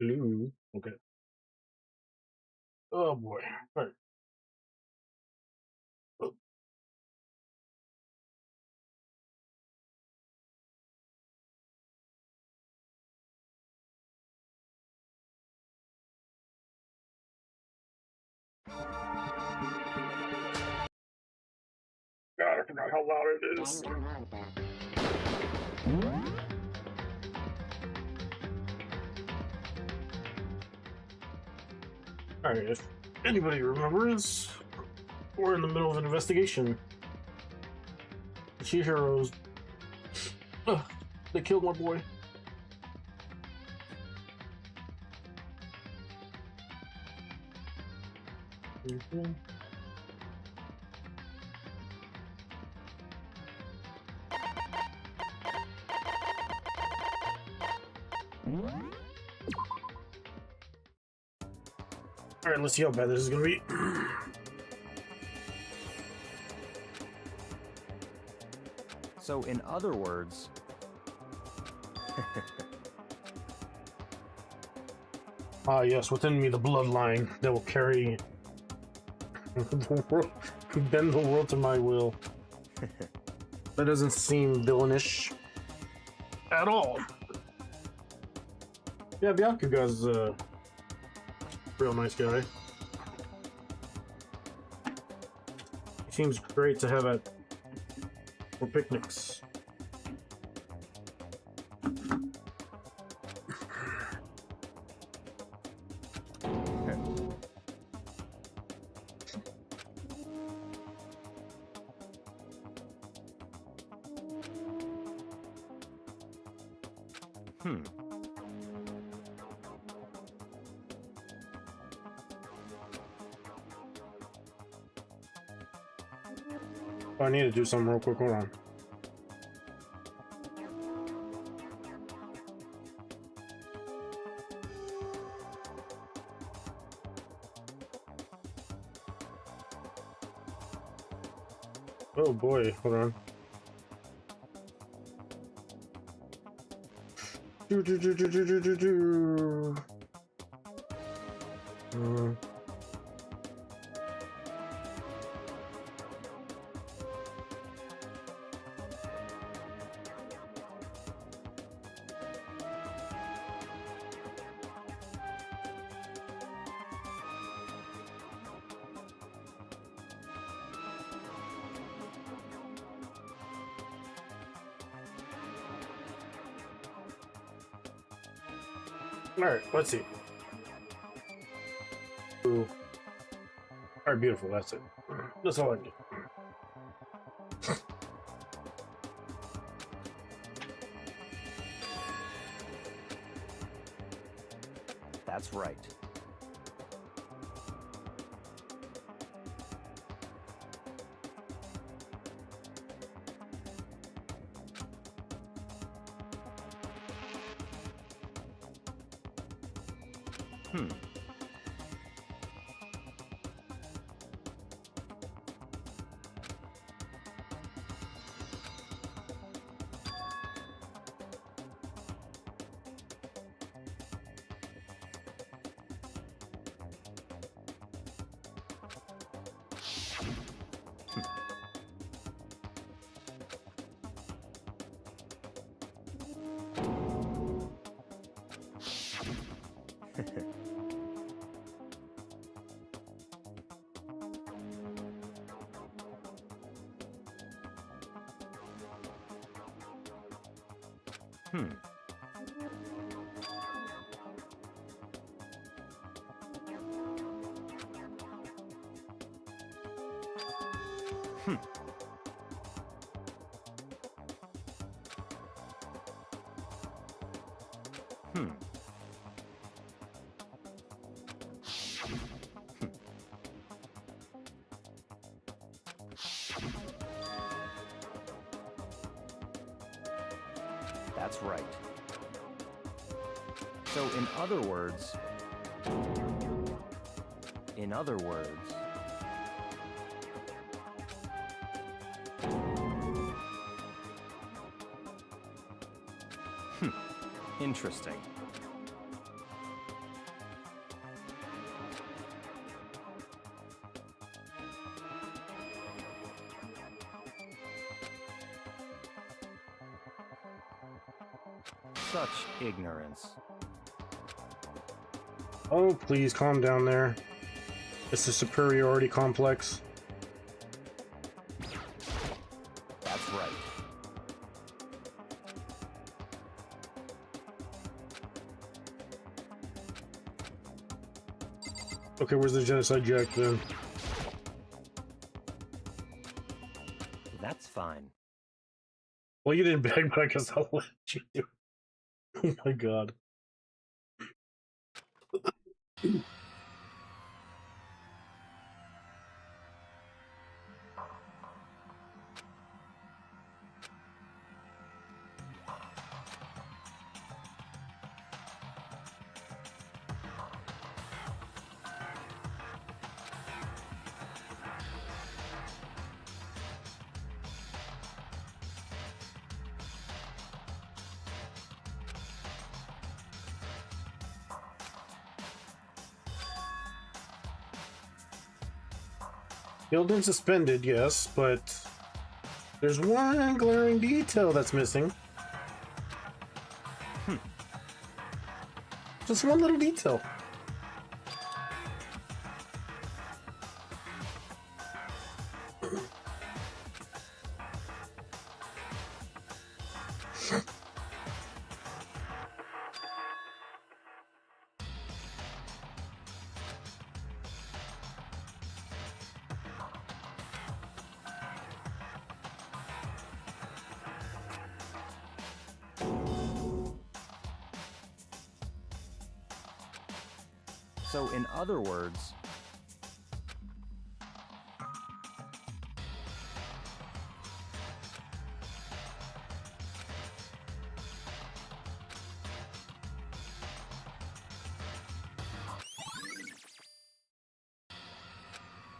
Blue. Okay. Oh boy. All right. Oh, God, I forgot how loud it is. All right. If anybody remembers, we're in the middle of an investigation. The Chihiros. They killed my boy. Mhm. All right, let's see how bad this is gonna be. So, in other words, Ah, yes, within me the bloodline that will carry the world, bend the world to my will. That doesn't seem villainish at all. Yeah, Byakuga's a real nice guy. He seems great to have at for picnics. hmm, Oh, I need to do something real quick. Hold on. Oh boy, hold on. Do. All right, let's see. Ooh. All right, beautiful. That's it. That's all I need. that's right. Hmm, hmm, hmm, hmm, that's right. So in other words, interesting. Such ignorance. Oh, please calm down there. It's a superiority complex. That's right. Okay, where's the genocide jack then? That's fine. Well, you didn't beg, but I guess I'll let you do it. Oh my god. Building suspended, yes, but there's one glaring detail that's missing. Just one little detail. So in other words,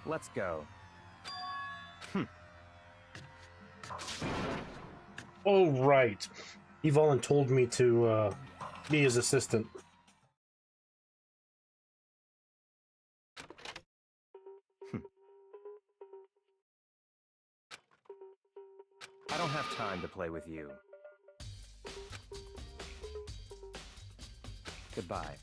let's go. Oh, right. Evelyn told me to be his assistant. I don't have time to play with you. Goodbye.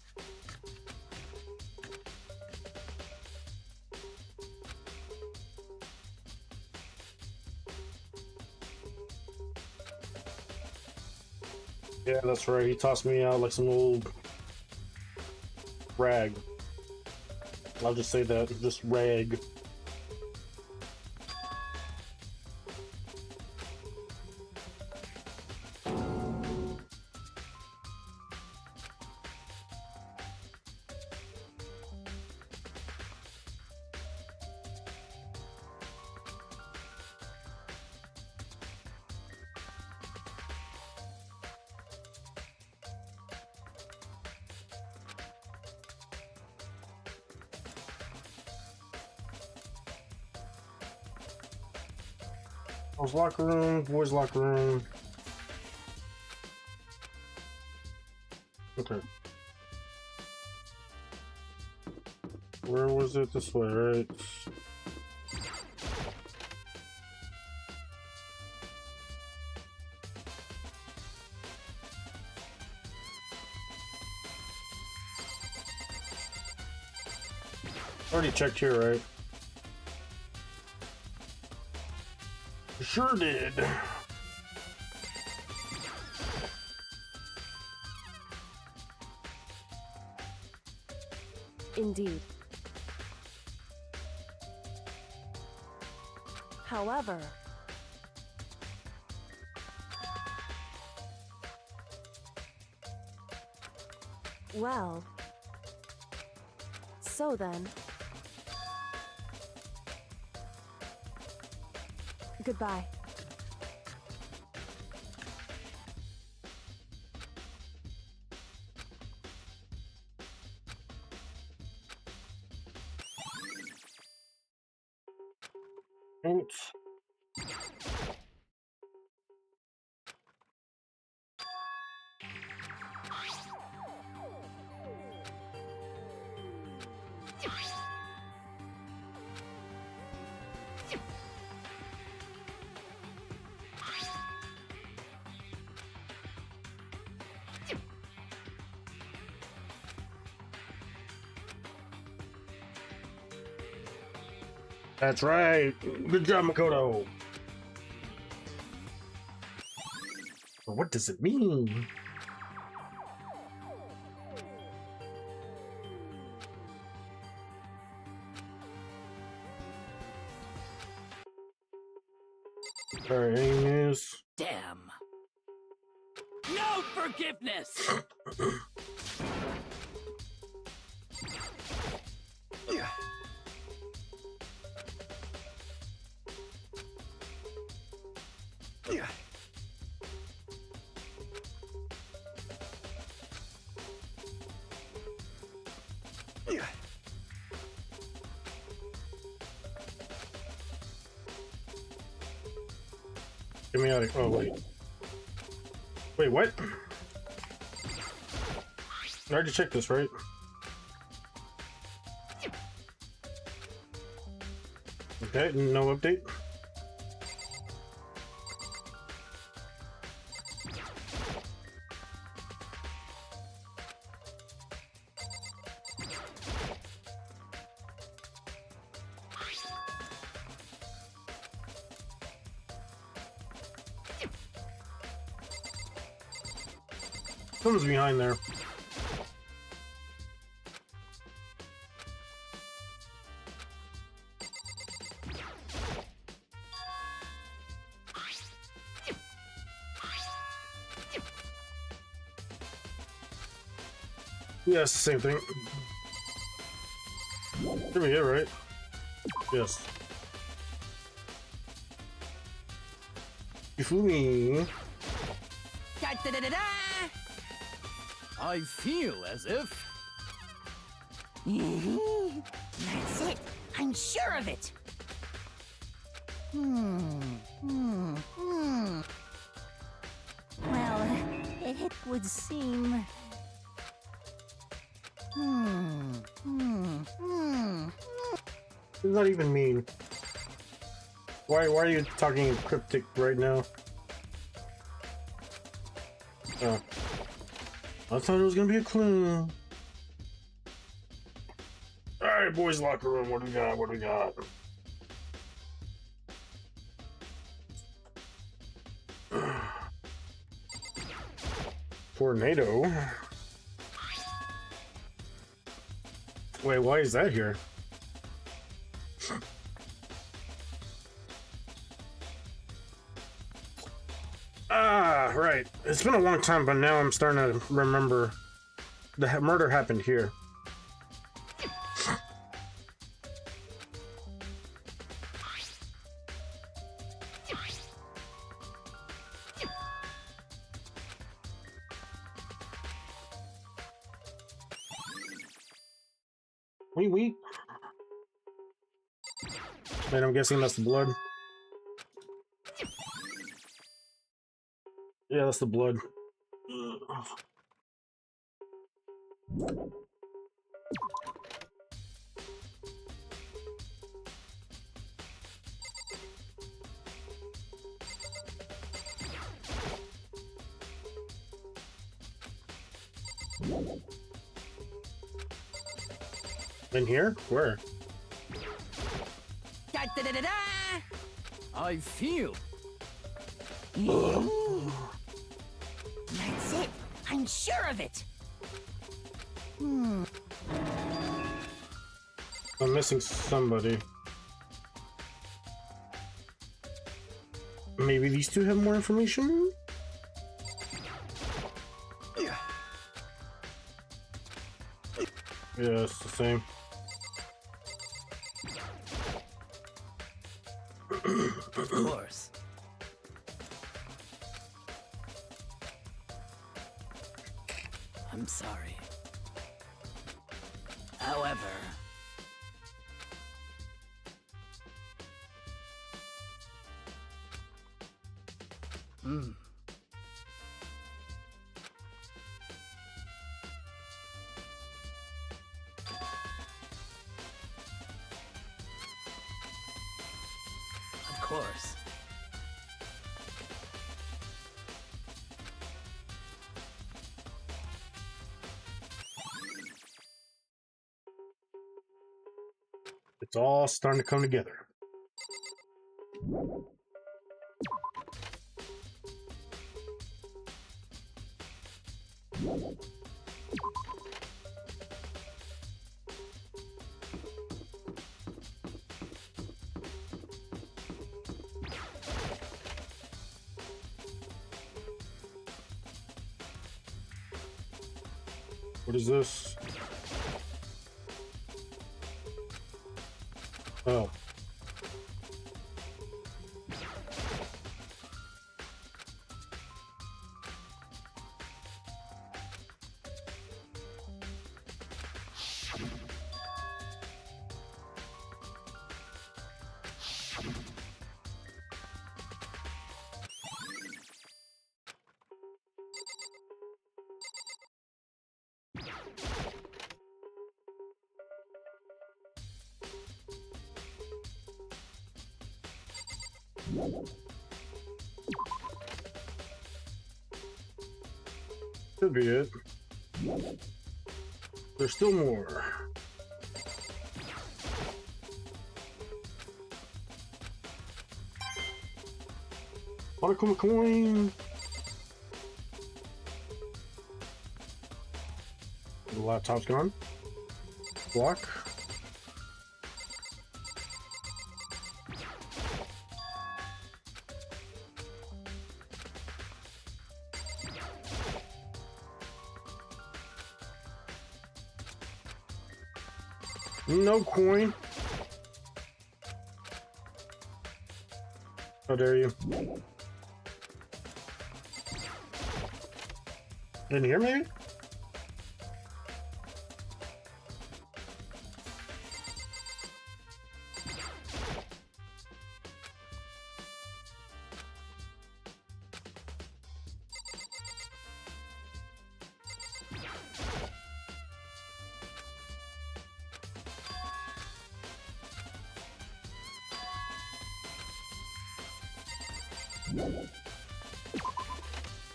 Yeah, that's right. He tossed me out like some old rag. I'll just say that. Just rag. Girls' locker room, boys' locker room. Okay. Where was it? This way, right? Already checked here, right? Sure did. Indeed. However, well, so then, goodbye. Oops. That's right. Good job, Makoto. But what does it mean? Alright, any news? Damn. No forgiveness! Get me out of here. Oh, wait. Wait, what? I already checked this, right? Okay, no update. Someone's behind there. Yeah, it's the same thing. Should be it, right? Yes. You fool me. Da-da-da-da-da! I feel as if... That's it. I'm sure of it. Well, it would seem. What does that even mean? Why are you talking cryptic right now? Oh. I thought it was gonna be a clue. Alright, boys, locker room. What do we got? What do we got? Tornado? Wait, why is that here? Ah, right. It's been a long time, but now I'm starting to remember. The murder happened here. Wait. Man, I'm guessing that's the blood. Yeah, that's the blood. In here? Where? Da-da-da-da-da! I feel... That's it. I'm sure of it. I'm missing somebody. Maybe these two have more information? Yeah, it's the same. Of course. I'm sorry. However... Mm. Of course. It's all starting to come together. What is this? Oh. Could be it. There's still more. Particle coin. The laptop's gone. Block. No coin. How dare you? In here, maybe?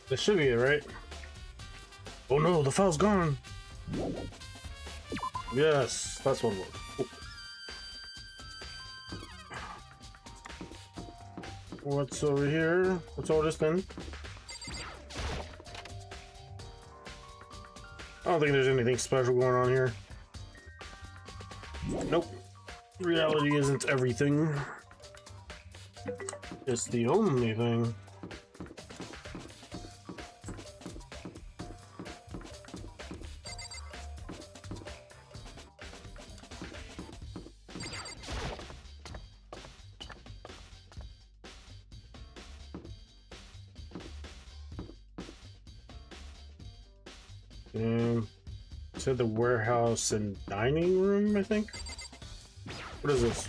This should be it, right? Oh no, the file's gone! Yes, that's what it was. What's over here? What's all this then? I don't think there's anything special going on here. Nope. Reality isn't everything. It's the only thing. To the warehouse and dining room, I think. What is this?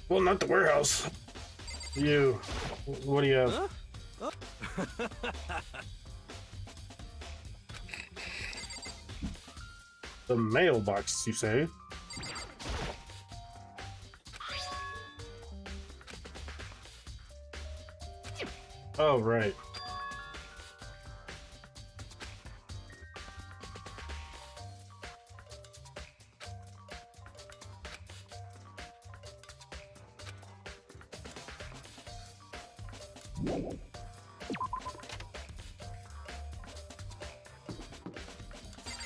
Well, not the warehouse. You. What do you have? The mailbox, you say? Oh, right.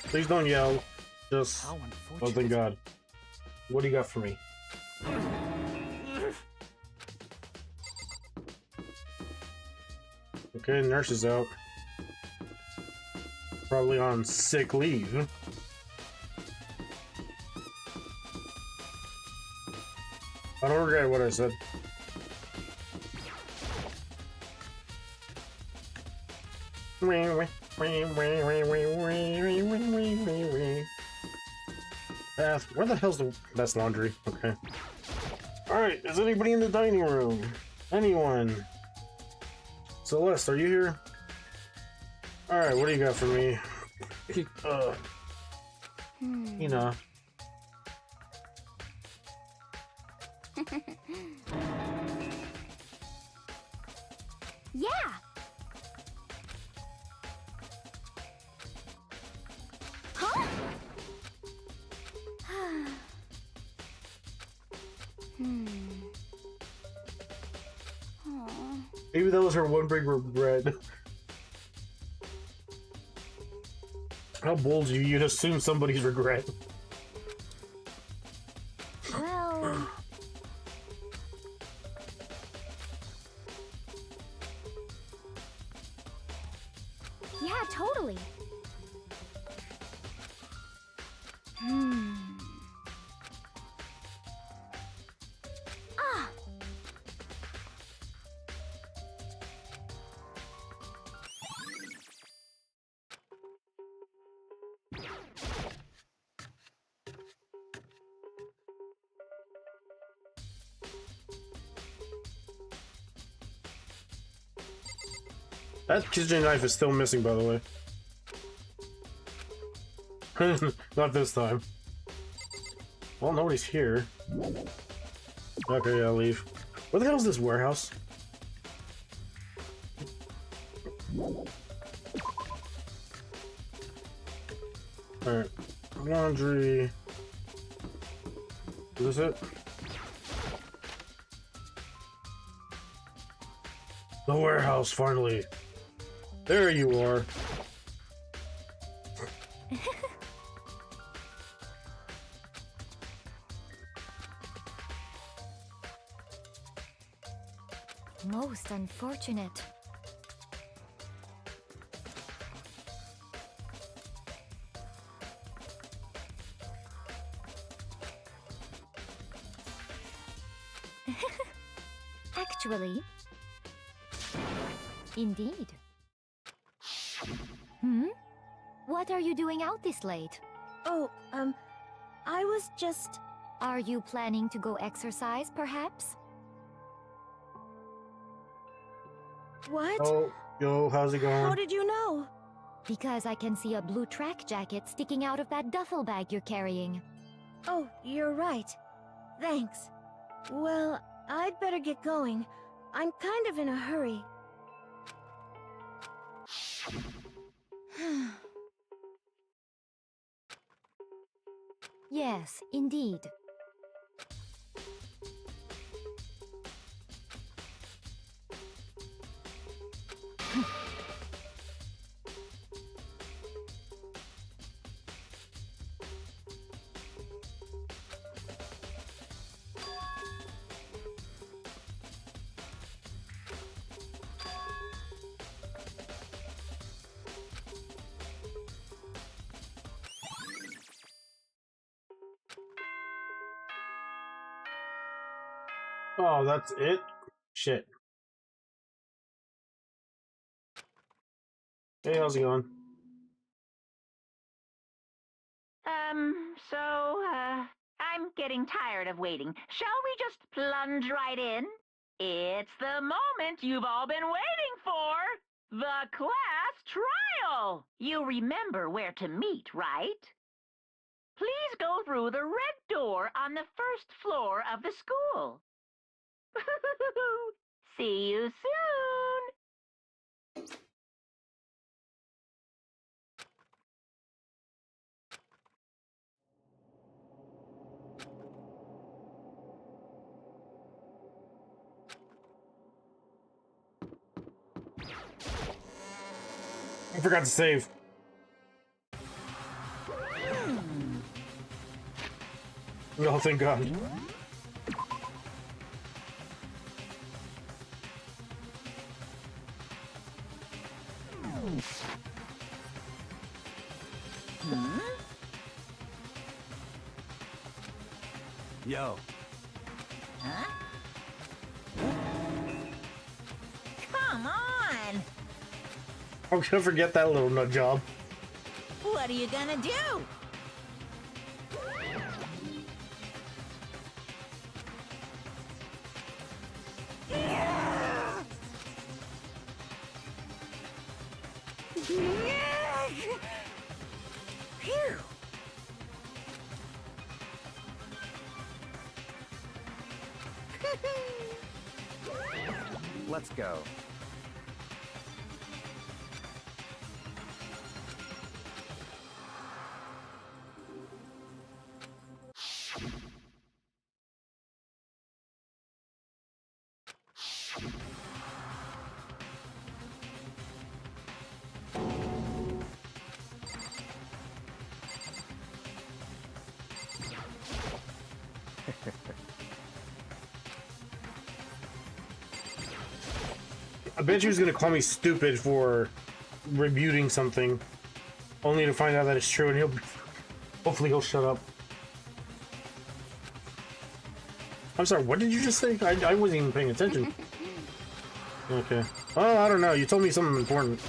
Please don't yell. Just, How oh unfortunate. thank God. What do you got for me? Okay, nurse is out. Probably on sick leave. I don't regret what I said. Bath. Where the hell's the best laundry? Okay. Alright. Alright, is anybody in the dining room? Anyone? Celeste, are you here? Alright, what do you got for me? You know. Yeah. Huh? Aw. Maybe that was her one big regret. How bold are you? You'd assume somebody's regret. Well, yeah, totally. Ah. That kitchen knife is still missing, by the way. Not this time. Well, nobody's here. Okay, I'll leave. Where the hell is this warehouse? Alright. Laundry. Is this it? The warehouse, finally. There you are. Most unfortunate. Actually, indeed. What are you doing out this late? Oh, I was just... Are you planning to go exercise, perhaps? What? Oh, yo, how's it going? How did you know? Because I can see a blue track jacket sticking out of that duffel bag you're carrying. Oh, you're right. Thanks. Well, I'd better get going. I'm kind of in a hurry. Yes, indeed. Oh, that's it? Shit. Hey, how's it going? I'm getting tired of waiting. Shall we just plunge right in? It's the moment you've all been waiting for! The class trial! You remember where to meet, right? Please go through the red door on the first floor of the school. See you soon! I forgot to save. Oh, thank God. Yo. Huh? Come on! I'm gonna forget that little nut job. What are you gonna do? Phew. Let's go. I bet you was gonna call me stupid for rebuting something, only to find out that it's true, and hopefully he'll shut up. I'm sorry, what did you just say? I wasn't even paying attention. Okay. Oh, I don't know. You told me something important.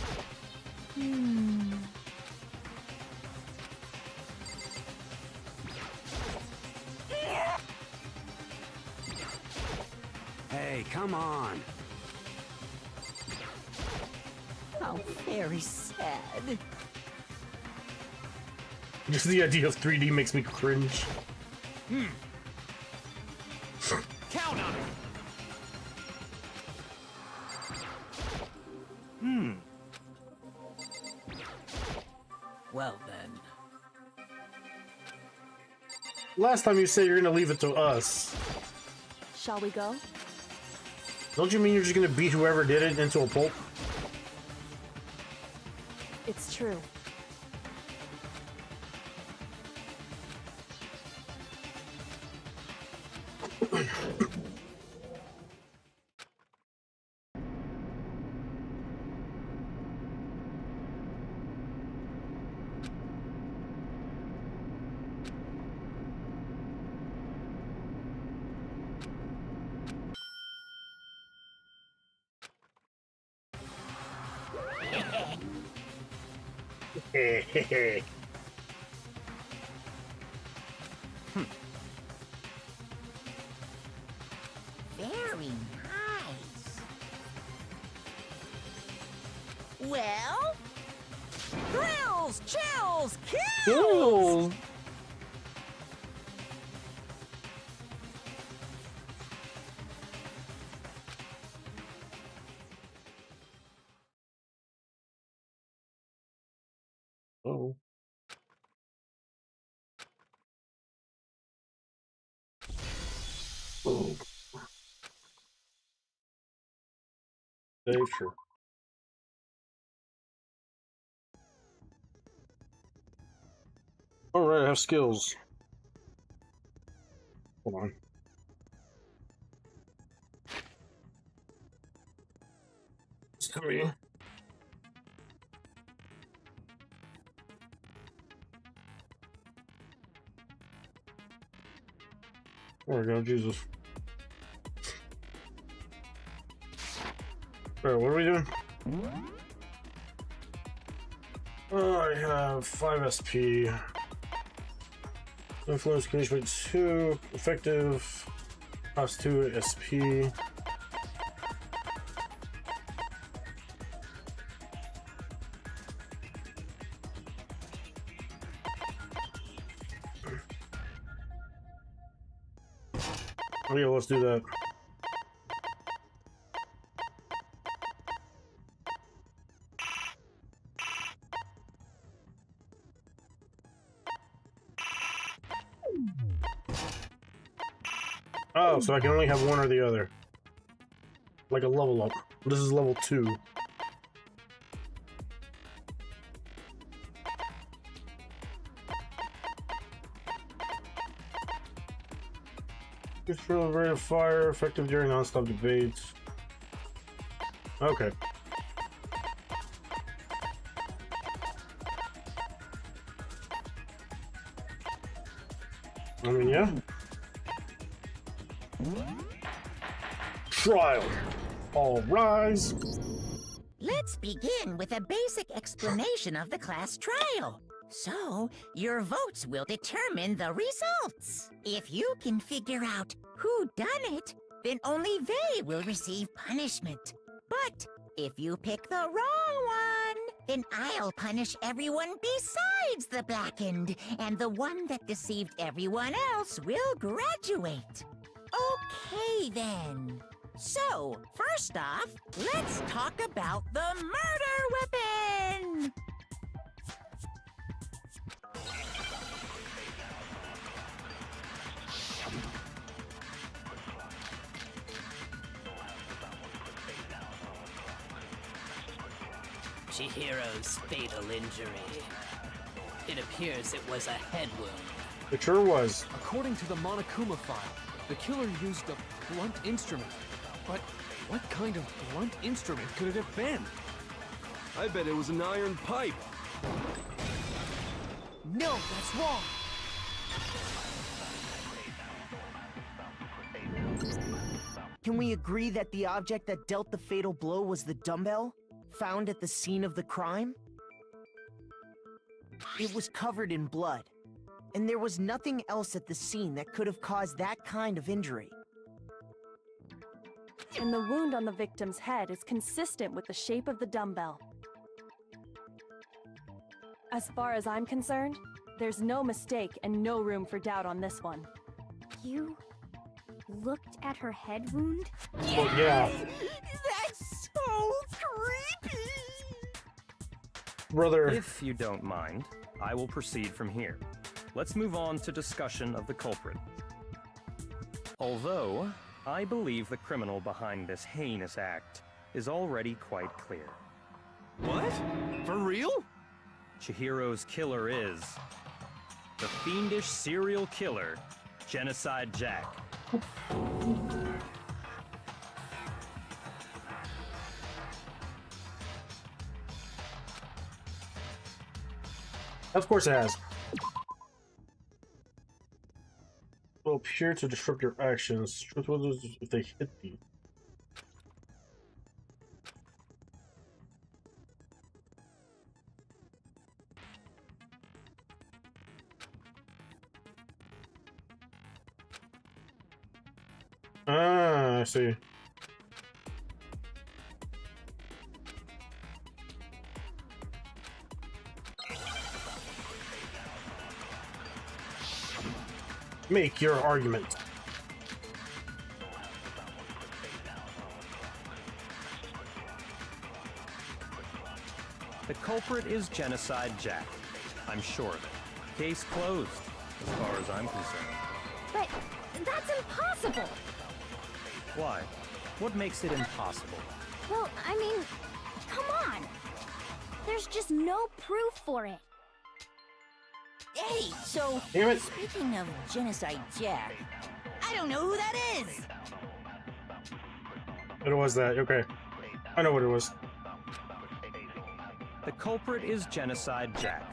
Hey, come on. How very sad. Just the idea of 3D makes me cringe. Count on it. Well then. Last time you said you're gonna leave it to us. Shall we go? Don't you mean you're just gonna beat whoever did it into a pulp? It's true. Very nice. Well, thrills, chills, kills. Cool. Oh. Oh. Dave, sure. All right, I have skills. Hold on. There we go. There we go, Jesus. Alright, what are we doing? I have 5 SP. Influence condition 2. Effective. Cost 2 SP. Oh yeah, let's do that. Oh, so I can only have one or the other. Like a level up. This is level 2. Control of rate of fire, effective during non-stop debates. Okay. I mean, yeah. Trial. All rise. Let's begin with a basic explanation of the class trial. So, your votes will determine the results. If you can figure out who done it, then only they will receive punishment. But if you pick the wrong one, Then I'll punish everyone besides the blackened, and the one that deceived everyone else will graduate. Okay, then. So, first off, let's talk about the murder weapon! Chihiro's fatal injury. It appears it was a head wound. It sure was. According to the Monokuma file, the killer used a blunt instrument. But what kind of blunt instrument could it have been? I bet it was an iron pipe. No, that's wrong! Can we agree that the object that dealt the fatal blow was the dumbbell, found at the scene of the crime? It was covered in blood, and there was nothing else at the scene that could have caused that kind of injury. And the wound on the victim's head is consistent with the shape of the dumbbell. As far as I'm concerned, there's no mistake and no room for doubt on this one. You looked at her head wound? Well, yeah. That's so creepy! Brother. If you don't mind, I will proceed from here. Let's move on to discussion of the culprit. Although, I believe the criminal behind this heinous act is already quite clear. What? For real? Chihiro's killer is the fiendish serial killer, Genocide Jack. Of course it has. Will appear to disrupt your actions. Truth will if they hit you. Ah, I see. Make your argument. The culprit is Genocide Jack. I'm sure of it. Case closed, as far as I'm concerned. But that's impossible! Why? What makes it impossible? Well, I mean, come on! There's just no proof for it. Hey, so, Damn it. speaking of Genocide Jack, I don't know who that is! What was that? Okay. I know what it was. The culprit is Genocide Jack.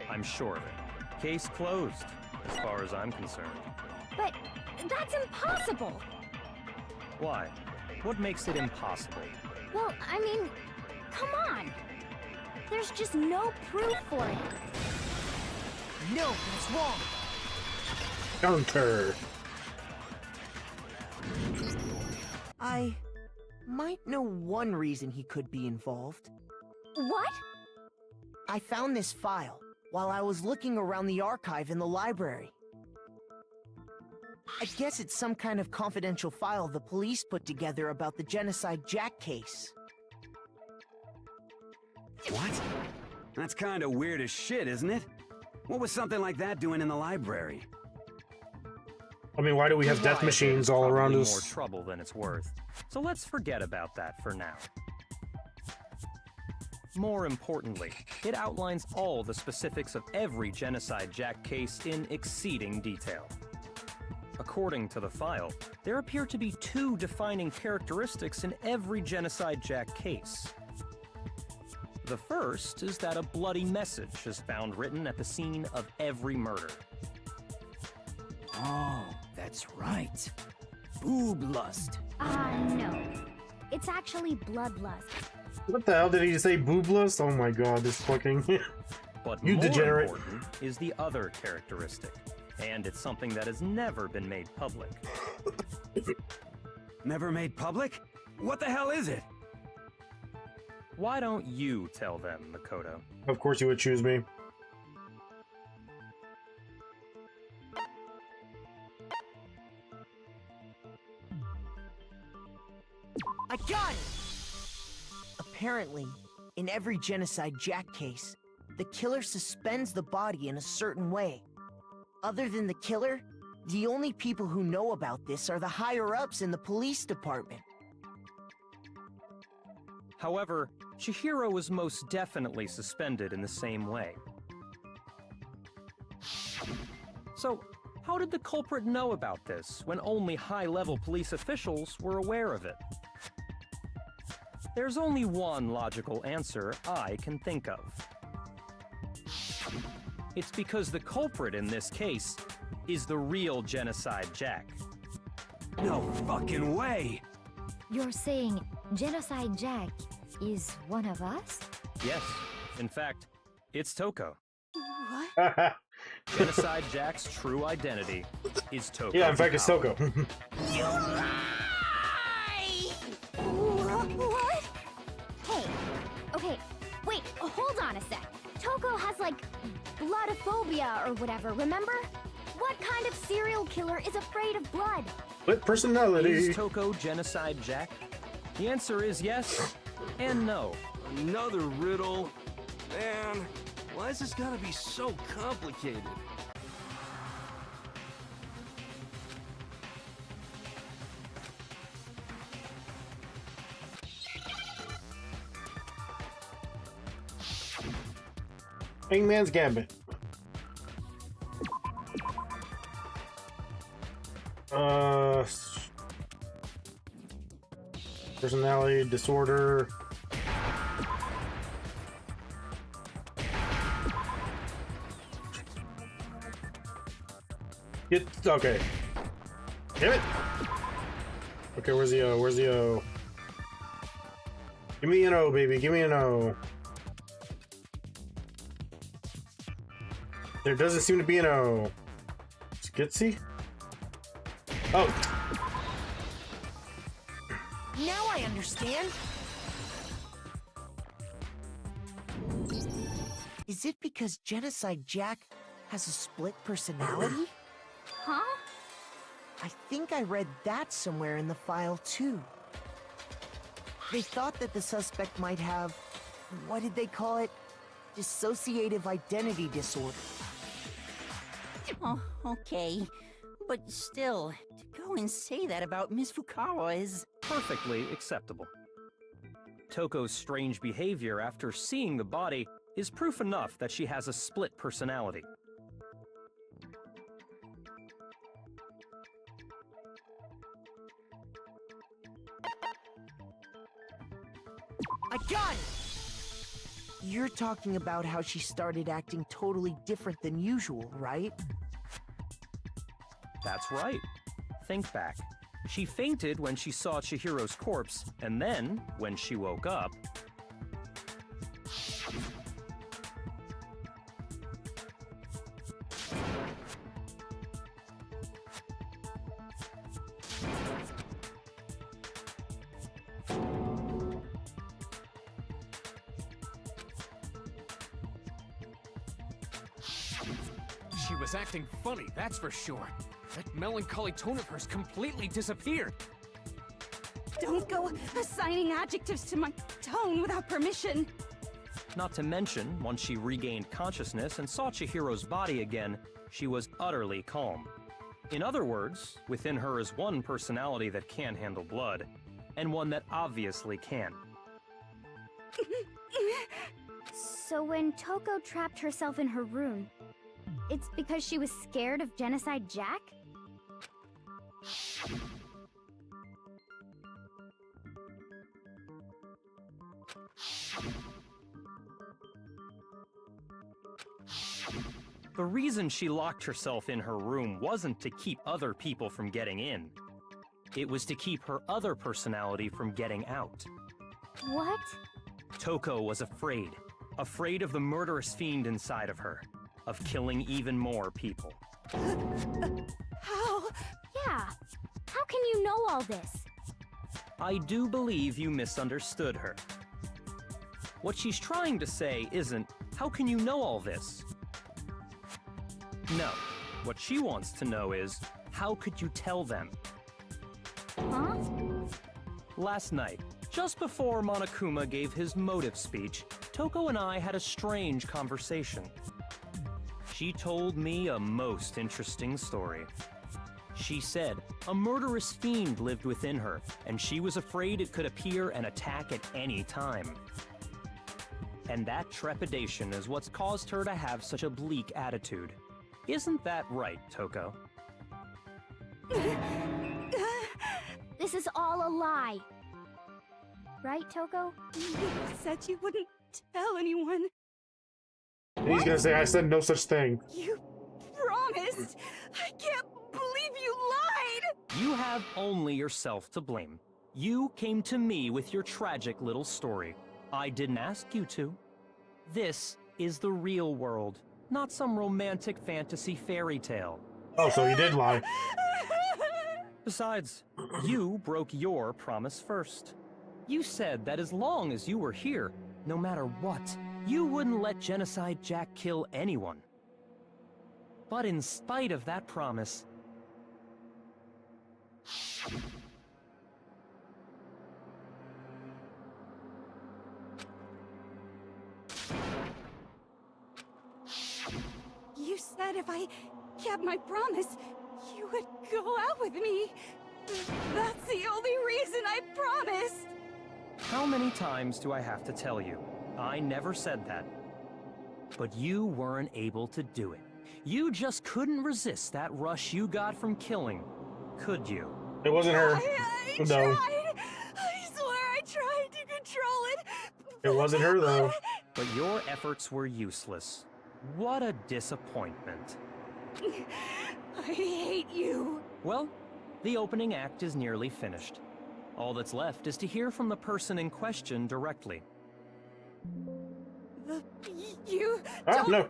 I'm sure of it. Case closed, as far as I'm concerned. But that's impossible! Why? What makes it impossible? Well, I mean, come on! There's just no proof for it. No, that's wrong! Counter. I might know one reason he could be involved. What? I found this file while I was looking around the archive in the library. I guess it's some kind of confidential file the police put together about the Genocide Jack case. What? That's kind of weird as shit, isn't it? What was something like that doing in the library? I mean, why do we have death Why, machines there's all around probably us? more trouble than it's worth. So let's forget about that for now. More importantly, it outlines all the specifics of every Genocide Jack case in exceeding detail. According to the file, there appear to be two defining characteristics in every Genocide Jack case. The first is that a bloody message is found written at the scene of every murder. Oh, that's right. Boob lust. No. It's actually bloodlust. What the hell did he say? Boobless? Oh my god, this fucking. But You more degenerate. important is the other characteristic, and it's something that has never been made public. Never made public? What the hell is it? Why don't you tell them, Makoto? Of course you would choose me. I got it! Apparently, in every Genocide Jack case, the killer suspends the body in a certain way. Other than the killer, the only people who know about this are the higher-ups in the police department. However, Chihiro was most definitely suspended in the same way. So, how did the culprit know about this when only high-level police officials were aware of it? There's only one logical answer I can think of. It's because the culprit in this case is the real Genocide Jack. No fucking way! You're saying Genocide Jack is one of us? Yes, in fact, it's Toko. What? Genocide Jack's true identity is Toko. Yeah, in fact, it's Toko. You lie! What? Hey, okay, wait, hold on a sec. Toko has, like, bloodophobia or whatever, remember? What kind of serial killer is afraid of blood? Split personality. Is Toko Genocide Jack? The answer is yes and no. Another riddle? Man, why is this gotta be so complicated? Hangman's Gambit. Personality disorder. Okay. Damn it. Okay, where's the O? Where's the O? Give me an O, baby. Give me an O. There doesn't seem to be an O. Skitsy? Oh. Now I understand. Is it because Genocide Jack has a split personality? Huh? I think I read that somewhere in the file, too. They thought that the suspect might have, what did they call it? Dissociative identity disorder. Oh, okay. But still, to go and say that about Miss Fukawa is... Perfectly acceptable. Toko's strange behavior after seeing the body is proof enough that she has a split personality. I got it! You're talking about how she started acting totally different than usual, right? That's right. Think back. She fainted when she saw Chihiro's corpse, and then, when she woke up... She was acting funny, that's for sure. That melancholy tone of hers completely disappeared. Don't go assigning adjectives to my tone without permission. Not to mention, once she regained consciousness and saw Chihiro's body again, she was utterly calm. In other words, within her is one personality that can handle blood, and one that obviously can. So when Toko trapped herself in her room, it's because she was scared of Genocide Jack? The reason she locked herself in her room wasn't to keep other people from getting in. It was to keep her other personality from getting out. What? Toko was afraid. Afraid of the murderous fiend inside of her. Of killing even more people. How? Yeah. How can you know all this? I do believe you misunderstood her. What she's trying to say isn't, how can you know all this? No. What she wants to know is, how could you tell them? Huh? Last night, just before Monokuma gave his motive speech, Toko and I had a strange conversation. She told me a most interesting story. She said a murderous fiend lived within her, and she was afraid it could appear and attack at any time. And that trepidation is what's caused her to have such a bleak attitude. Isn't that right, Toko? This is all a lie. Right, Toko? You said you wouldn't tell anyone. He's gonna say I said no such thing. You promised. I can't believe you lied. You have only yourself to blame. You came to me with your tragic little story. I didn't ask you to. This is the real world, not some romantic fantasy fairy tale. Oh, so he did lie. Besides, you broke your promise first. You said that as long as you were here, no matter what, you wouldn't let Genocide Jack kill anyone. But in spite of that promise, You said if I kept my promise, you would go out with me. That's the only reason I promised. how many times do I have to tell you? I never said that. But you weren't able to do it. You just couldn't resist that rush you got from killing, could you? It wasn't her. I No. tried. I swear I tried to control it. It wasn't her, though. But your efforts were useless. What a disappointment. I hate you. Well, the opening act is nearly finished. All that's left is to hear from the person in question directly. You Ah, don't... no.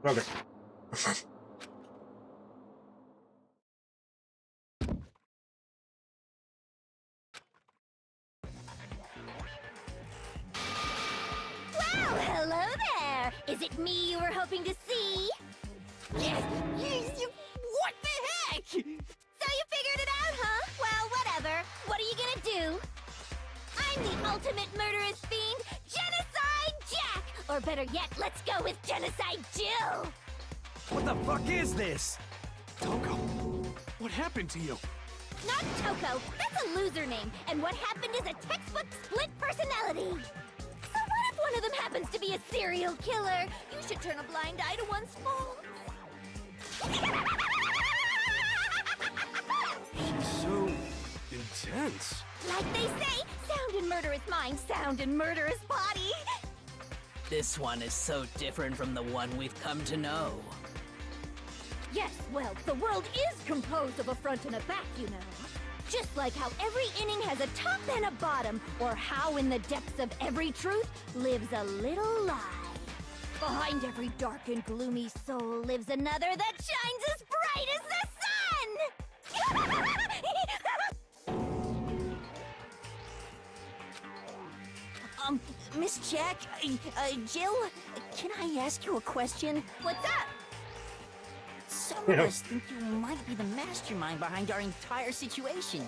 Okay. Well, hello there! Is it me you were hoping to see? What the heck? So you figured it out, huh? Well, whatever. What are you gonna do? I'm the ultimate murderous fiend, Genocide Jack! Or better yet, let's go with Genocide Jill! What the fuck is this? Toko, what happened to you? Not Toko, that's a loser name, and what happened is a textbook split personality. So what if one of them happens to be a serial killer? You should turn a blind eye to one's faults. So intense. Like they say, sound in murderous mind, sound in murderous body. This one is so different from the one we've come to know. Yes, well, the world is composed of a front and a back, you know. Just like how every inning has a top and a bottom, or how in the depths of every truth lives a little lie. Behind every dark and gloomy soul lives another that shines as bright as the sun! Miss Jack, Jill, can I ask you a question? What's up? Some of us think you might be the mastermind behind our entire situation.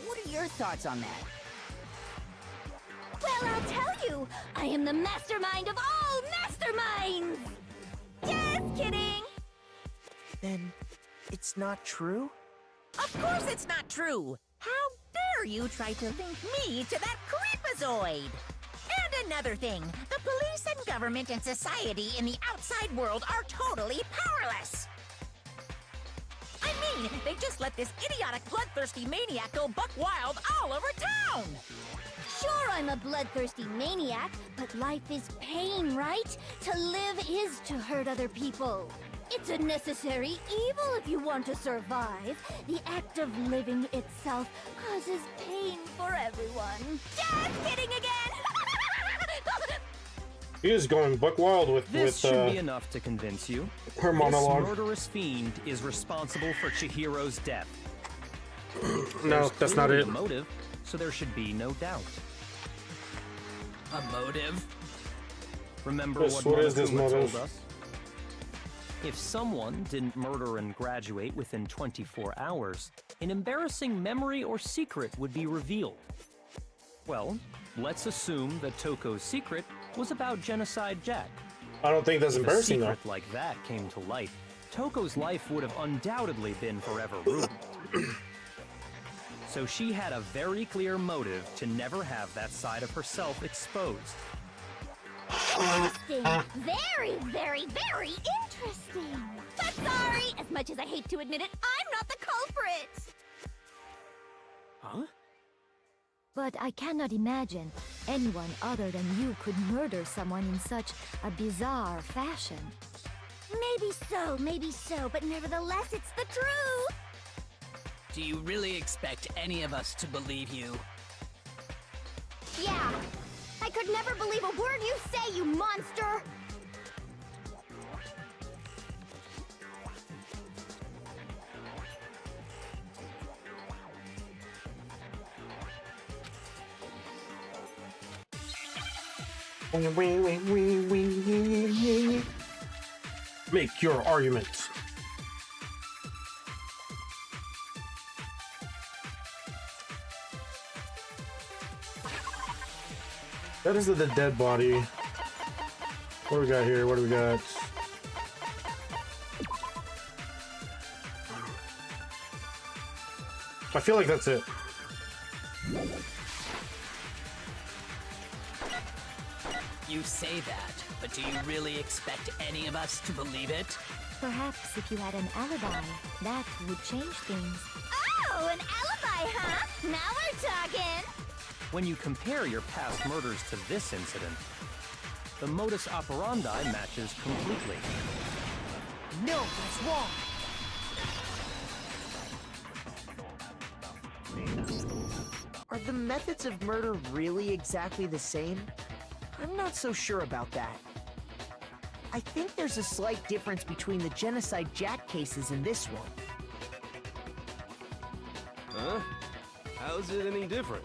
What are your thoughts on that? Well, I'll tell you, I am the mastermind of all masterminds! Just kidding! Then it's not true? Of course it's not true! How dare you try to link me to that creepazoid? And another thing, the police and government and society in the outside world are totally powerless! I mean, they just let this idiotic bloodthirsty maniac go buck wild all over town! Sure, I'm a bloodthirsty maniac, but life is pain, right? To live is to hurt other people. It's a necessary evil if you want to survive. The act of living itself causes pain for everyone. Just kidding again! He is going buck wild with This should be enough to convince you. her monologue. This murderous fiend is responsible for Chihiro's death. No, There's that's not clearly it. a motive, so there should be no doubt. A motive? Remember Yes, what what is this Monokuma motive? told us? If someone didn't murder and graduate within 24 hours, an embarrassing memory or secret would be revealed. Well, let's assume that Toko's secret was about Genocide Jack. I don't think that's If a embarrassing though. secret like that came to light, Toko's life would have undoubtedly been forever ruined. So she had a very clear motive to never have that side of herself exposed. Interesting. Very, very, very interesting. But sorry, as much as I hate to admit it, I'm not the culprit. Huh? But I cannot imagine anyone other than you could murder someone in such a bizarre fashion. Maybe so, but nevertheless, it's the truth. Do you really expect any of us to believe you? Yeah. I could never believe a word you say, you monster! Make your arguments. That is the dead body. What do we got here? What do we got? I feel like that's it. You say that, but do you really expect any of us to believe it? Perhaps if you had an alibi, that would change things. Oh, an alibi, huh? Now we're talking! When you compare your past murders to this incident, the modus operandi matches completely. No, that's wrong. Are the methods of murder really exactly the same? I'm not so sure about that. I think there's a slight difference between the Genocide Jack cases and this one. Huh? How's it any different?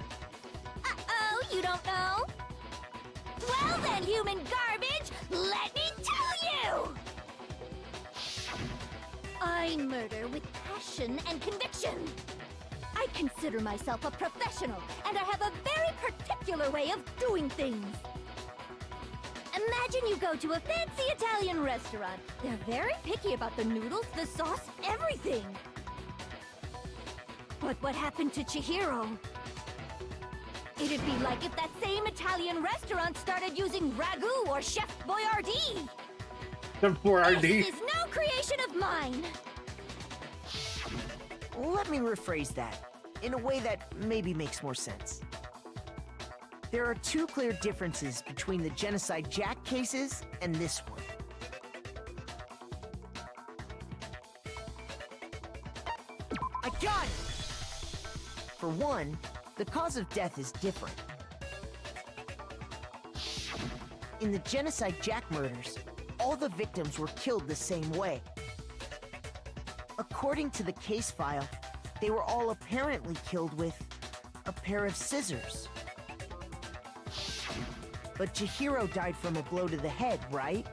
Uh-oh, you don't know? Well then, human garbage, let me tell you! I murder with passion and conviction. I consider myself a professional, and I have a very particular way of doing things. Imagine you go to a fancy Italian restaurant. They're very picky about the noodles, the sauce, everything. But what happened to Chihiro? It'd be like if that same Italian restaurant started using ragu or Chef Boyardee. This is no creation of mine. Let me rephrase that, in a way that maybe makes more sense. There are two clear differences between the Genocide Jack cases and this one. I got it! For one, the cause of death is different. In the Genocide Jack murders, all the victims were killed the same way. According to the case file, they were all apparently killed with a pair of scissors. But Chihiro died from a blow to the head, right?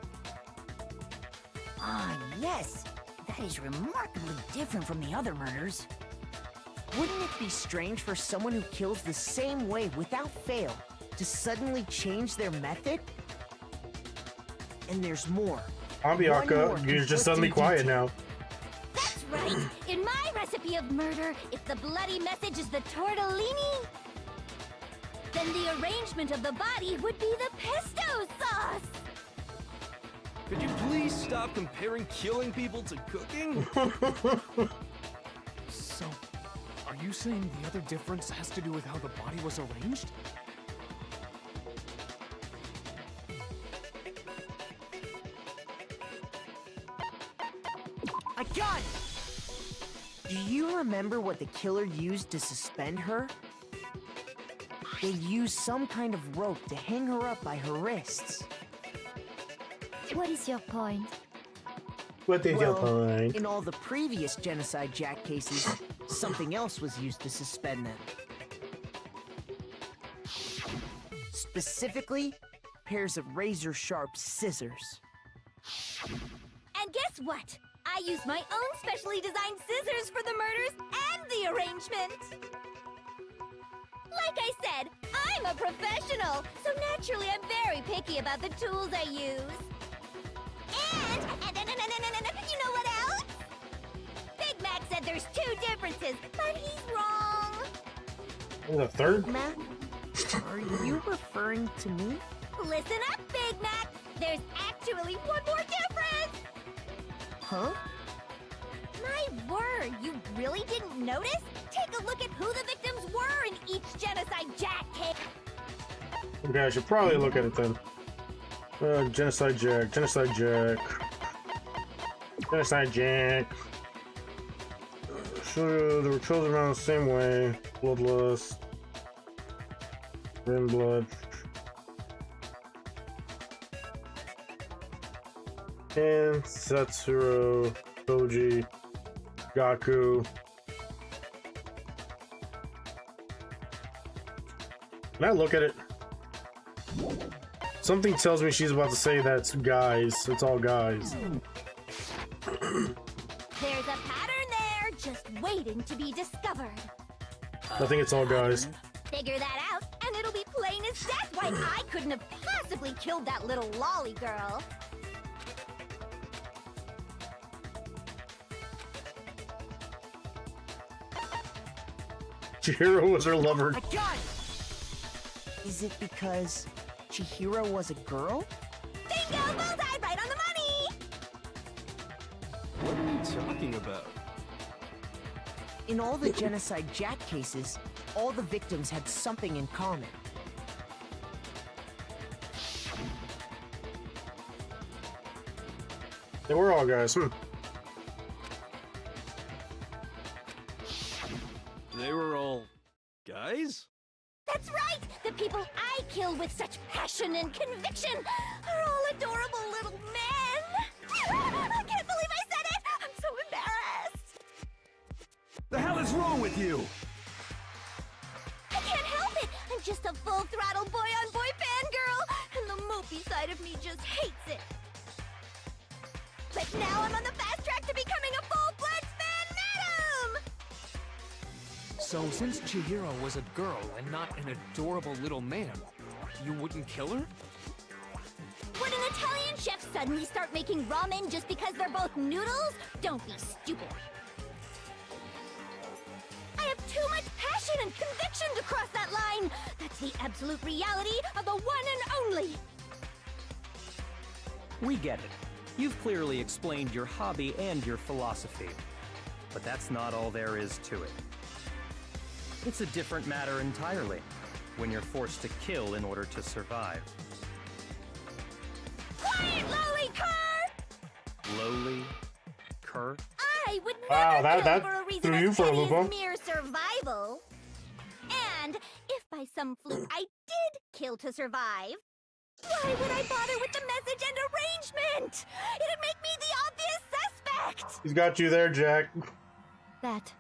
Ah, yes. That is remarkably different from the other murders. Wouldn't it be strange for someone who kills the same way without fail to suddenly change their method? And there's more. Bianca, you're just suddenly quiet now. That's right. In my recipe of murder, if the bloody message is the tortellini, then the arrangement of the body would be the pesto sauce. Could you please stop comparing killing people to cooking? So, are you saying the other difference has to do with how the body was arranged? I got it! Do you remember what the killer used to suspend her? They used some kind of rope to hang her up by her wrists. What is your point? What is your Well, point? in all the previous Genocide Jack cases, something else was used to suspend them. Specifically, pairs of razor-sharp scissors. And guess what? I used my own specially designed scissors for the murders and the arrangement. Like I said, I'm a professional, so naturally I'm very picky about the tools I use. And you know what else? Big Mac said there's 2 differences, but he's wrong. The third? Mac, are you referring to me? Listen up, Big Mac. There's actually one more difference. Huh? My word, you really didn't notice? Take a look at who the victims were in each Genocide Jack case. Okay, I should probably look at it then. Genocide Jack, Genocide Jack. Genocide Jack. Sure, they were chosen around the same way. Bloodlust. Rim blood. And Setsuro, Koji, Gaku. Can I look at it? Something tells me she's about to say that's guys. It's all guys. There's a pattern there, just waiting to be discovered. I think it's all guys. Figure that out, and it'll be plain as death why I couldn't have possibly killed that little lolly girl. Chihiro was her lover. I got it! Is it because Chihiro was a girl? Bingo! Bullseye! Right on the money! What are you talking about? In all the Genocide Jack cases, all the victims had something in common. They were all guys. They were all guys? That's right! The people I kill with such passion and conviction are all adorable little men! I can't believe I said it! I'm so embarrassed! The hell is wrong with you? I can't help it! I'm just a full-throttle boy-on-boy fangirl, and the mopey side of me just hates it. But now I'm on the fast track to becoming a full-fledged fan madam! So since Chihiro was a girl and not an adorable little man, you wouldn't kill her? Would an Italian chef suddenly start making ramen just because they're both noodles? Don't be stupid. I have too much passion and conviction to cross that line. That's the absolute reality of the one and only. We get it. You've clearly explained your hobby and your philosophy. But that's not all there is to it. It's a different matter entirely, when you're forced to kill in order to survive. Quiet, lowly cur! Lowly? Cur? I would Wow, never kill that for a reason threw you as for a petty loop, as huh? mere survival. And if by some fluke I did kill to survive, why would I bother with the message and arrangement? It'd make me the obvious suspect! He's got you there, Jack. That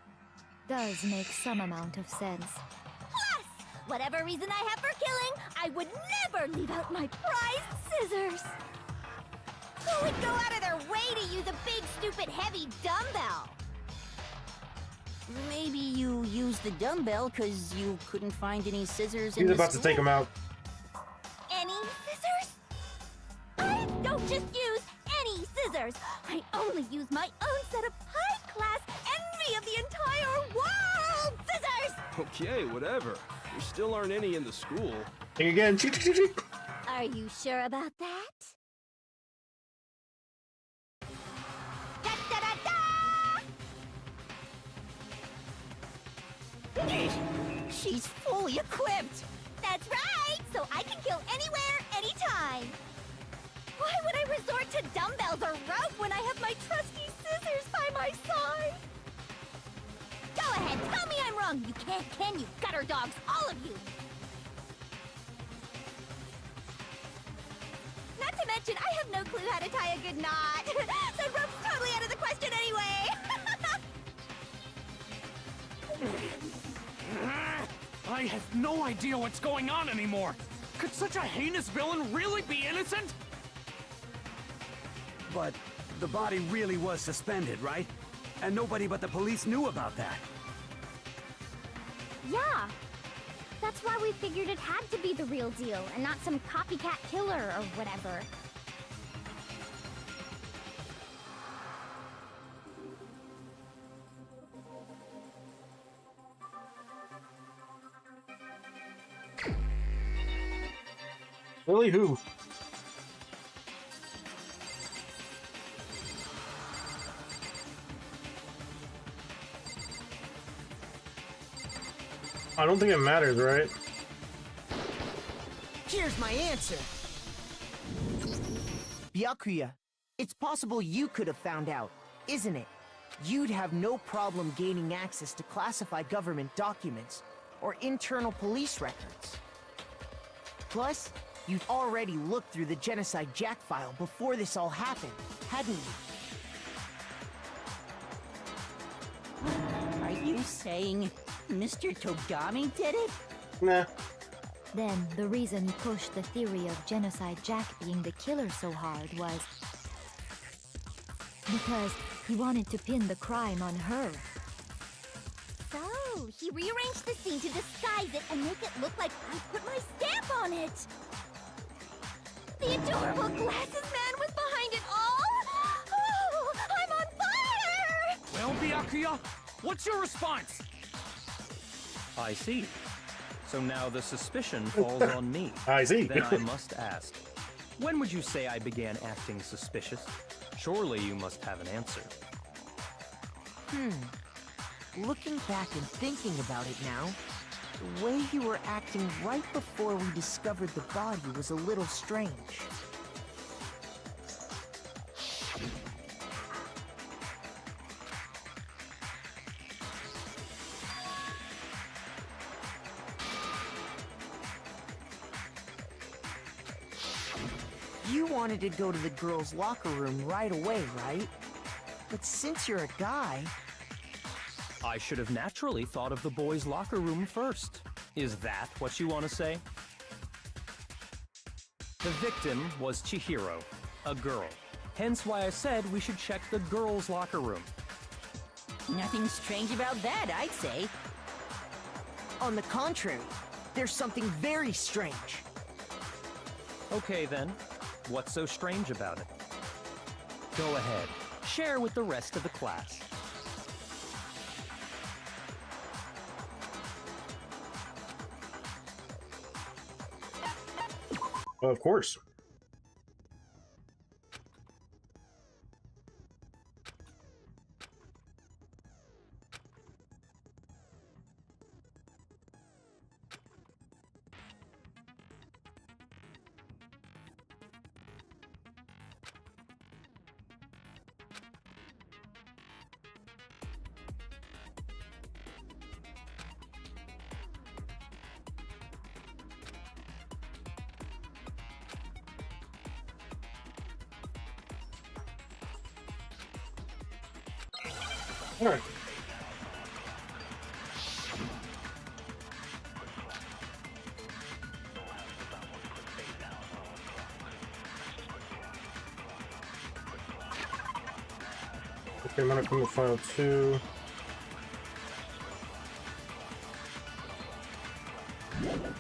does make some amount of sense. Plus, whatever reason I have for killing, I would never leave out my prized scissors. Who would go out of their way to use a big, stupid, heavy dumbbell? Maybe you used the dumbbell because you couldn't find any scissors in He's the about to take him out. Any scissors? I don't just use any scissors. I only use my own set of high-class envy of the entire world scissors! Okay, whatever. There still aren't any in the school. Think again. Are you sure about that? She's fully equipped! That's right! So I can kill anywhere, anytime! Why would I resort to dumbbells or rope when I have my trusty scissors by my side? Go ahead, tell me I'm wrong! You can't, can you? Gutter dogs, all of you! Not to mention, I have no clue how to tie a good knot! So rope's totally out of the question anyway! I have no idea what's going on anymore! Could such a heinous villain really be innocent? But the body really was suspended, right? And nobody but the police knew about that. Yeah. That's why we figured it had to be the real deal and not some copycat killer or whatever. Really, who? I don't think it matters, right? Here's my answer. Byakuya, it's possible you could have found out, isn't it? You'd have no problem gaining access to classified government documents or internal police records. Plus, you'd already looked through the Genocide Jack file before this all happened, hadn't you? Are you saying Mr. Togami did it? Nah. Then, the reason he pushed the theory of Genocide Jack being the killer so hard was because he wanted to pin the crime on her. So, he rearranged the scene to disguise it and make it look like I put my stamp on it! The adorable glasses man was behind it all! Oh, I'm on fire! Well, Byakuya, what's your response? I see. So now the suspicion falls on me. I see. Then I must ask, when would you say I began acting suspicious? Surely you must have an answer. Looking back and thinking about it now, the way you were acting right before we discovered the body was a little strange. You wanted to go to the girls' locker room right away, right? But since you're a guy... I should have naturally thought of the boys' locker room first. Is that what you want to say? The victim was Chihiro, a girl. Hence why I said we should check the girls' locker room. Nothing strange about that, I'd say. On the contrary, there's something very strange. Okay then, what's so strange about it? Go ahead, share with the rest of the class. Of course. All right. Okay, I'm gonna come to file 2.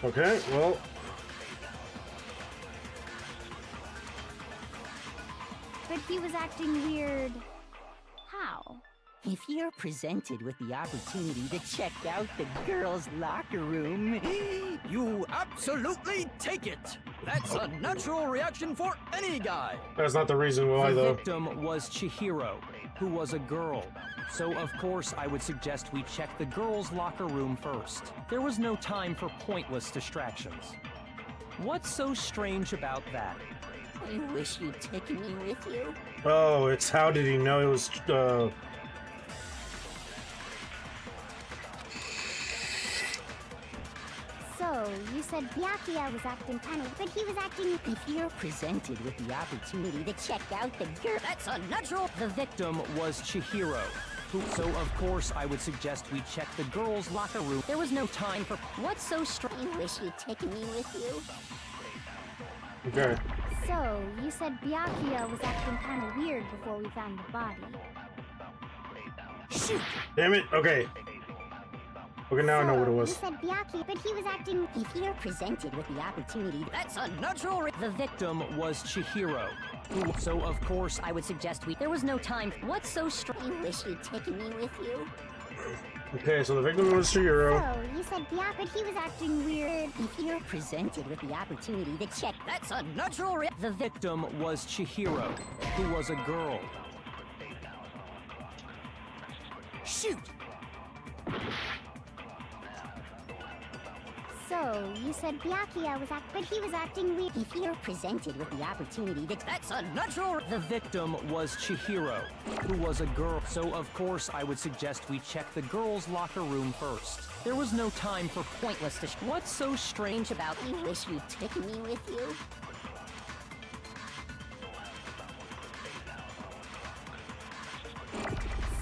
Okay, well. But he was acting weird. How? If you're presented with the opportunity to check out the girls' locker room, you absolutely take it. That's a natural reaction for any guy. That's not the reason why, the though. The victim was Chihiro, who was a girl. So, of course, I would suggest we check the girls' locker room first. There was no time for pointless distractions. What's so strange about that? I wish you'd taken me with you. Oh, it's how did he know it was, So, you said Byakuya was acting funny, but he was acting... If you're presented with the opportunity to check out the girl, that's unnatural. The victim was Chihiro, who... So, of course, I would suggest we check the girls' locker room. There was no time for... What's so strange? I wish you'd taken me with you. Okay. So, you said Byakuya was acting kind of weird before we found the body. Shoot! Damn it. Okay. Okay, now I know what it was. You said Byakuya, but he was acting... If you're presented with the opportunity, That's unnatural. The victim was Chihiro, who, so of course I would suggest we. There was no time. What's so strange? you wish you'd taken me with you. Okay, so the victim was Chihiro. So, you said Byakuya, but he was acting weird. If you're presented with the opportunity to check. That's unnatural. The victim was Chihiro, who was a girl. Shoot! So, you said Byakuya was but he was acting weird. If you're presented with the opportunity to. That's unnatural. The victim was Chihiro, who was a girl. So of course I would suggest we check the girls' locker room first. There was no time for pointless What's so strange about You wish you'd taken me with you.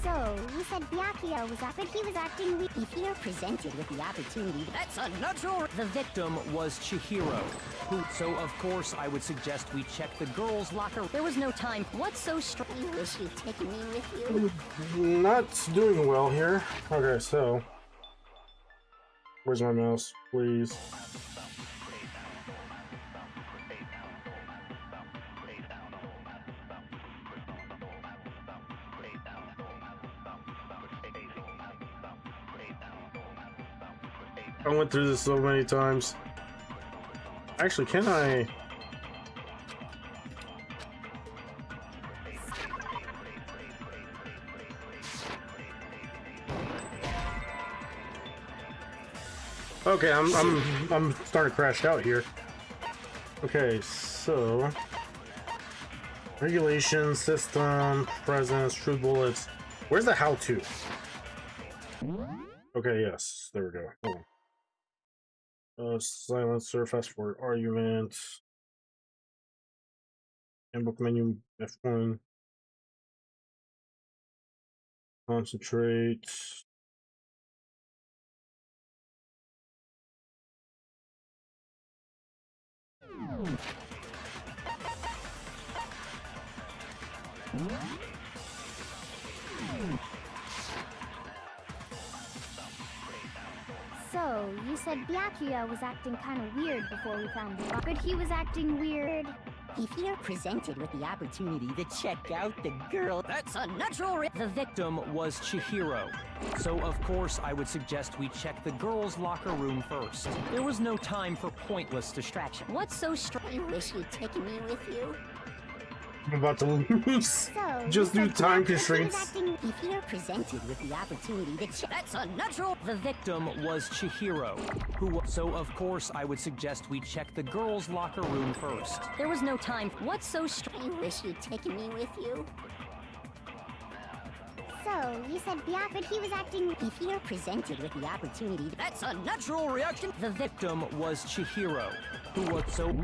So, you said Byakuya was but he was acting weird. If you're presented with the opportunity to. That's unnatural. The victim was Chihiro, who, so of course I would suggest we check the girls' locker. There was no time. What's so strange? You wish you'd taken me with you. Not doing well here. Okay, so. Where's my mouse? Please. I went through this so many times. Actually, can I? Okay, I'm starting to crash out here. Okay, so regulation, system, presence, true bullets. Where's the how-to? Okay, yes, there we go. Hold on. Silencer, fast forward argument, handbook menu F1, concentrate. So, you said Byakuya was acting kind of weird before we found the body. But he was acting weird. If you're presented with the opportunity to check out the girl. That's unnatural. The victim was Chihiro, so of course I would suggest we check the girls' locker room first. There was no time for pointless distraction. What's so strange? You wish you'd taken me with you. I'm about to lose. So, Just you due said to time Byakuya was constraints. acting... If you're presented with the opportunity to check. That's unnatural. The victim was Chihiro, who, so of course I would suggest we check the girls' locker room first. There was no time. What's so strange? You wish you'd taken me with you. So, you said Byakuya, but he was acting... If you're presented with the opportunity to. That's unnatural reaction. The victim was Chihiro, who was so...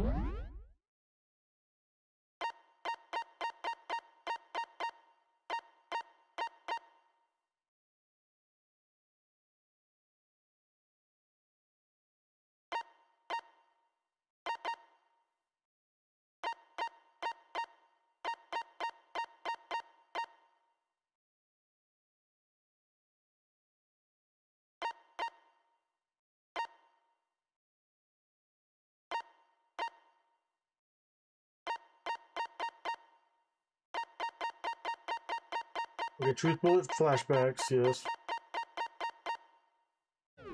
Okay, truth bullet flashbacks, yes.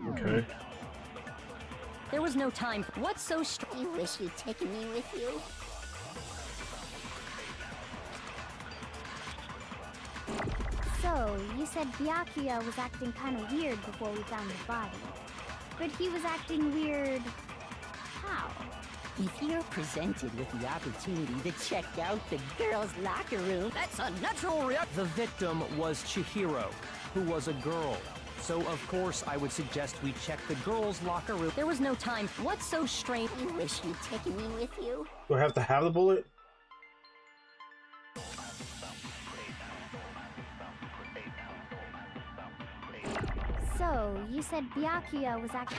Okay. There was no time. What's so strange? You wish you'd taken me with you. So, you said Byakuya was acting kind of weird before we found the body. But he was acting weird... how? If you're presented with the opportunity to check out the girls' locker room. That's unnatural reaction. The victim was Chihiro, who was a girl. So of course I would suggest we check the girls' locker room. There was no time. What's so strange? You wish you'd taken me with you. Do I have to have the bullet? So, you said Byakuya was acting...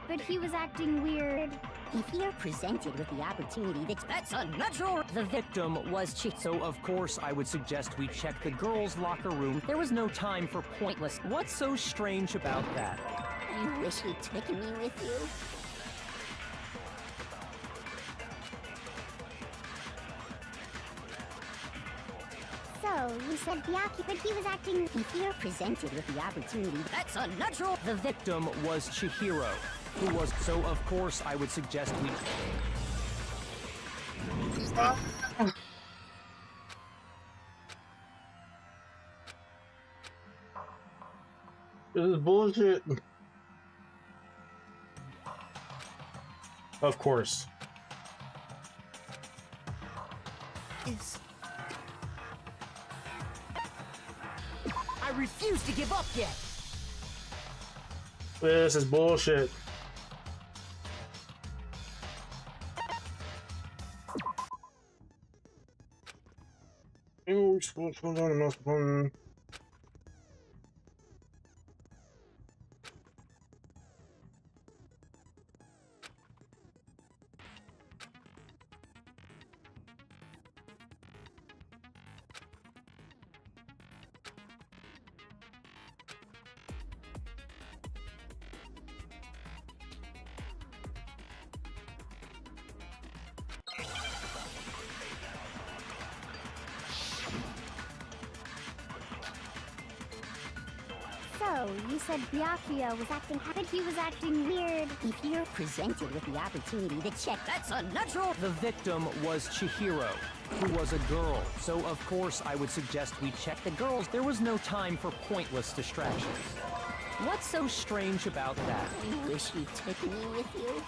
but he was acting weird. If you're presented with the opportunity, that's unnatural. The victim was so of course I would suggest we check the girls' locker room. There was no time for pointless. What's so strange about that? You wish you'd taken me with you. So, you said Byakuya, but he was acting... If you're presented with the opportunity, that's unnatural. The victim was Chihiro, who was so of course I would suggest we... This is bullshit. Of course. I refuse to give up yet. This is bullshit. So, you said Byakuya was acting... but he was acting weird. If you're presented with the opportunity to check, that's unnatural. The victim was Chihiro, who was a girl. So of course I would suggest we check the girls. There was no time for pointless distractions. What's so strange about that? I wish you'd taken me with you.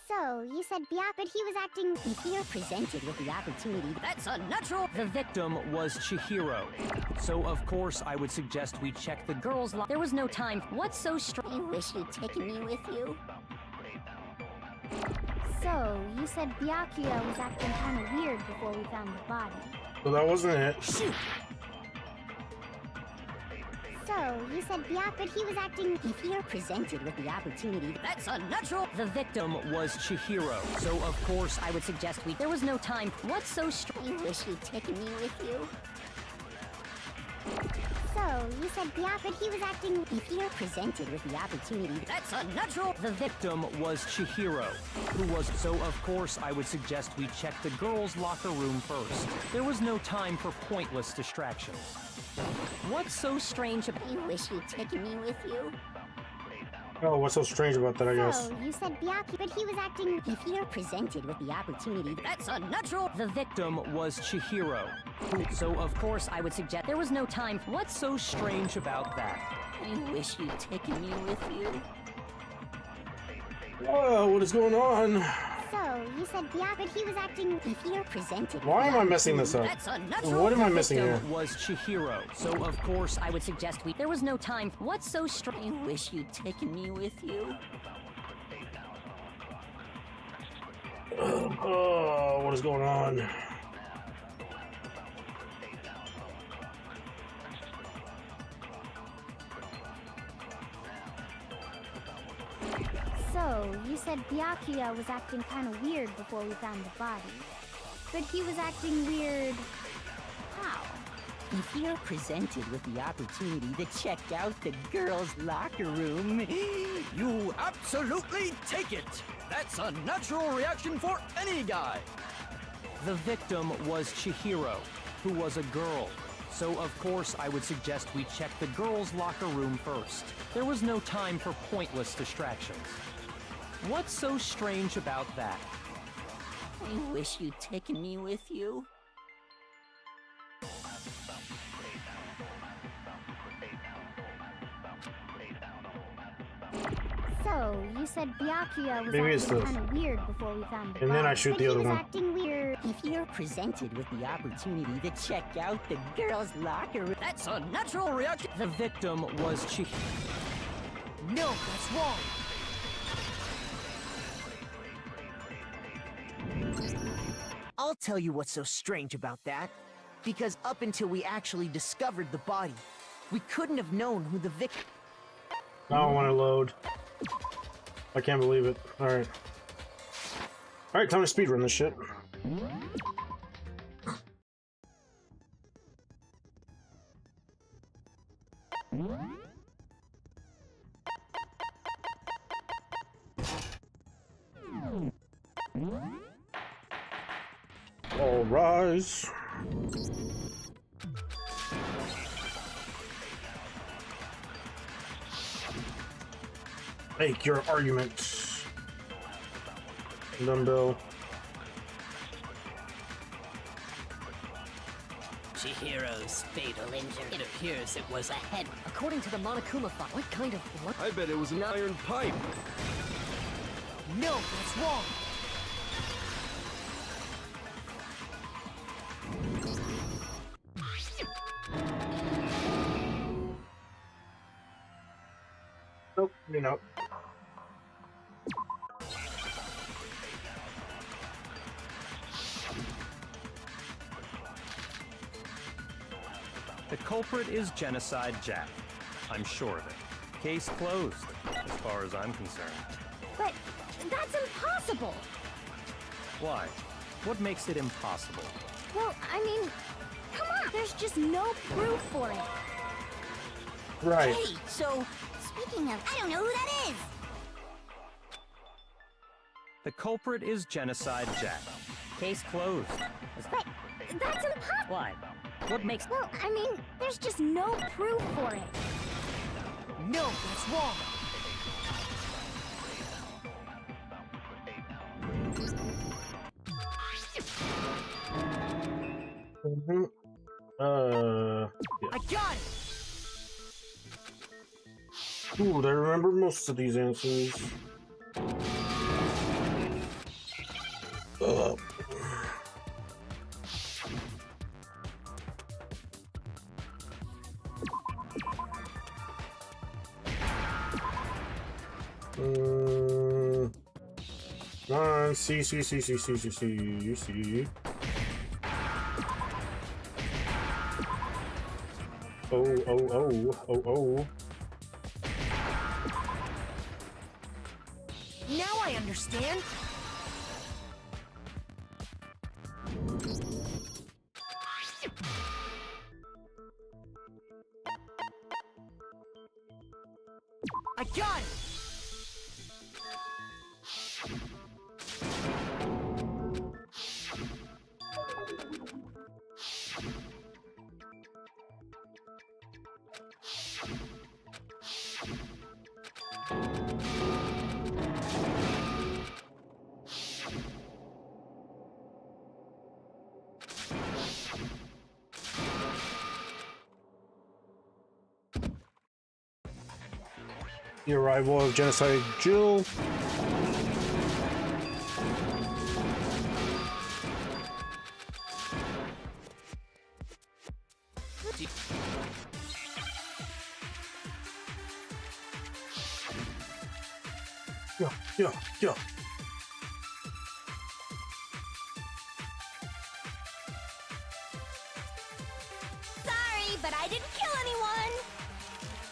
So, you said Byakuya, but he was acting... If you're presented with the opportunity, that's unnatural. The victim was Chihiro. So of course I would suggest we check the girls' There was no time. What's so strange? I wish you'd taken me with you. So, you said Byakuya was acting kind of weird before we found the body. So that wasn't it. Shoot! So, you said Byakuya, but he was acting... If you're presented with the opportunity, that's unnatural. The victim was Chihiro. So of course I would suggest we... There was no time. What's so strange? I wish you'd taken me with you. So, you said Byakuya, but he was acting... If you're presented with the opportunity, that's unnatural. The victim was Chihiro, who was... So of course I would suggest we check the girls' locker room first. There was no time for pointless distractions. What's so strange about... I wish you'd taken me with you. Oh, what's so strange about that, I guess? So, you said Byakuya, but he was acting... If you're presented with the opportunity, that's unnatural. The victim was Chihiro, who... So of course I would suggest... There was no time. What's so strange about that? I wish you'd taken me with you. Whoa, what is going on? So, you said Byakuya, but he was acting... If you're presented... Why am I messing this up? That's unnatural. What am I missing here? Was Chihiro. So of course I would suggest we... There was no time. What's so strange? I wish you'd taken me with you. Oh, what is going on? So, you said Byakuya was acting kind of weird before we found the body. But he was acting weird... how? If you're presented with the opportunity to check out the girls' locker room, You absolutely take it! That's a natural reaction for any guy! The victim was Chihiro, who was a girl. So of course I would suggest we check the girls' locker room first. There was no time for pointless distractions. What's so strange about that? I wish you'd taken me with you. So, you said Byakuya was Maybe it's acting this. kind of weird before we found the And then body. I shoot but the he other was one. acting weird. If you're presented with the opportunity to check out the girls' locker room, That's a natural reaction! The victim was Chihiro. No, that's wrong. I'll tell you what's so strange about that. Because up until we actually discovered the body, we couldn't have known who the victim... Now I want to load. I can't believe it. Alright. Alright, time to speedrun this shit. All rise. Make your arguments, dumbbell. Chihiro's fatal injury. It appears it was a head. According to the Monokuma file, what kind of blood? I bet it was an iron pipe. No, that's wrong. Nope, you know. The culprit is Genocide Jack. I'm sure of it. Case closed, as far as I'm concerned. But that's impossible! Why? What makes it impossible? Well, I mean, come on! There's just no proof for it. Right. Hey, so, speaking of, I don't know who that is. The culprit is Genocide Jack. Case closed. But that's impossible! Why? What makes... Well, I mean, there's just no proof for it. No, that's wrong. Mm-hmm. Yeah. I got it! Ooh, I remember most of these answers. Come on, see. Oh. Now I understand. I got it! The arrival of Genocide Jill. Yeah. Sorry, but I didn't kill anyone!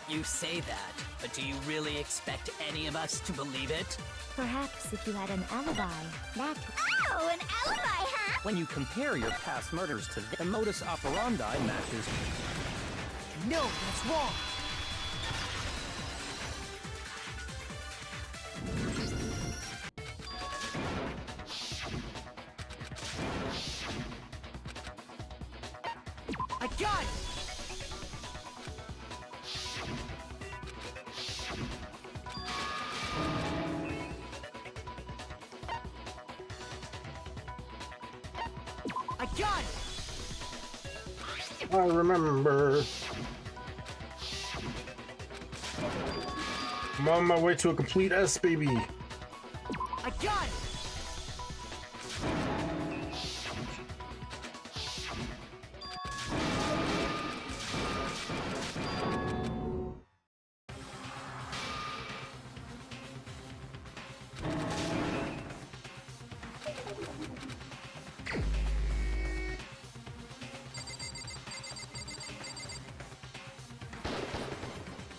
You say that, but do you really expect any of us to believe it? Perhaps if you had an alibi, that... Oh, an alibi, huh? When you compare your past murders to the modus operandi matches... No, that's wrong. I got it! I got it! I remember. I'm on my way to a complete S, baby. I got it!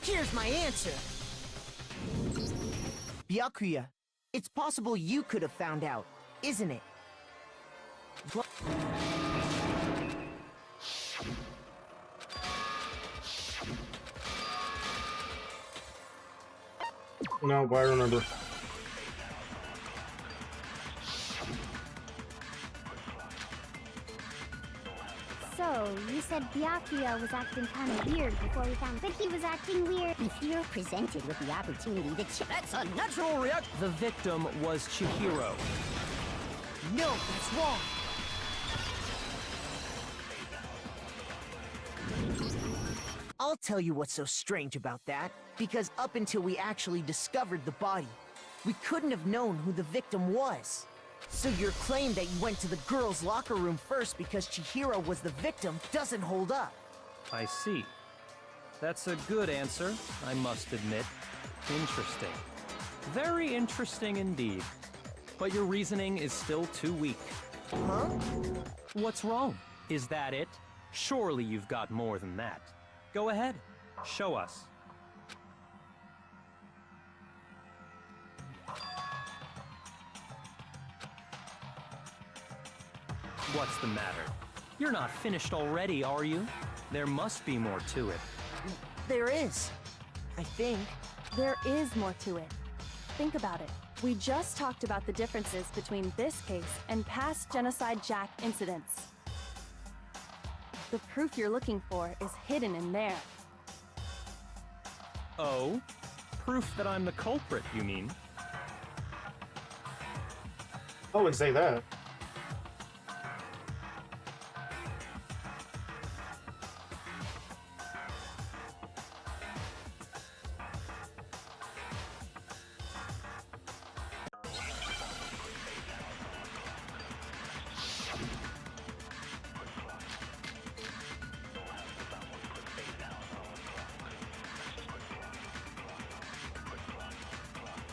Here's my answer. Byakuya, it's possible you could have found out, isn't it? But No, I remember. So, you said Byakuya was acting kind of weird before we found that he was acting weird. If you're presented with the opportunity to check... That's a natural reaction! The victim was Chihiro. no, that's wrong. I'll tell you what's so strange about that, because up until we actually discovered the body, we couldn't have known who the victim was. So your claim that you went to the girls' locker room first because Chihiro was the victim doesn't hold up. I see. That's a good answer, I must admit. Interesting. Very interesting indeed. But your reasoning is still too weak. Huh? What's wrong? Is that it? Surely you've got more than that. Go ahead. Show us. What's the matter? You're not finished already, are you? There must be more to it. There is. I think. There is more to it. Think about it. We just talked about the differences between this case and past Genocide Jack incidents. The proof you're looking for is hidden in there. Oh? Proof that I'm the culprit, you mean? I wouldn't say that.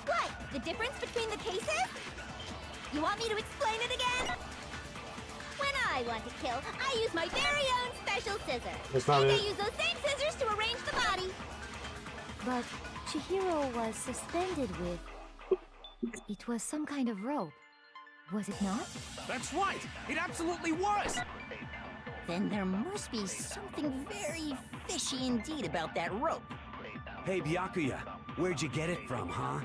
What? The difference between the cases? You want me to explain it again? When I want to kill, I use my very own special scissors. That's not and it. I use those same scissors to arrange the body. But Chihiro was suspended with... It was some kind of rope. Was it not? That's right! It absolutely was! Then there must be something very fishy indeed about that rope. Hey, Byakuya, where'd you get it from, huh?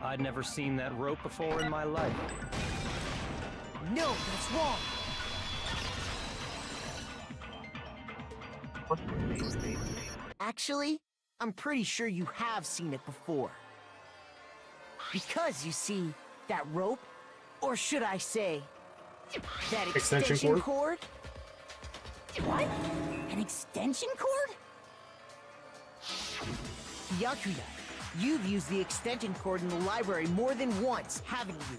I'd never seen that rope before in my life. No, that's wrong. Actually, I'm pretty sure you have seen it before. Because, you see, that rope, or should I say, that extension cord? What? An extension cord? Byakuya, you've used the extension cord in the library more than once, haven't you?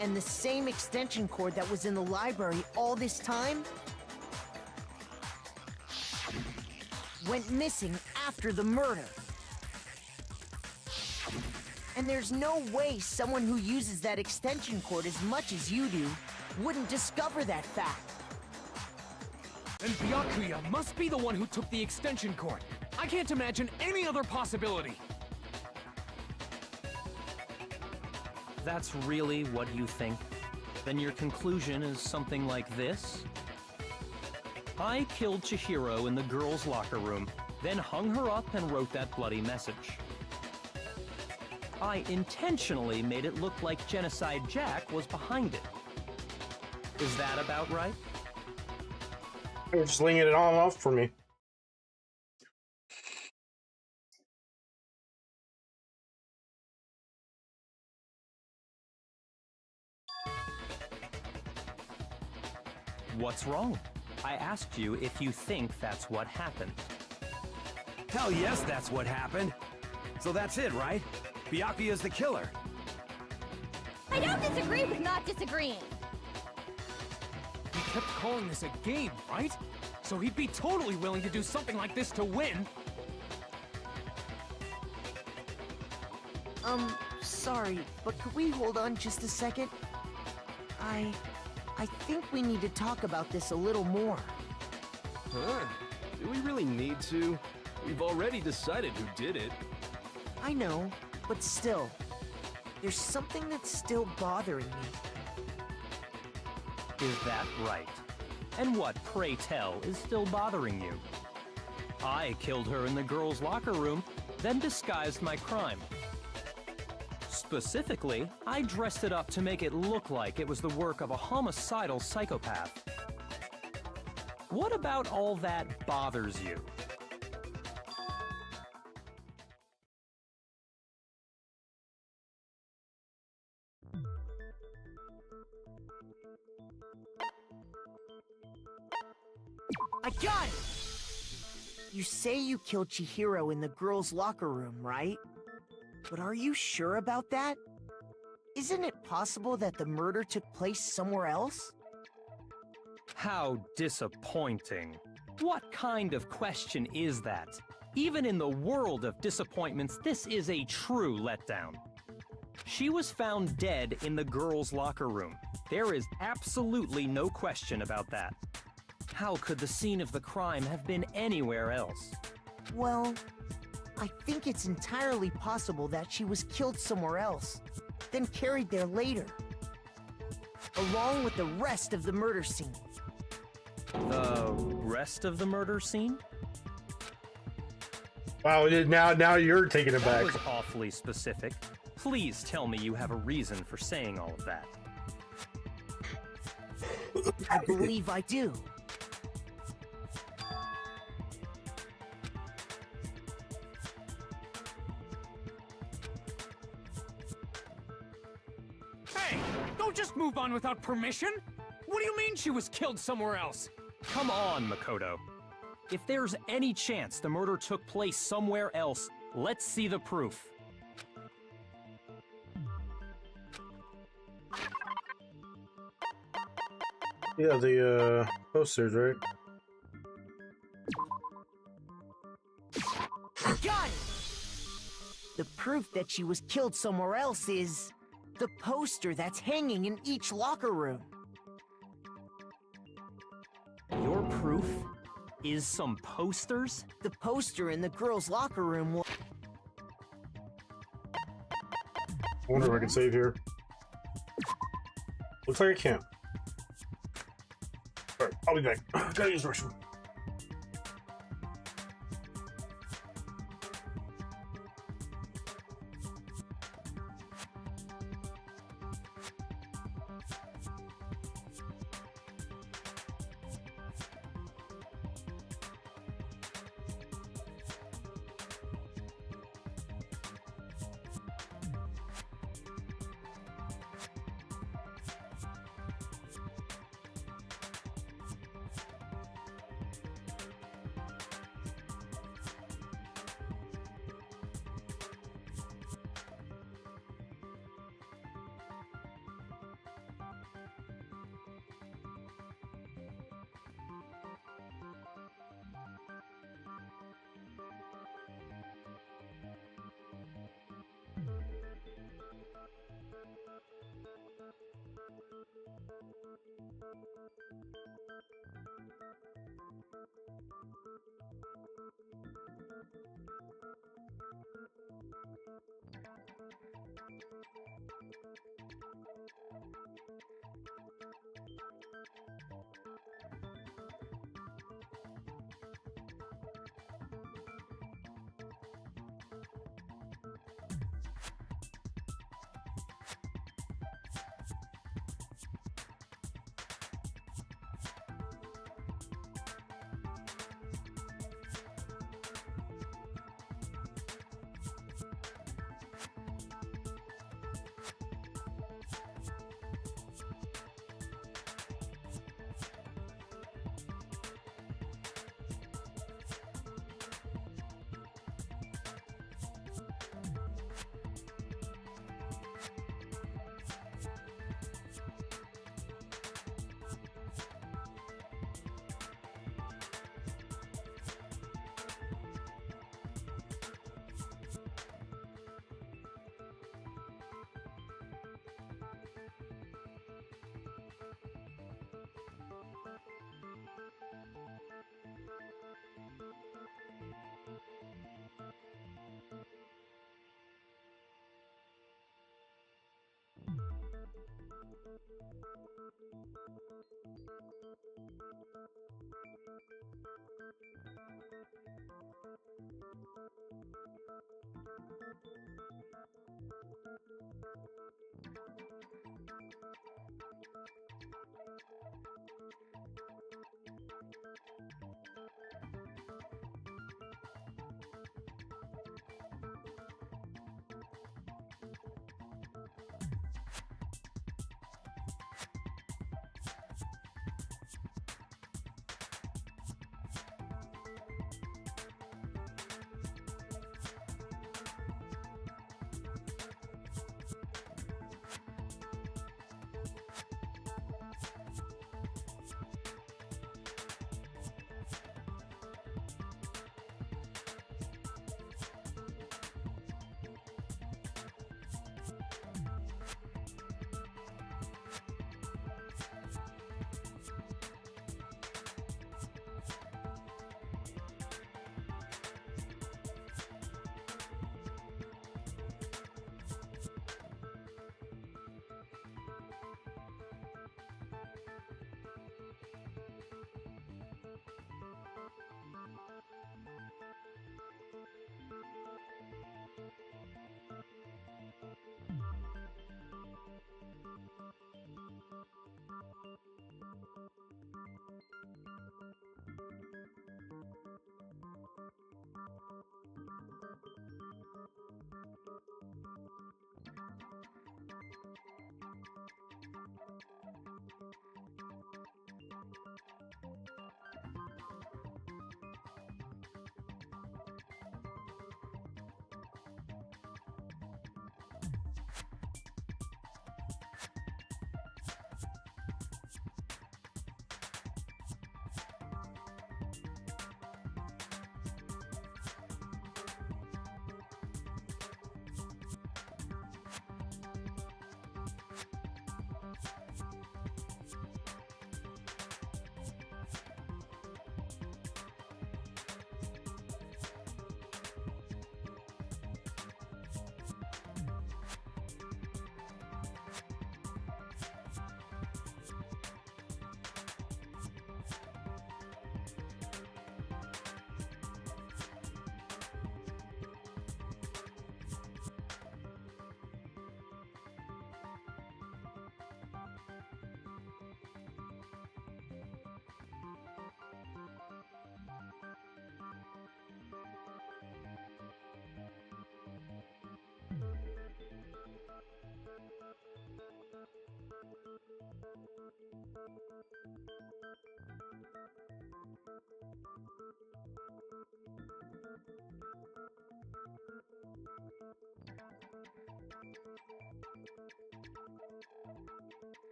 And the same extension cord that was in the library all this time went missing after the murder. And there's no way someone who uses that extension cord as much as you do wouldn't discover that fact. And Byakuya must be the one who took the extension cord. I can't imagine any other possibility. That's really what you think? Then your conclusion is something like this? I killed Chihiro in the girls' locker room, then hung her up and wrote that bloody message. I intentionally made it look like Genocide Jack was behind it. Is that about right? You're just laying it all off for me. What's wrong? I asked you if you think that's what happened. Hell yes, that's what happened. So that's it, right? Byakuya's the killer. I don't disagree with not disagreeing. He kept calling this a game, right? So he'd be totally willing to do something like this to win. Sorry, but could we hold on just a second? I think we need to talk about this a little more. Huh? Do we really need to? We've already decided who did it. I know, but still, there's something that's still bothering me. Is that right? And what, pray tell, is still bothering you? I killed her in the girls' locker room, then disguised my crime. Specifically, I dressed it up to make it look like it was the work of a homicidal psychopath. What about all that bothers you? I got it! You say you killed Chihiro in the girls' locker room, right? But are you sure about that? Isn't it possible that the murder took place somewhere else? How disappointing. What kind of question is that? Even in the world of disappointments, this is a true letdown. She was found dead in the girls' locker room. There is absolutely no question about that. How could the scene of the crime have been anywhere else? Well, I think it's entirely possible that she was killed somewhere else, then carried there later, along with the rest of the murder scene. The rest of the murder scene? Wow, now you're taking it That back. was awfully specific. Please tell me you have a reason for saying all of that. I believe I do. Hey, don't just move on without permission! What do you mean she was killed somewhere else? Come on, Makoto. If there's any chance the murder took place somewhere else, let's see the proof. Yeah, the posters, right? I got it! The proof that she was killed somewhere else is the poster that's hanging in each locker room. Your proof is some posters? The poster in the girls' locker room will... I wonder if I can save here. Looks like I can't. Alright, I'll be back. Gotta use the restroom.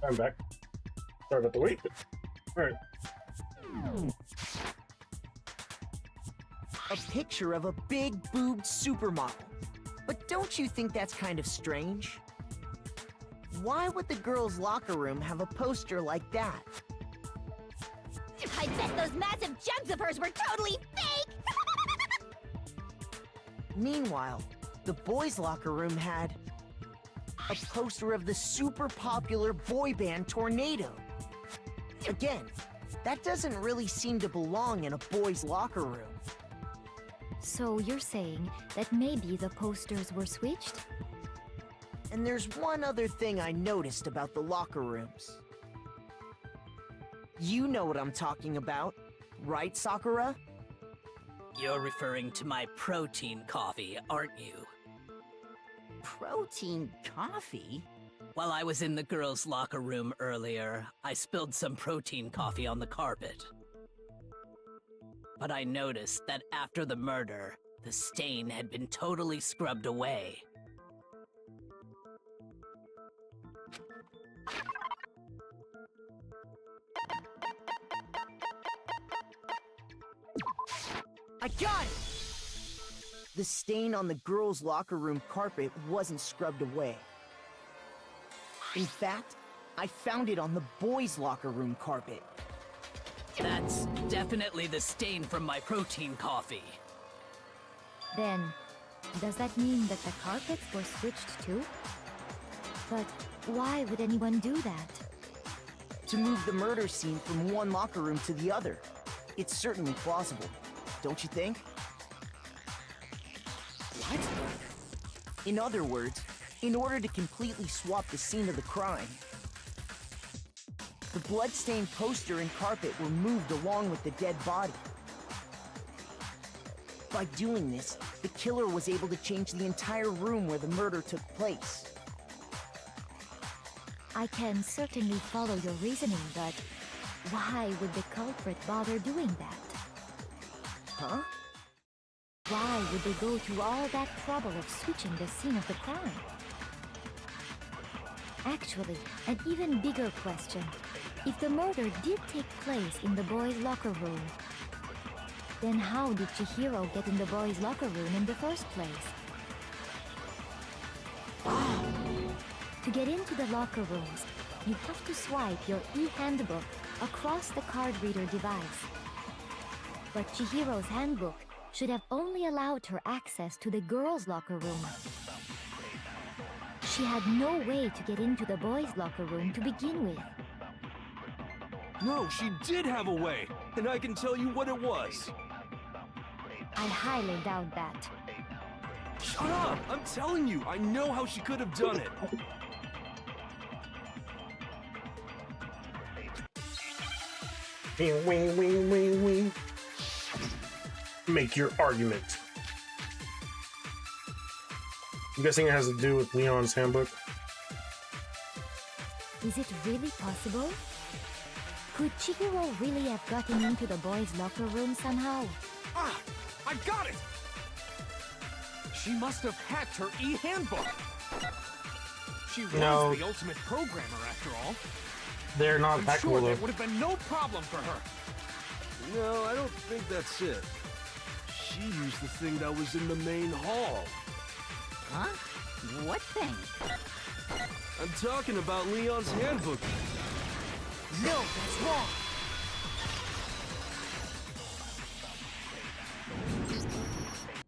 I'm back. Sorry about the wait. Alright. A picture of a big-boobed supermodel. But don't you think that's kind of strange? Why would the girls' locker room have a poster like that? I bet those massive jugs of hers were totally fake! Meanwhile, the boys' locker room had a poster of the super popular boy band Tornado. Again, that doesn't really seem to belong in a boys' locker room. So you're saying that maybe the posters were switched? And there's one other thing I noticed about the locker rooms. You know what I'm talking about, right, Sakura? You're referring to my protein coffee, aren't you? Protein coffee? While I was in the girls' locker room earlier, I spilled some protein coffee on the carpet. But I noticed that after the murder, the stain had been totally scrubbed away. I got it! The stain on the girls' locker room carpet wasn't scrubbed away. In fact, I found it on the boys' locker room carpet. That's definitely the stain from my protein coffee. Then, does that mean that the carpets were switched too? But why would anyone do that? To move the murder scene from one locker room to the other. It's certainly plausible, don't you think? What? In other words, in order to completely swap the scene of the crime, the bloodstained poster and carpet were moved along with the dead body. By doing this, the killer was able to change the entire room where the murder took place. I can certainly follow your reasoning, but why would the culprit bother doing that? Huh? Why would they go through all that trouble of switching the scene of the crime? Actually, an even bigger question. If the murder did take place in the boys' locker room, then how did Chihiro get in the boys' locker room in the first place? To get into the locker rooms, you have to swipe your e-handbook across the card reader device. But Chihiro's handbook should have only allowed her access to the girls' locker room. She had no way to get into the boys' locker room to begin with. No, she did have a way, and I can tell you what it was. I highly doubt that. Shut up! I'm telling you, I know how she could have done it. Wing. Make your argument. I'm guessing it has to do with Leon's handbook. Is it really possible? Could Chihiro really have gotten into the boys' locker room somehow? Ah! I got it! She must have hacked her e-handbook. She was the ultimate programmer, after all. They're not I'm hackable. sure that would have been no problem for her. No, I don't think that's it. She used the thing that was in the main hall. Huh? What thing? I'm talking about Leon's handbook. No, that's wrong!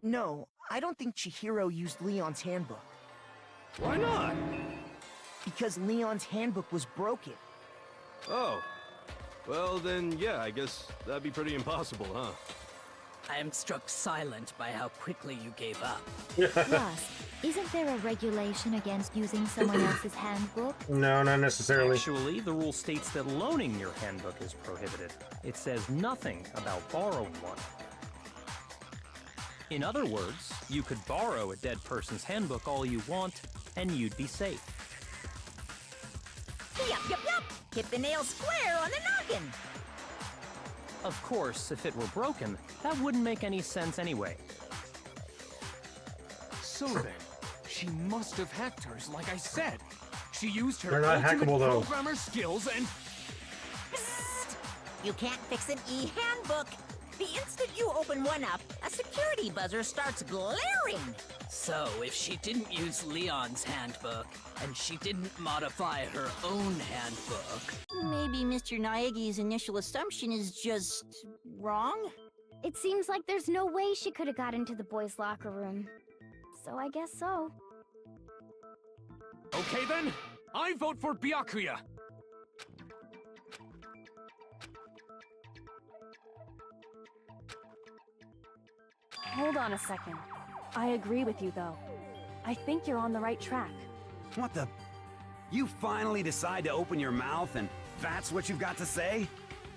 No, I don't think Chihiro used Leon's handbook. Why not? Because Leon's handbook was broken. Oh. Well then, yeah, I guess that'd be pretty impossible, huh? I am struck silent by how quickly you gave up. Plus, isn't there a regulation against using someone else's handbook? No, not necessarily. Actually, the rule states that loaning your handbook is prohibited. It says nothing about borrowing one. In other words, you could borrow a dead person's handbook all you want, and you'd be safe. Yup. Hit the nail square on the noggin. Of course, if it were broken, that wouldn't make any sense anyway. So then, she must have hacked hers, like I said. She used her They're not ultimate hackable, though. programmer skills and... Psst! You can't fix an e-handbook. The instant you open one up, a security buzzer starts glaring. So, if she didn't use Leon's handbook, and she didn't modify her own handbook... Maybe Mr. Naegi's initial assumption is just wrong? It seems like there's no way she could have got into the boys' locker room. So I guess so. Okay then, I vote for Byakuya. Hold on a second. I agree with you, though. I think you're on the right track. What the? You finally decide to open your mouth and that's what you've got to say?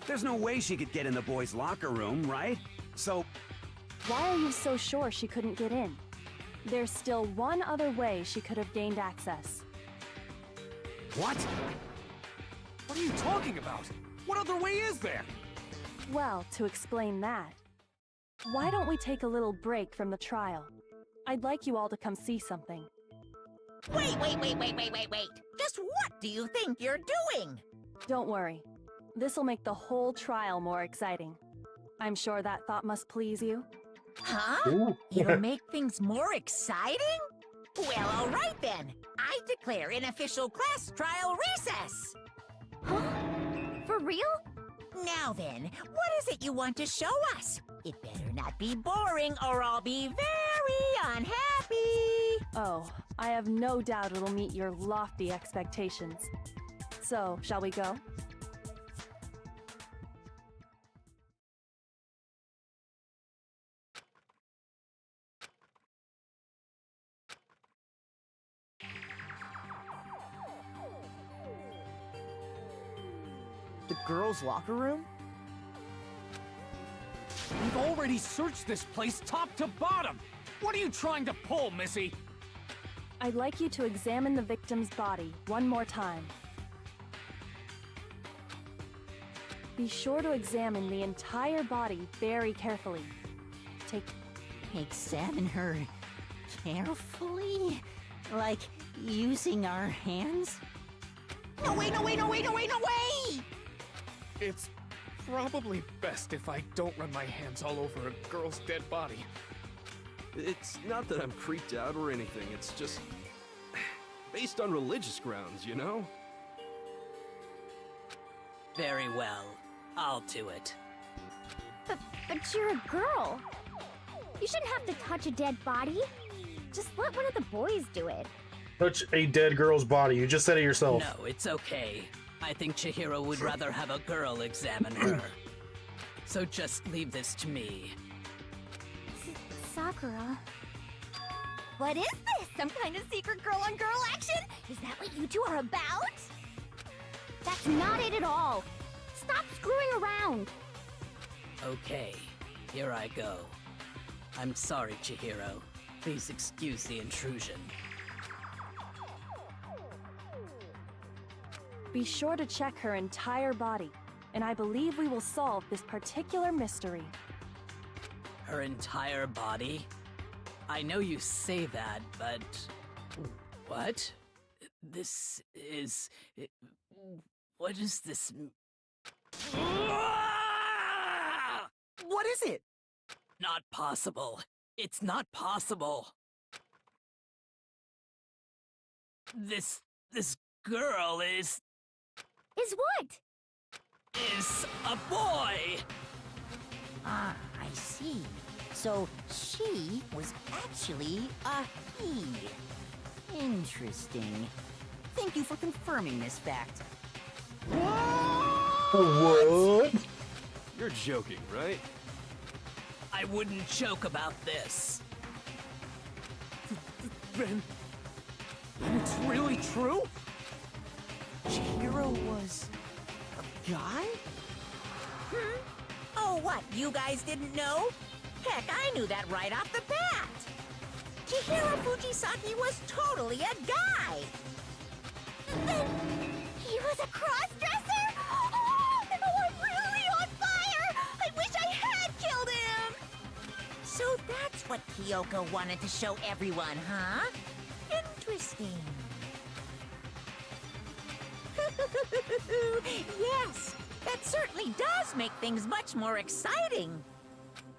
There's no way she could get in the boys' locker room, right? So... Why are you so sure she couldn't get in? There's still one other way she could have gained access. What? What are you talking about? What other way is there? Well, to explain that, why don't we take a little break from the trial? I'd like you all to come see something. Wait. Just what do you think you're doing? Don't worry. This'll make the whole trial more exciting. I'm sure that thought must please you. Huh? Ooh. It'll make things more exciting? Well, all right then. I declare an official class trial recess. Huh? For real? Now then, what is it you want to show us? It better not be boring or I'll be very unhappy. Oh, I have no doubt it'll meet your lofty expectations. So, shall we go? The girls' locker room? We've already searched this place top to bottom! What are you trying to pull, Missy? I'd like you to examine the victim's body one more time. Be sure to examine the entire body very carefully. Examine her carefully? Like using our hands? No way, no way, no way, no way, no way! It's probably best if I don't run my hands all over a girl's dead body. It's not that I'm creeped out or anything, it's just based on religious grounds, you know? Very well. I'll do it. But you're a girl. You shouldn't have to touch a dead body. Just let one of the boys do it. Touch a dead girl's body. You just said it yourself. No, it's okay. I think Chihiro would rather have a girl examine her. So just leave this to me. Sakura. What is this? Some kind of secret girl-on-girl action? Is that what you two are about? That's not it at all. Stop screwing around. Okay, here I go. I'm sorry, Chihiro. Please excuse the intrusion. Be sure to check her entire body, and I believe we will solve this particular mystery. Her entire body? I know you say that, but... What? This is... What is this... What is it? Not possible. It's not possible. This girl is what? Is a boy! Ah, I see. So she was actually a he. Interesting. Thank you for confirming this fact. What? You're joking, right? I wouldn't joke about this. Then it's really true? Chihiro was a guy? Oh, what? You guys didn't know? Heck, I knew that right off the bat. Chihiro Fujisaki was totally a guy. Then he was a cross-dresser? Oh, I'm really on fire! I wish I had killed him! So that's what Kyoko wanted to show everyone, huh? Interesting. Yes, that certainly does make things much more exciting.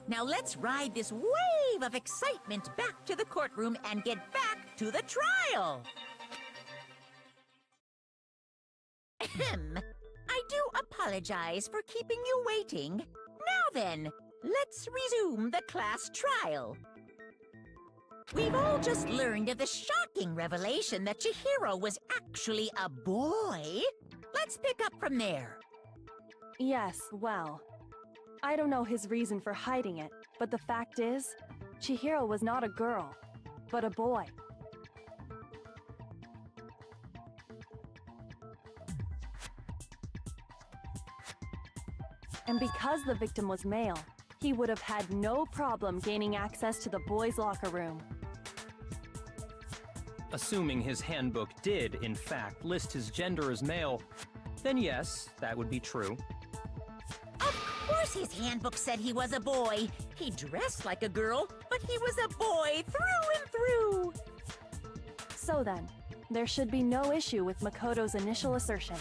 Now let's ride this wave of excitement back to the courtroom and get back to the trial. Ahem. I do apologize for keeping you waiting. Now then, let's resume the class trial. We've all just learned of the shocking revelation that Chihiro was actually a boy. Let's pick up from there. Yes, well, I don't know his reason for hiding it, but the fact is, Chihiro was not a girl, but a boy. And because the victim was male, he would have had no problem gaining access to the boys' locker room. Assuming his handbook did, in fact, list his gender as male, then yes, that would be true. Of course his handbook said he was a boy. He dressed like a girl, but he was a boy through and through. So then, there should be no issue with Makoto's initial assertion.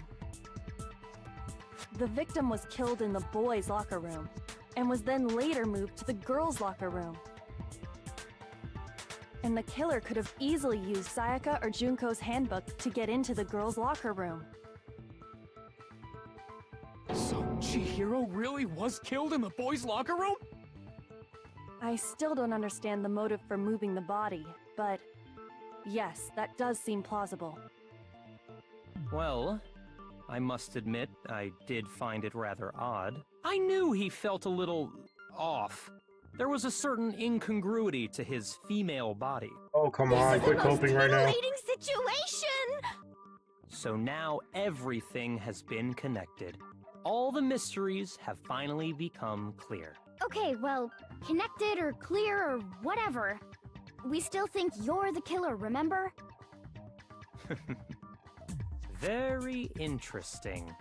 The victim was killed in the boys' locker room, and was then later moved to the girls' locker room. And the killer could have easily used Sayaka or Junko's handbook to get into the girls' locker room. So Chihiro really was killed in the boys' locker room? I still don't understand the motive for moving the body, but yes, that does seem plausible. Well, I must admit, I did find it rather odd. I knew he felt a little off. There was a certain incongruity to his female body. Oh, come on, quit coping right now. Situation! So now everything has been connected. All the mysteries have finally become clear. Okay, well, connected or clear or whatever. We still think you're the killer, remember? Very interesting.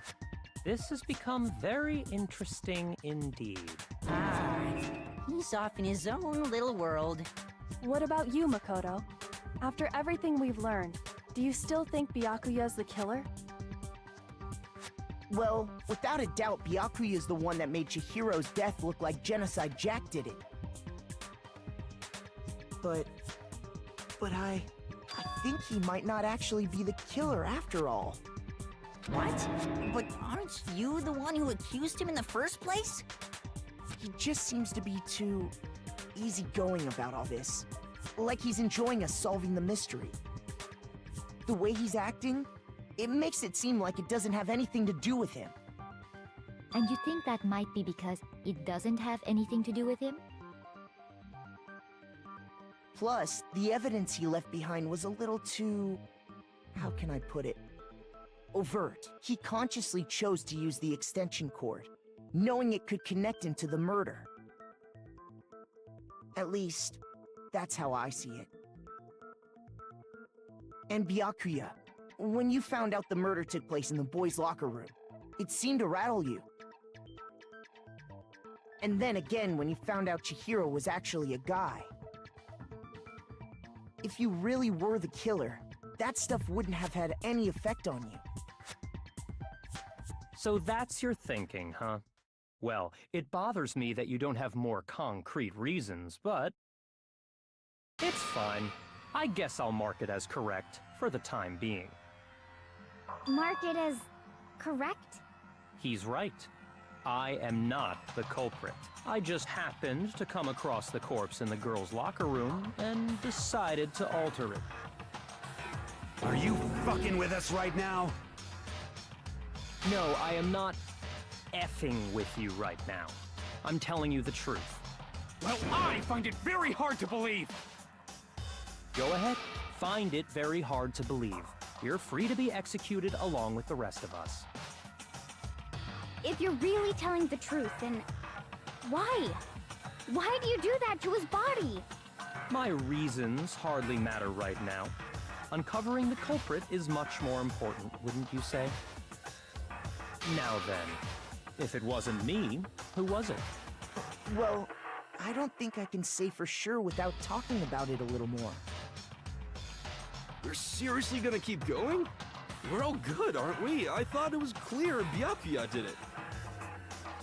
This has become very interesting indeed. Ah, he's off in his own little world. What about you, Makoto? After everything we've learned, do you still think Byakuya's the killer? Well, without a doubt, Byakuya is the one that made Chihiro's death look like Genocide Jack did it. But I think he might not actually be the killer after all. What? But aren't you the one who accused him in the first place? He just seems to be too easygoing about all this. Like he's enjoying us solving the mystery. The way he's acting, it makes it seem like it doesn't have anything to do with him. And you think that might be because it doesn't have anything to do with him? Plus, the evidence he left behind was a little too... how can I put it? Overt. He consciously chose to use the extension cord, knowing it could connect him to the murder. At least, that's how I see it. And Byakuya, when you found out the murder took place in the boys' locker room, it seemed to rattle you. And then again when you found out Chihiro was actually a guy. If you really were the killer, that stuff wouldn't have had any effect on you. So that's your thinking, huh? Well, it bothers me that you don't have more concrete reasons, but it's fine. I guess I'll mark it as correct for the time being. Mark it as correct? He's right. I am not the culprit. I just happened to come across the corpse in the girls' locker room and decided to alter it. Are you fucking with us right now? No, I am not effing with you right now. I'm telling you the truth. Well, I find it very hard to believe. Go ahead. Find it very hard to believe. You're free to be executed along with the rest of us. If you're really telling the truth, then why? Why do you do that to his body? My reasons hardly matter right now. Uncovering the culprit is much more important, wouldn't you say? Now then, if it wasn't me, who was it? Well, I don't think I can say for sure without talking about it a little more. We're seriously gonna keep going? We're all good, aren't we? I thought it was clear Byakuya did it.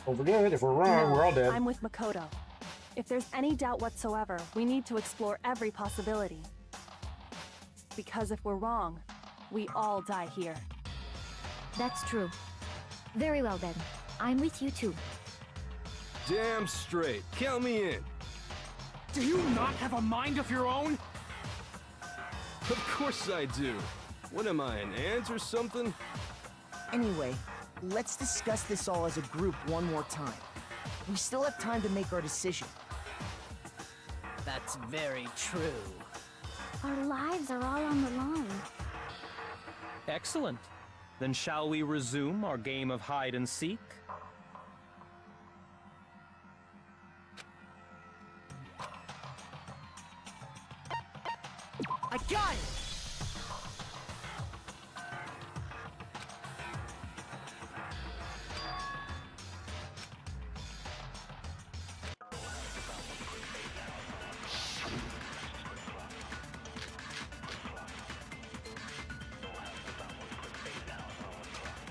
Don't forget, if we're wrong, No, we're all dead. I'm with Makoto. If there's any doubt whatsoever, we need to explore every possibility. Because if we're wrong, we all die here. That's true. Very well then. I'm with you too. Damn straight. Count me in. Do you not have a mind of your own? Of course I do. What am I, an ant or something? Anyway, let's discuss this all as a group one more time. We still have time to make our decision. That's very true. Our lives are all on the line. Excellent. Then shall we resume our game of hide and seek? I got it!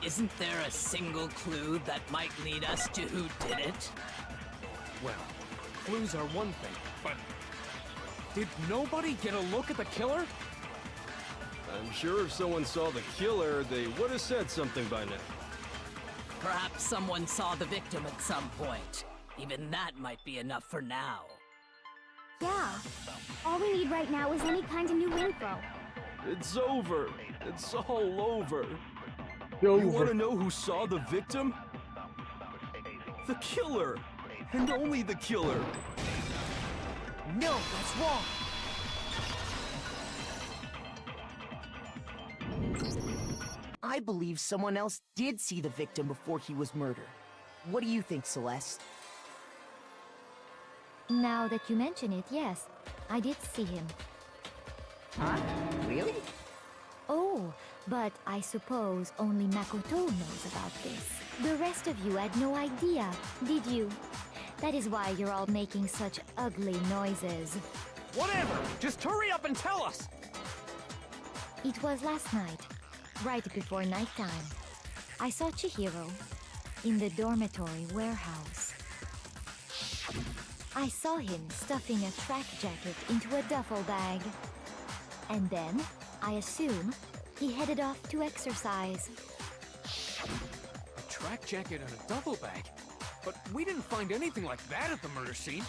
Isn't there a single clue that might lead us to who did it? Well, clues are one thing, but did nobody get a look at the killer? I'm sure if someone saw the killer, they would have said something by now. Perhaps someone saw the victim at some point. Even that might be enough for now. Yeah. All we need right now is any kind of new info. It's over. It's all over. Over. You want to know who saw the victim? The killer. And only the killer. No, that's wrong. I believe someone else did see the victim before he was murdered. What do you think, Celeste? Now that you mention it, yes, I did see him. Huh? Really? Oh, but I suppose only Makoto knows about this. The rest of you had no idea, did you? That is why you're all making such ugly noises. Whatever! Just hurry up and tell us! It was last night, right before nighttime. I saw Chihiro in the dormitory warehouse. I saw him stuffing a track jacket into a duffel bag. And then, I assume, he headed off to exercise. A track jacket and a duffel bag? But we didn't find anything like that at the murder scene.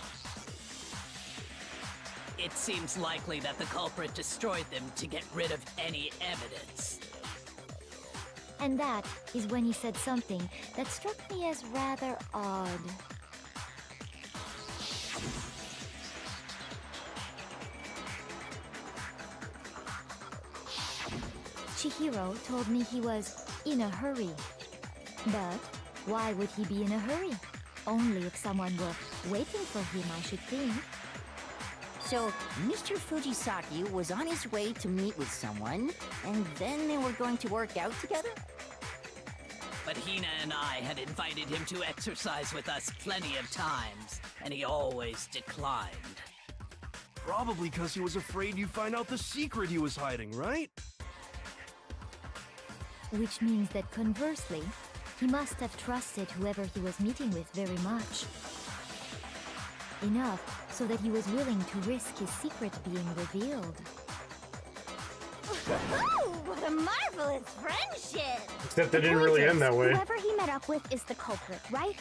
It seems likely that the culprit destroyed them to get rid of any evidence. And that is when he said something that struck me as rather odd. Chihiro told me he was in a hurry. But why would he be in a hurry? Only if someone were waiting for him, I should think. So, Mr. Fujisaki was on his way to meet with someone, and then they were going to work out together? But Hina and I had invited him to exercise with us plenty of times, and he always declined. Probably because he was afraid you'd find out the secret he was hiding, right? Which means that conversely, he must have trusted whoever he was meeting with very much. Enough so that he was willing to risk his secret being revealed. Ooh, what a marvelous friendship! Except it didn't really end that way. Whoever he met up with is the culprit, right?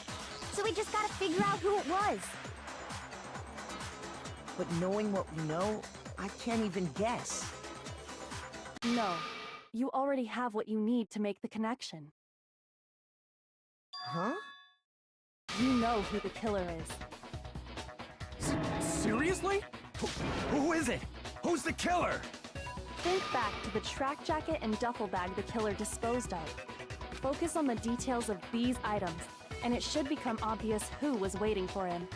So we just gotta figure out who it was. But knowing what we know, I can't even guess. No. You already have what you need to make the connection. Huh? You know who the killer is. Seriously? Who is it? Who's the killer? Think back to the track jacket and duffel bag the killer disposed of. Focus on the details of these items, and it should become obvious who was waiting for him.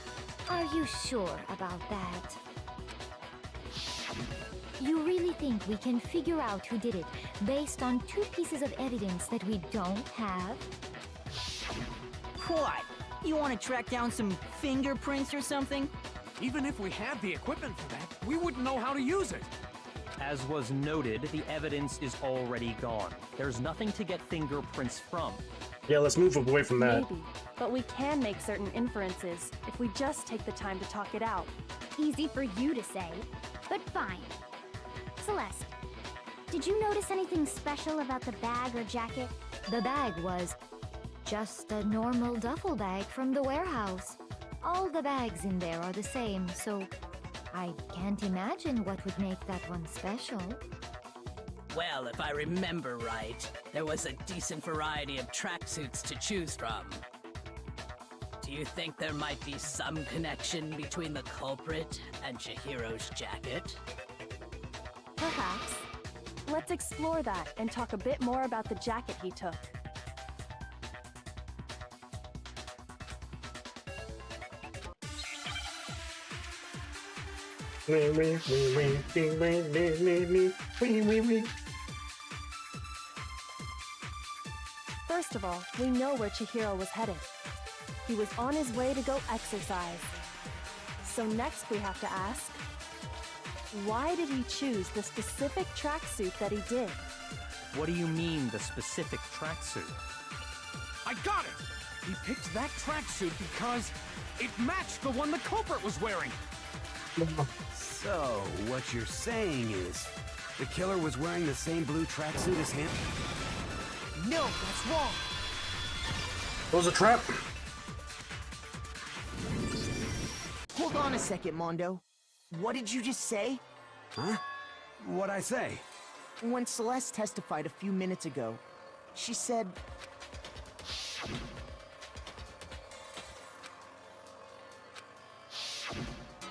Are you sure about that? You really think we can figure out who did it based on 2 pieces of evidence that we don't have? What? You want to track down some fingerprints or something? Even if we had the equipment for that, we wouldn't know how to use it. As was noted, the evidence is already gone. There's nothing to get fingerprints from. Yeah, let's move away from that. Maybe, but we can make certain inferences if we just take the time to talk it out. Easy for you to say, but fine. Celeste, did you notice anything special about the bag or jacket? The bag was just a normal duffel bag from the warehouse. All the bags in there are the same, so I can't imagine what would make that one special. Well, if I remember right, there was a decent variety of tracksuits to choose from. Do you think there might be some connection between the culprit and Chihiro's jacket? Perhaps. Let's explore that and talk a bit more about the jacket he took. First of all, we know where Chihiro was headed. He was on his way to go exercise. So next we have to ask, why did he choose the specific tracksuit that he did? What do you mean, the specific tracksuit? I got it! He picked that tracksuit because it matched the one the culprit was wearing. So, what you're saying is, the killer was wearing the same blue tracksuit as him? No, that's wrong. It was a trap. Hold on a second, Mondo. What did you just say? Huh? What'd I say? When Celeste testified a few minutes ago, she said...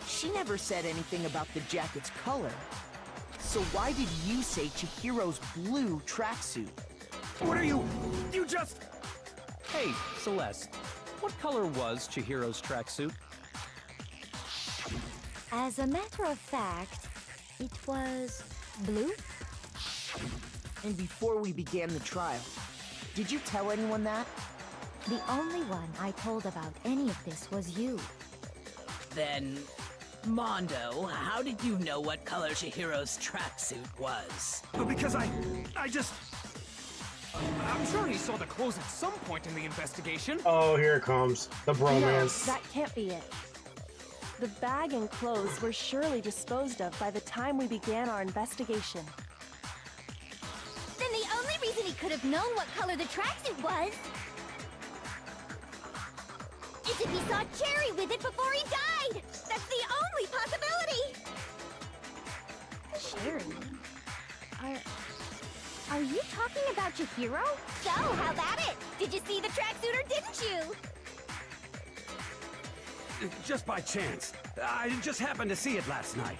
She never said anything about the jacket's color. So why did you say Chihiro's blue tracksuit? What are you just... Hey, Celeste, what color was Chihiro's tracksuit? As a matter of fact, it was blue. And before we began the trial, did you tell anyone that? The only one I told about any of this was you. Then, Mondo, how did you know what color Chihiro's tracksuit was? Because I just... I'm sure he saw the clothes at some point in the investigation. Oh, here it comes. The bromance. No, that can't be it. The bag and clothes were surely disposed of by the time we began our investigation. Then the only reason he could have known what color the tracksuit was is if he saw Cherry with it before he died! That's the only possibility! Cherry? Are you talking about Chihiro? So, how about it? Did you see the tracksuit or didn't you? Just by chance. I just happened to see it last night.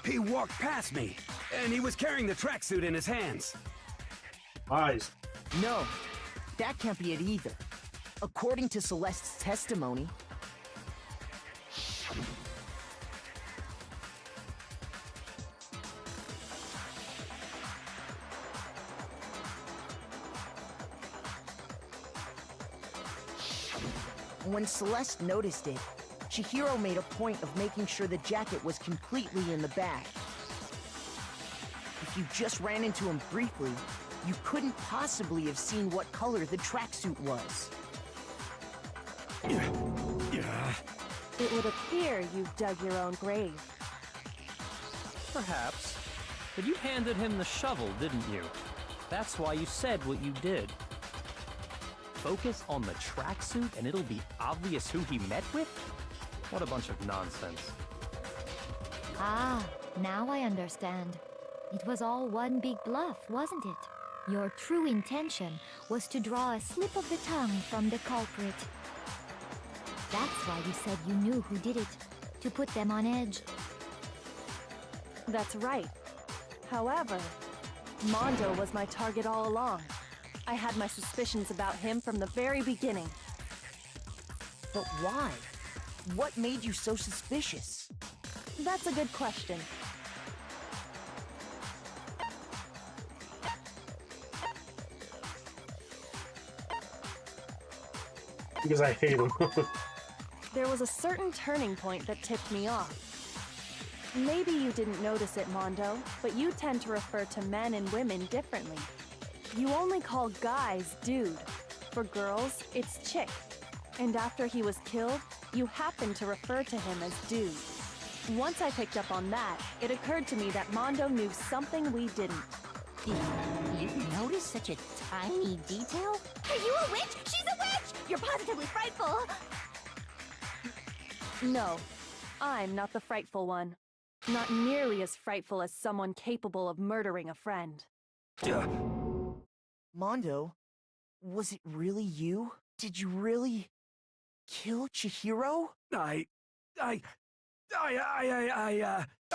He walked past me, and he was carrying the tracksuit in his hands. Eyes. No, that can't be it either. According to Celeste's testimony, when Celeste noticed it, Chihiro made a point of making sure the jacket was completely in the bag. If you just ran into him briefly, you couldn't possibly have seen what color the tracksuit was. It would appear you've dug your own grave. Perhaps. But you handed him the shovel, didn't you? That's why you said what you did. Focus on the tracksuit and it'll be obvious who he met with? What a bunch of nonsense. Ah, now I understand. It was all one big bluff, wasn't it? Your true intention was to draw a slip of the tongue from the culprit. That's why you said you knew who did it, to put them on edge. That's right. However, Mondo was my target all along. I had my suspicions about him from the very beginning. But why? What made you so suspicious? That's a good question. Because I hate him. There was a certain turning point that tipped me off. Maybe you didn't notice it, Mondo, but you tend to refer to men and women differently. You only call guys dude. For girls, it's chick. And after he was killed, you happened to refer to him as dude. Once I picked up on that, it occurred to me that Mondo knew something we didn't. You noticed such a tiny detail? Are you a witch? She's a witch! You're positively frightful! No, I'm not the frightful one. Not nearly as frightful as someone capable of murdering a friend. Mondo, was it really you? Did you really kill Chihiro? I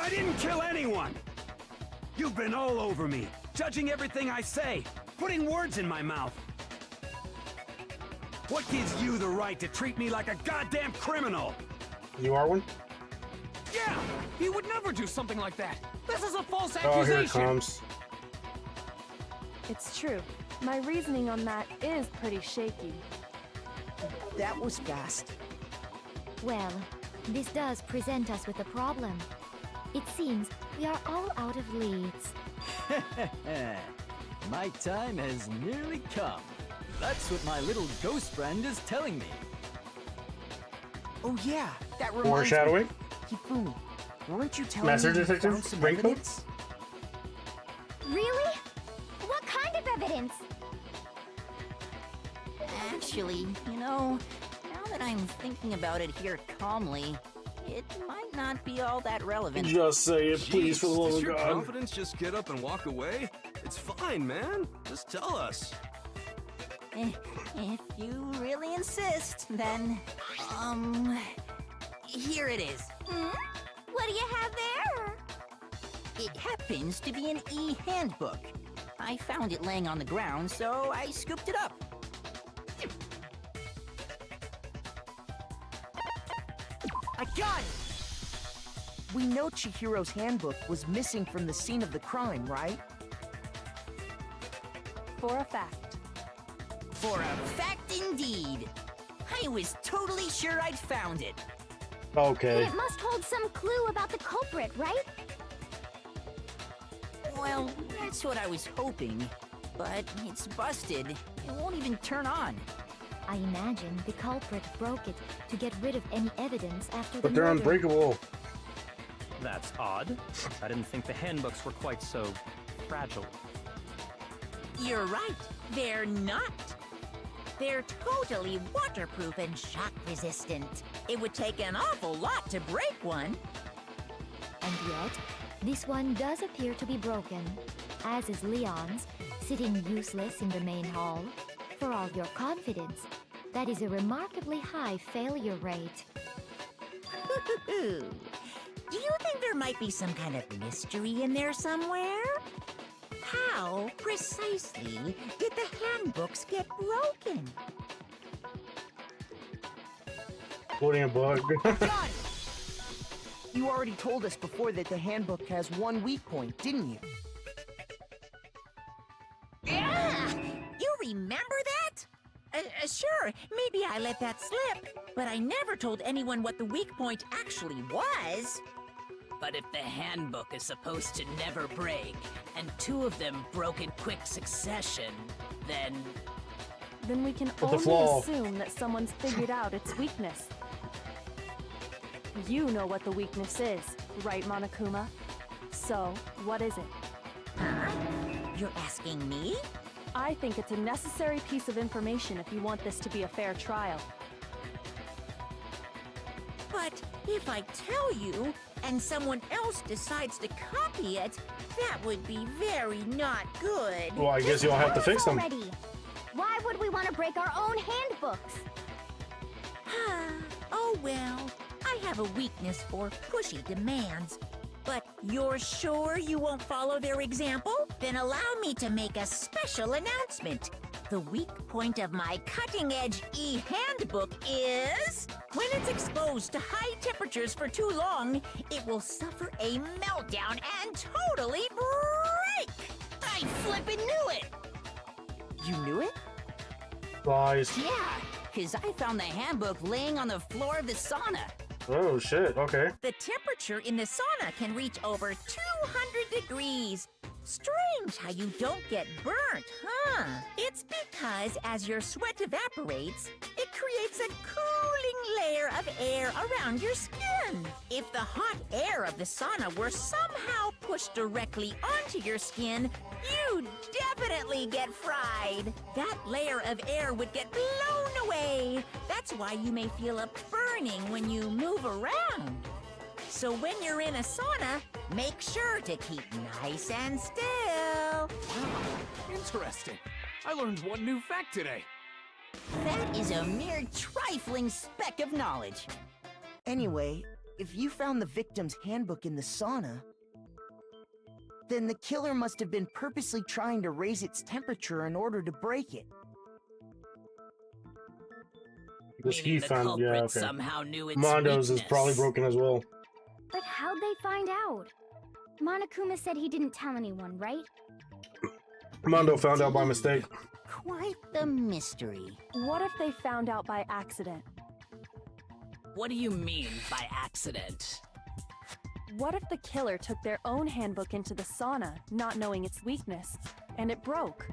didn't kill anyone! You've been all over me, judging everything I say, putting words in my mouth. What gives you the right to treat me like a goddamn criminal? You are one? Yeah! He would never do something like that! This is a false Oh, accusation! here it comes. It's true. My reasoning on that is pretty shaky. That was fast. Well, this does present us with a problem. It seems we are all out of leads. My time has nearly come. That's what my little ghost friend is telling me. Oh yeah, that reminds Foreshadowing? me. Hifumi, weren't you telling Master me you Detective? found some Raincoat? evidence? Really? What kind of evidence? Actually, now that I'm thinking about it here calmly, it might not be all that relevant. Just say it, please, for the love Does of your God. confidence just get up and walk away? It's fine, man. Just tell us. If you really insist, then, here it is. What do you have there? It happens to be an e-handbook. I found it laying on the ground, so I scooped it up. I got it! We know Chihiro's handbook was missing from the scene of the crime, right? For a fact. For a fact indeed. I was totally sure I'd found it. Okay. It must hold some clue about the culprit, right? Well, that's what I was hoping. But it's busted. It won't even turn on. I imagine the culprit broke it to get rid of any evidence after But the they're murder. unbreakable. That's odd. I didn't think the handbooks were quite so fragile. You're right. They're not. They're totally waterproof and shock resistant. It would take an awful lot to break one. And yet, this one does appear to be broken, as is Leon's, sitting useless in the main hall. For all your confidence, that is a remarkably high failure rate. Do you think there might be some kind of mystery in there somewhere? How precisely did the handbooks get broken? Quoting a bug. You already told us before that the handbook has one weak point, didn't you? Ah! You remember that? Sure, maybe I let that slip, but I never told anyone what the weak point actually was. But if the handbook is supposed to never break, and two of them broke in quick succession, then Then we can the only flaw? assume that someone's figured out its weakness. You know what the weakness is, right, Monokuma? So, what is it? You're asking me? I think it's a necessary piece of information if you want this to be a fair trial. But if I tell you, and someone else decides to copy it, that would be very not good. Well, I guess you'll have to fix them. Already. Why would we want to break our own handbooks? Oh well, I have a weakness for pushy demands. But you're sure you won't follow their example? Then allow me to make a special announcement. The weak point of my cutting-edge e-handbook is... when it's exposed to high temperatures for too long, it will suffer a meltdown and totally break! I flippin' knew it! You knew it? Lies. Yeah, because I found the handbook laying on the floor of the sauna. Oh, shit. Okay. The temperature in the sauna can reach over 200 degrees. Strange how you don't get burnt, huh? It's because as your sweat evaporates, it creates a cooling layer of air around your skin. If the hot air of the sauna were somehow pushed directly onto your skin, you'd definitely get fried. That layer of air would get blown away. That's why you may feel a burning when you move around. So when you're in a sauna, make sure to keep nice and still. Wow, interesting. I learned one new fact today. That is a mere trifling speck of knowledge. Anyway, if you found the victim's handbook in the sauna, then the killer must have been purposely trying to raise its temperature in order to break it. This meaning he the found. culprit Yeah, okay. somehow knew its Mondo's is weakness. probably broken as well. But how'd they find out? Monokuma said he didn't tell anyone, right? Mondo found out by mistake. Quite the mystery. What if they found out by accident? What do you mean by accident? What if the killer took their own handbook into the sauna, not knowing its weakness, and it broke?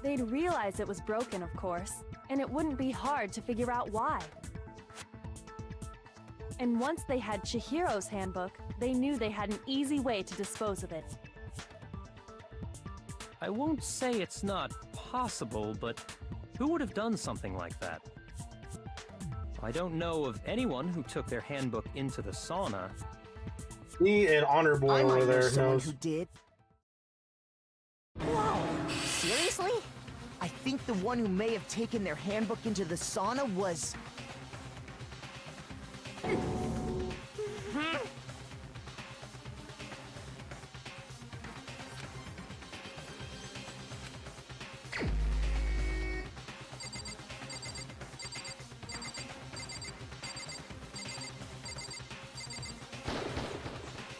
They'd realize it was broken, of course, and it wouldn't be hard to figure out why. And once they had Chihiro's handbook, they knew they had an easy way to dispose of it. I won't say it's not possible, but who would have done something like that? I don't know of anyone who took their handbook into the sauna. Me and Honor Boy I might over know there someone knows. who did. Whoa! Seriously? I think the one who may have taken their handbook into the sauna was...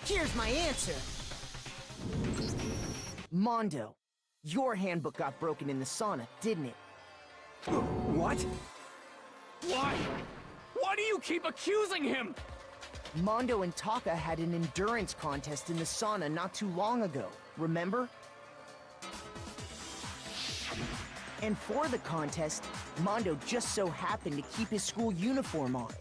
Here's my answer. Mondo, your handbook got broken in the sauna, didn't it? What? Why? Why do you keep accusing him? Mondo and Taka had an endurance contest in the sauna not too long ago, remember? And for the contest, Mondo just so happened to keep his school uniform on.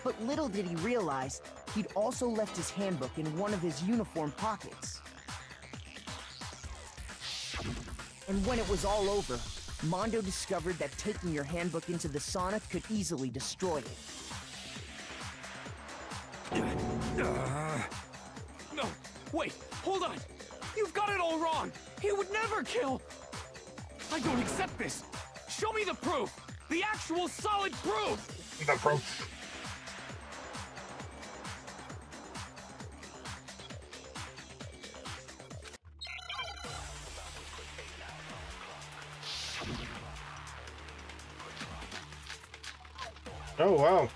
But little did he realize, he'd also left his handbook in one of his uniform pockets. And when it was all over, Mondo discovered that taking your handbook into the sauna could easily destroy it. No, wait, hold on. You've got it all wrong. He would never kill. I don't accept this. Show me the proof. The actual solid proof. The proof. Oh, wow.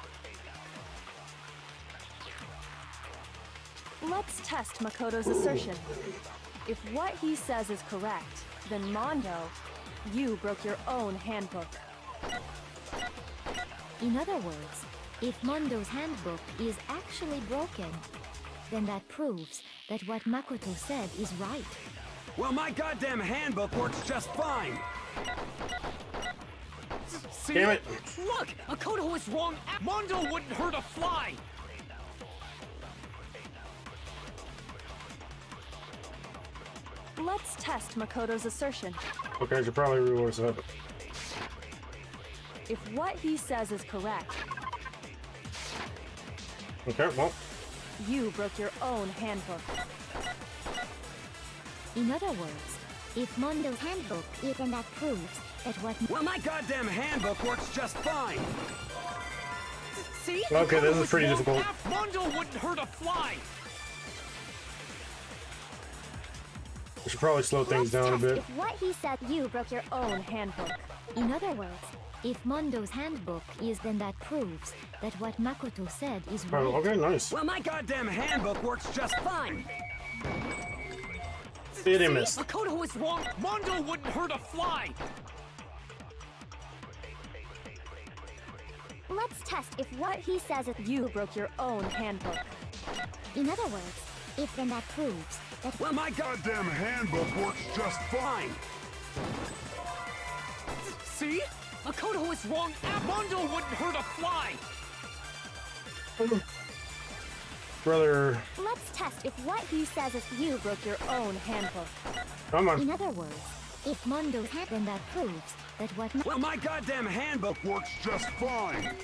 Let's test Makoto's assertion. If what he says is correct, then Mondo, you broke your own handbook. In other words, if Mondo's handbook is actually broken, then that proves that what Makoto said is right. Well, my goddamn handbook works just fine. See? Damn it. Look, Makoto was wrong. Mondo wouldn't hurt a fly. Let's test Makoto's assertion. Okay, I should probably reverse that. If what he says is correct, Okay, well. you broke your own handbook. In other words, if Mondo's handbook is, then that proves that what... Well, my goddamn handbook works just fine. See? Okay, this Makoto is pretty was wrong. difficult. Mondo wouldn't hurt a fly. We should probably slow things down a bit. If what he said, You broke your own handbook. In other words, if Mondo's handbook is, then that proves that what Makoto said is right. Oh, okay, nice. Well, my goddamn handbook works just fine. It missed. Makoto was wrong. Mondo wouldn't hurt a fly. let's test if what he says is... You broke your own handbook. In other words, if then that proves that... Well, my goddamn handbook works just fine. See? Makoto was wrong. Mondo wouldn't hurt a fly. Brother. Let's test if what he says is... You broke your own handbook. Come on. In other words, if Mondo's had, then that proves that what... Well, my goddamn handbook works just fine.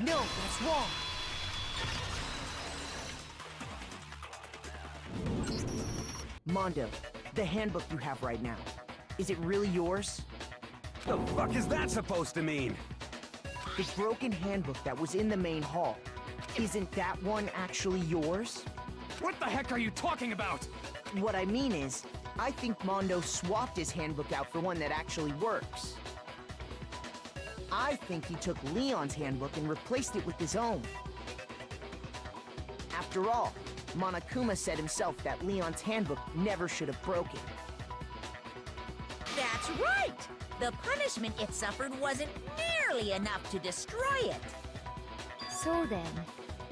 No, that's wrong. Mondo, the handbook you have right now, is it really yours? The fuck is that supposed to mean? The broken handbook that was in the main hall, isn't that one actually yours? What the heck are you talking about? What I mean is, I think Mondo swapped his handbook out for one that actually works. I think he took Leon's handbook and replaced it with his own. After all, Monokuma said himself that Leon's handbook never should have broken. That's right! The punishment it suffered wasn't nearly enough to destroy it. So then,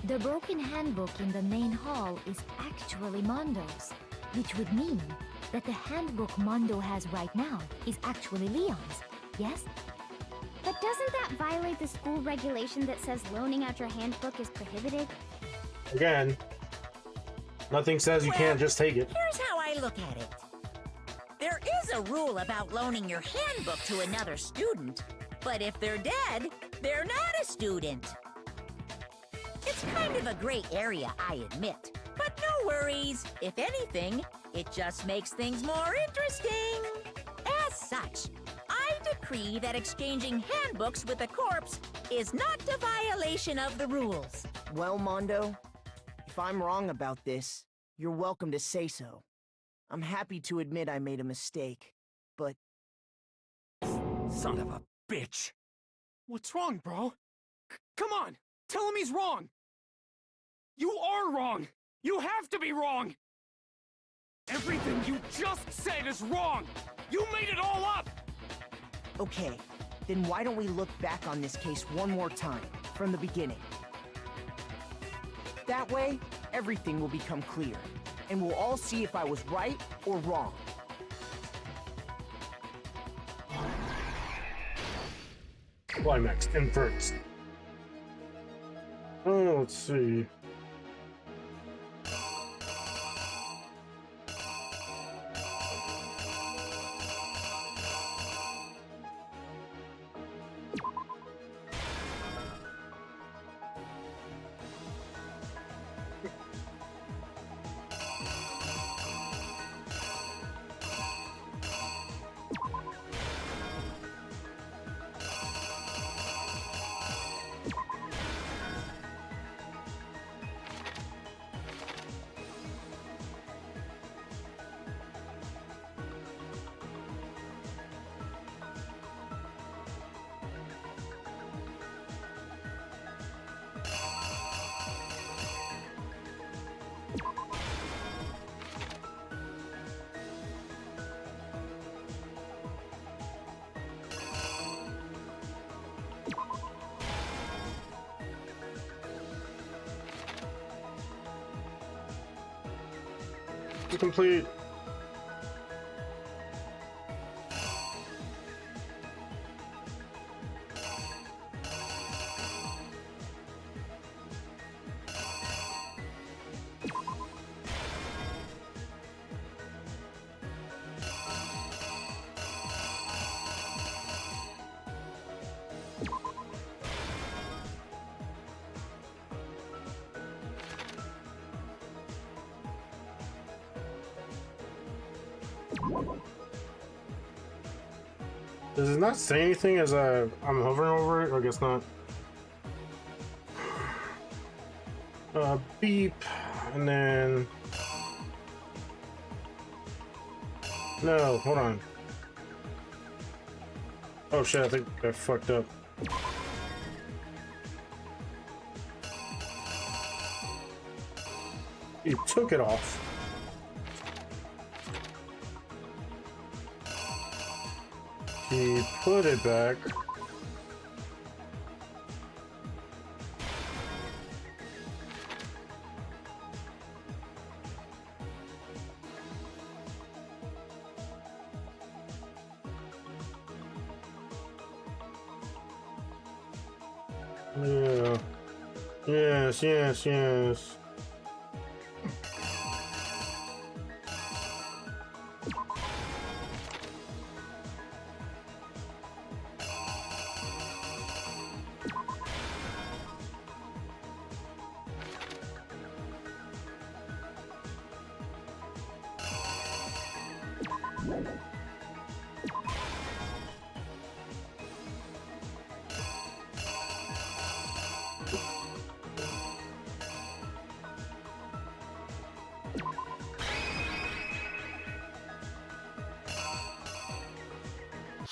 the broken handbook in the main hall is actually Mondo's, which would mean that the handbook Mondo has right now is actually Leon's, yes? But doesn't that violate the school regulation that says loaning out your handbook is prohibited? Again, nothing says you can't just take it. Here's how I look at it. There is a rule about loaning your handbook to another student, but if they're dead, they're not a student. It's kind of a gray area, I admit. But no worries. If anything, it just makes things more interesting. As such, I decree that exchanging handbooks with a corpse is not a violation of the rules. Well, Mondo, if I'm wrong about this, you're welcome to say so. I'm happy to admit I made a mistake, but... Son of a bitch! What's wrong, bro? Come on! Tell him he's wrong! You are wrong! You have to be wrong! Everything you just said is wrong! You made it all up! Okay, then why don't we look back on this case one more time, from the beginning? That way, everything will become clear, and we'll all see if I was right or wrong. Climax inverts. Oh, let's see. Complete. Does it not say anything as I'm hovering over it? I guess not. Beep, and then... No, hold on. Oh shit, I think I fucked up. You took it off. He put it back. Yeah. Yes, yes, yes.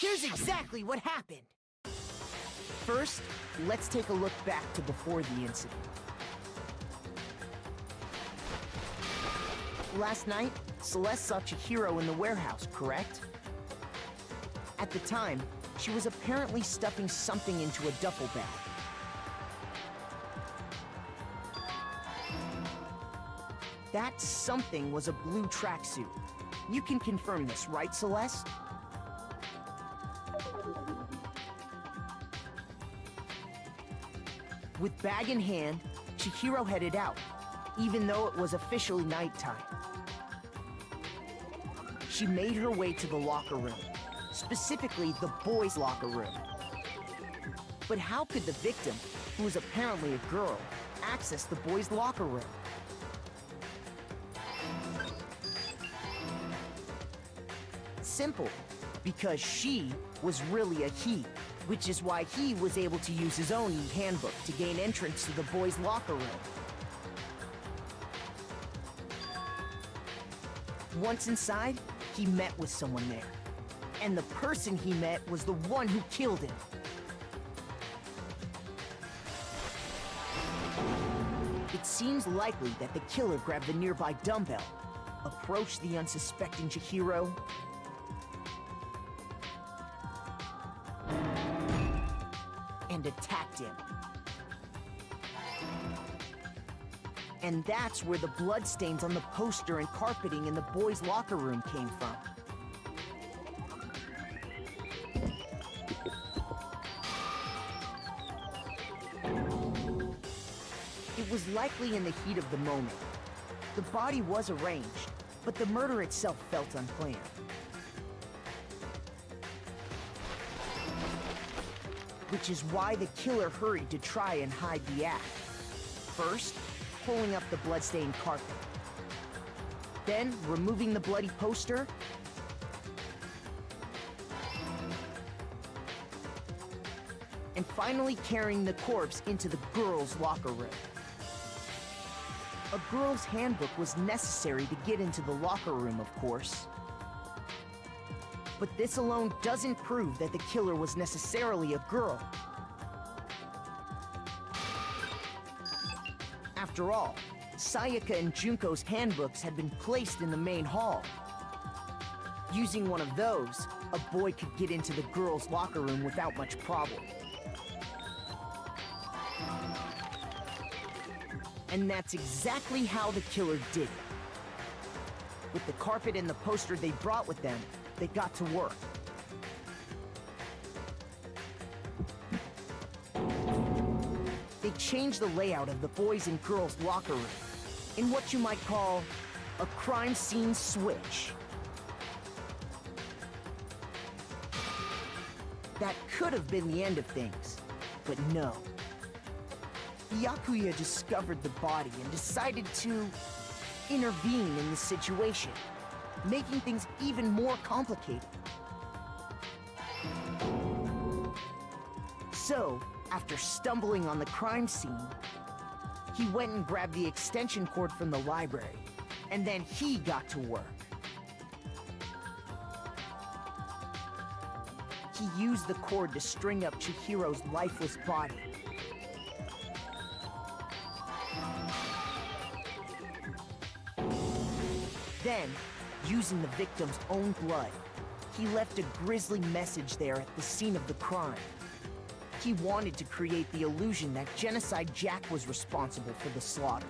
Here's exactly what happened. First, let's take a look back to before the incident. Last night, Celeste saw Chihiro in the warehouse, correct? At the time, she was apparently stuffing something into a duffel bag. That something was a blue tracksuit. You can confirm this, right, Celeste? With bag in hand, Chihiro headed out, even though it was officially nighttime. she made her way to the locker room, specifically the boys' locker room. But how could the victim, who was apparently a girl, access the boys' locker room? Simple, because she was really a he, which is why he was able to use his own e-handbook to gain entrance to the boys' locker room. Once inside, he met with someone there. And the person he met was the one who killed him. It seems likely that the killer grabbed the nearby dumbbell, approached the unsuspecting Chihiro, and attacked him. And that's where the bloodstains on the poster and carpeting in the boys' locker room came from. It was likely in the heat of the moment. The body was arranged, but the murder itself felt unplanned. Which is why the killer hurried to try and hide the act. First, pulling up the bloodstained carpet. Then, removing the bloody poster. And finally carrying the corpse into the girls' locker room. A girl's handbook was necessary to get into the locker room, of course. But this alone doesn't prove that the killer was necessarily a girl. After all, Sayaka and Junko's handbooks had been placed in the main hall. Using one of those, a boy could get into the girls' locker room without much problem. And that's exactly how the killer did it. With the carpet and the poster they brought with them, they got to work. They changed the layout of the boys' and girls' locker room in what you might call a crime scene switch. That could have been the end of things, but no. Byakuya discovered the body and decided to intervene in the situation, making things even more complicated. So, after stumbling on the crime scene, he went and grabbed the extension cord from the library, and then he got to work. He used the cord to string up Chihiro's lifeless body. Then, using the victim's own blood, he left a grisly message there at the scene of the crime. He wanted to create the illusion that Genocide Jack was responsible for the slaughter.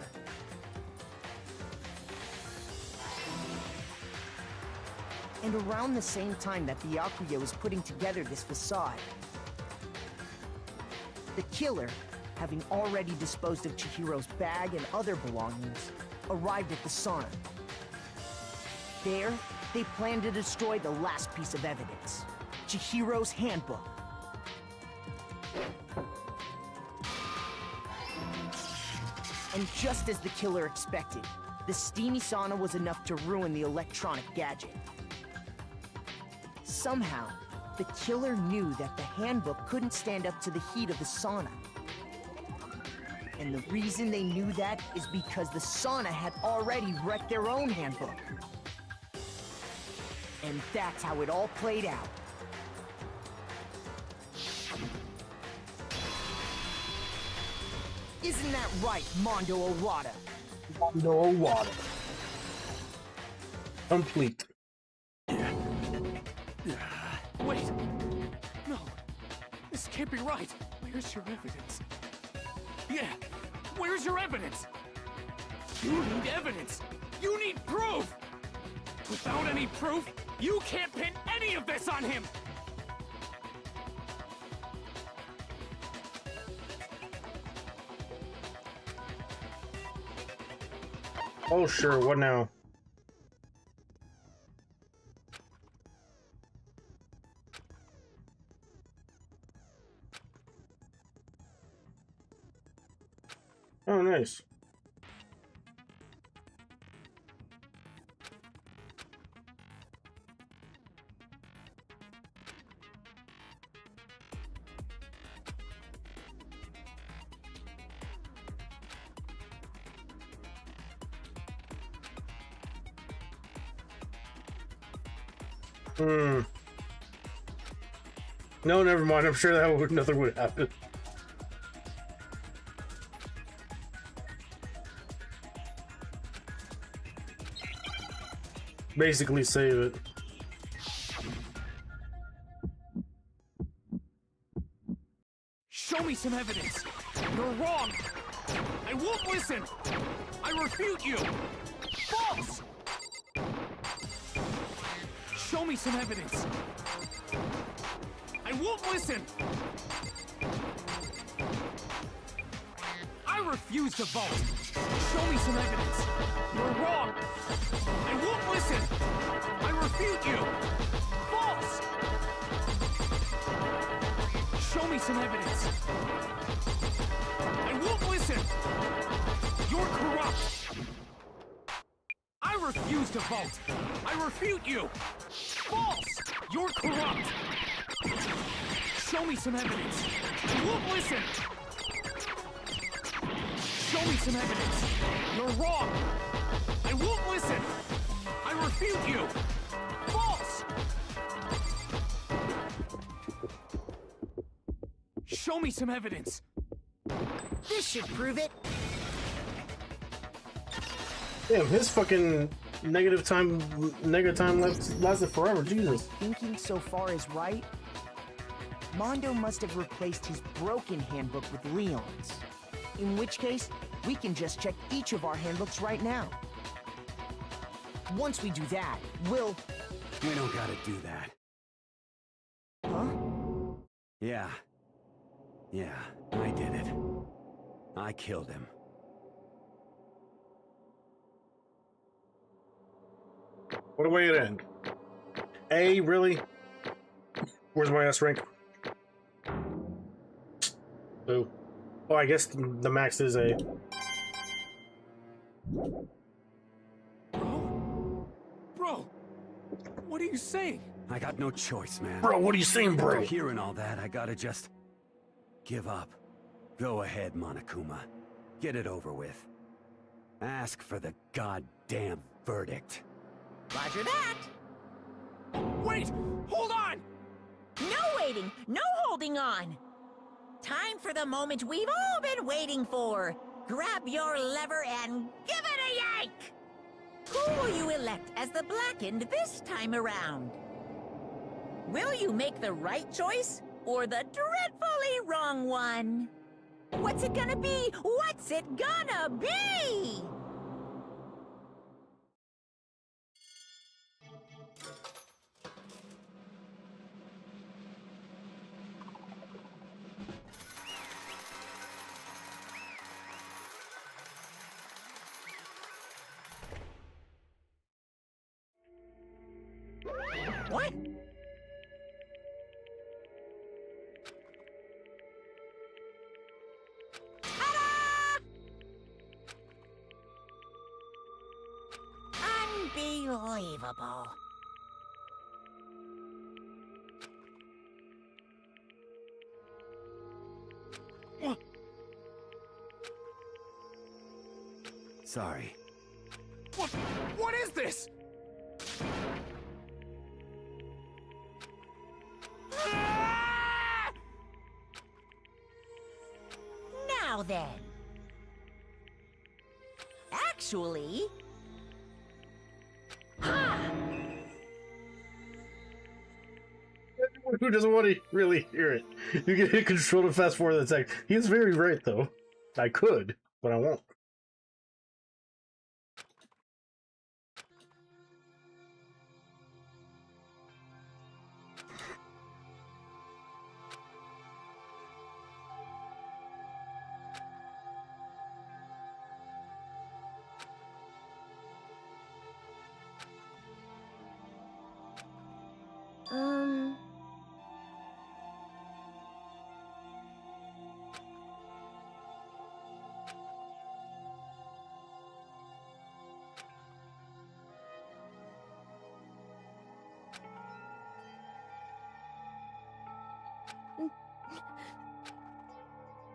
And around the same time that Byakuya was putting together this facade, the killer, having already disposed of Chihiro's bag and other belongings, arrived at the sauna. There, they planned to destroy the last piece of evidence, Chihiro's handbook. And just as the killer expected, the steamy sauna was enough to ruin the electronic gadget. Somehow, the killer knew that the handbook couldn't stand up to the heat of the sauna. And the reason they knew that is because the sauna had already wrecked their own handbook. And that's how it all played out. Isn't that right, Mondo Owada? Mondo Owada. Complete. Wait! No! This can't be right! Where's your evidence? Yeah! Where's your evidence? You need evidence! You need proof! Without any proof, you can't pin any of this on him! Oh, sure, what now? Oh, nice. Hmm. No, never mind. I'm sure that would nothing would happen. Basically, save it. Show me some evidence. You're wrong. I won't listen. I refute you. False. Show me some evidence. I won't listen. I refuse to vote. Show me some evidence. You're wrong. I won't listen. I refute you. False. Show me some evidence. I won't listen. You're corrupt. I refuse to vote. I refute you. False. You're corrupt. Show me some evidence. I won't listen. Show me some evidence. You're wrong. I won't listen. I refute you. False. Show me some evidence. This should prove it. Damn, his fucking negative time lasted forever. Jesus. Thinking so far is right. Mondo must have replaced his broken handbook with Leon's. In which case, we can just check each of our handbooks right now. Once we do that, we'll... We don't gotta do that. Huh? Yeah. Yeah, I did it. I killed him. What a way to end. A, really? Where's my S rank? Oh. Oh, I guess the max is A. Bro, what are you saying? I got no choice, man. Bro, what are you saying, bro? After hearing all that, I gotta just... give up. Go ahead, Monokuma. Get it over with. Ask for the goddamn verdict. Roger that. Wait! Hold on! No waiting, no holding on. Time for the moment we've all been waiting for. Grab your lever and give it a yank! Who will you elect as the Blackened this time around? Will you make the right choice or the dreadfully wrong one? What's it gonna be? What's it gonna be? What? Ta-da! Unbelievable. Sorry. What is this? Now then. Actually... Who doesn't want to really hear it? You can hit control to fast forward the text. He is very right, though. I could, but I won't.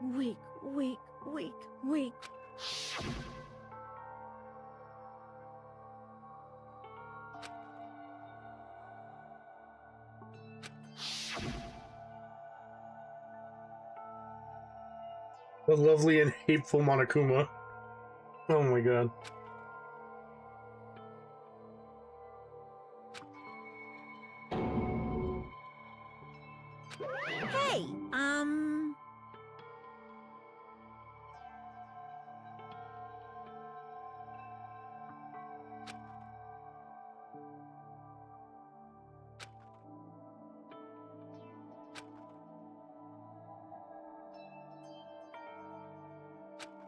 Weak, weak, weak, weak. The lovely and hateful Monokuma. Oh my god. Hey,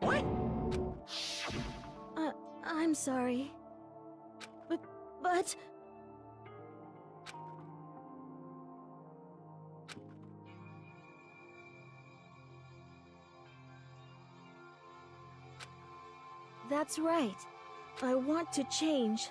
What? I'm sorry. But... That's right. I want to change.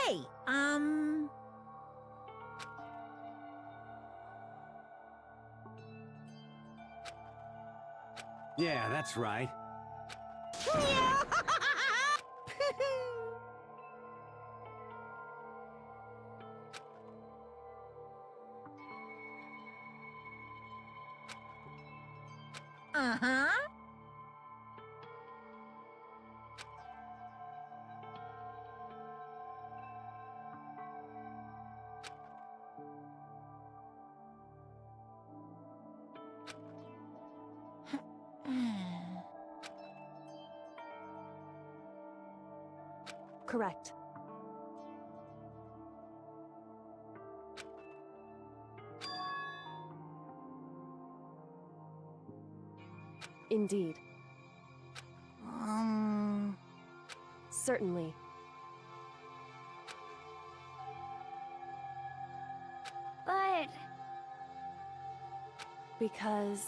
hey, Yeah, that's right. Uh-huh. Correct. Indeed. Certainly. But... Because...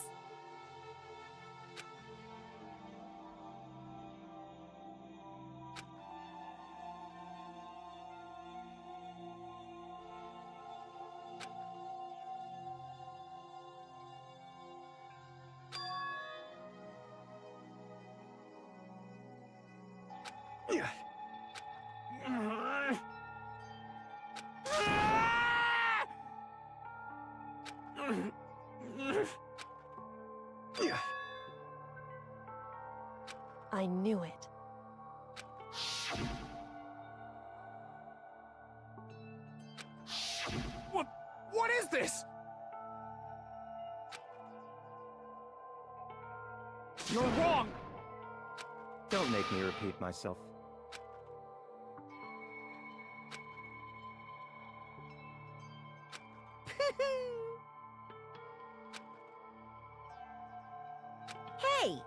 I knew it. What is this? You're wrong! Don't make me repeat myself. Hey,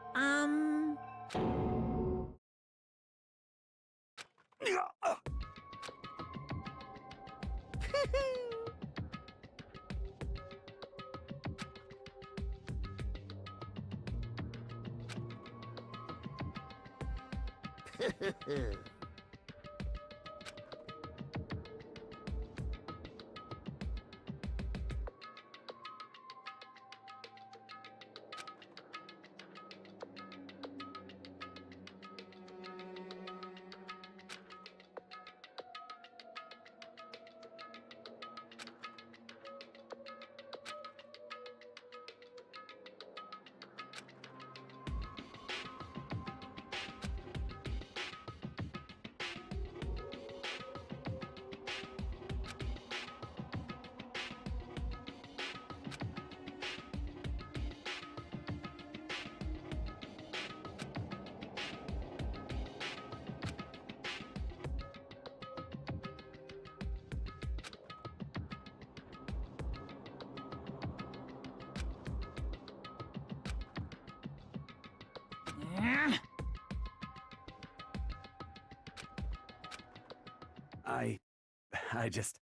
I just...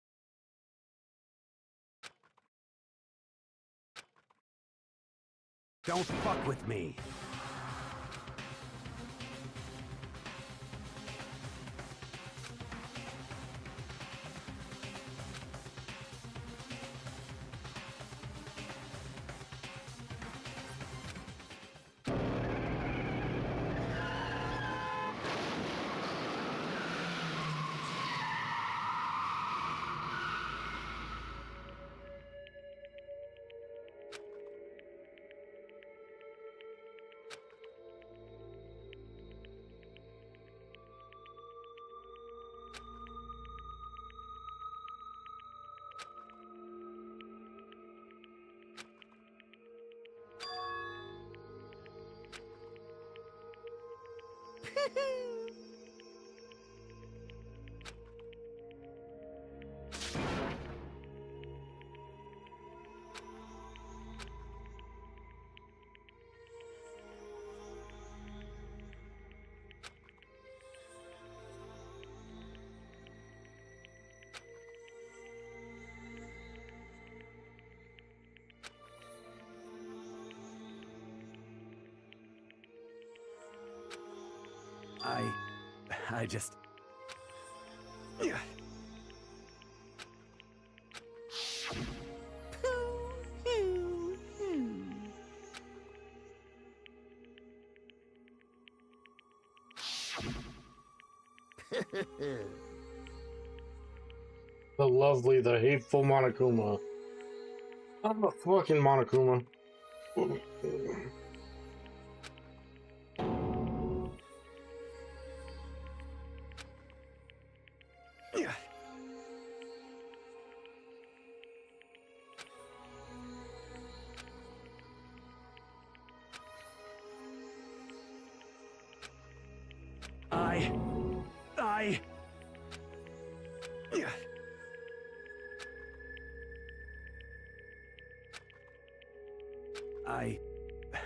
Don't fuck with me. I just... The lovely, the hateful Monokuma. I'm a fucking Monokuma.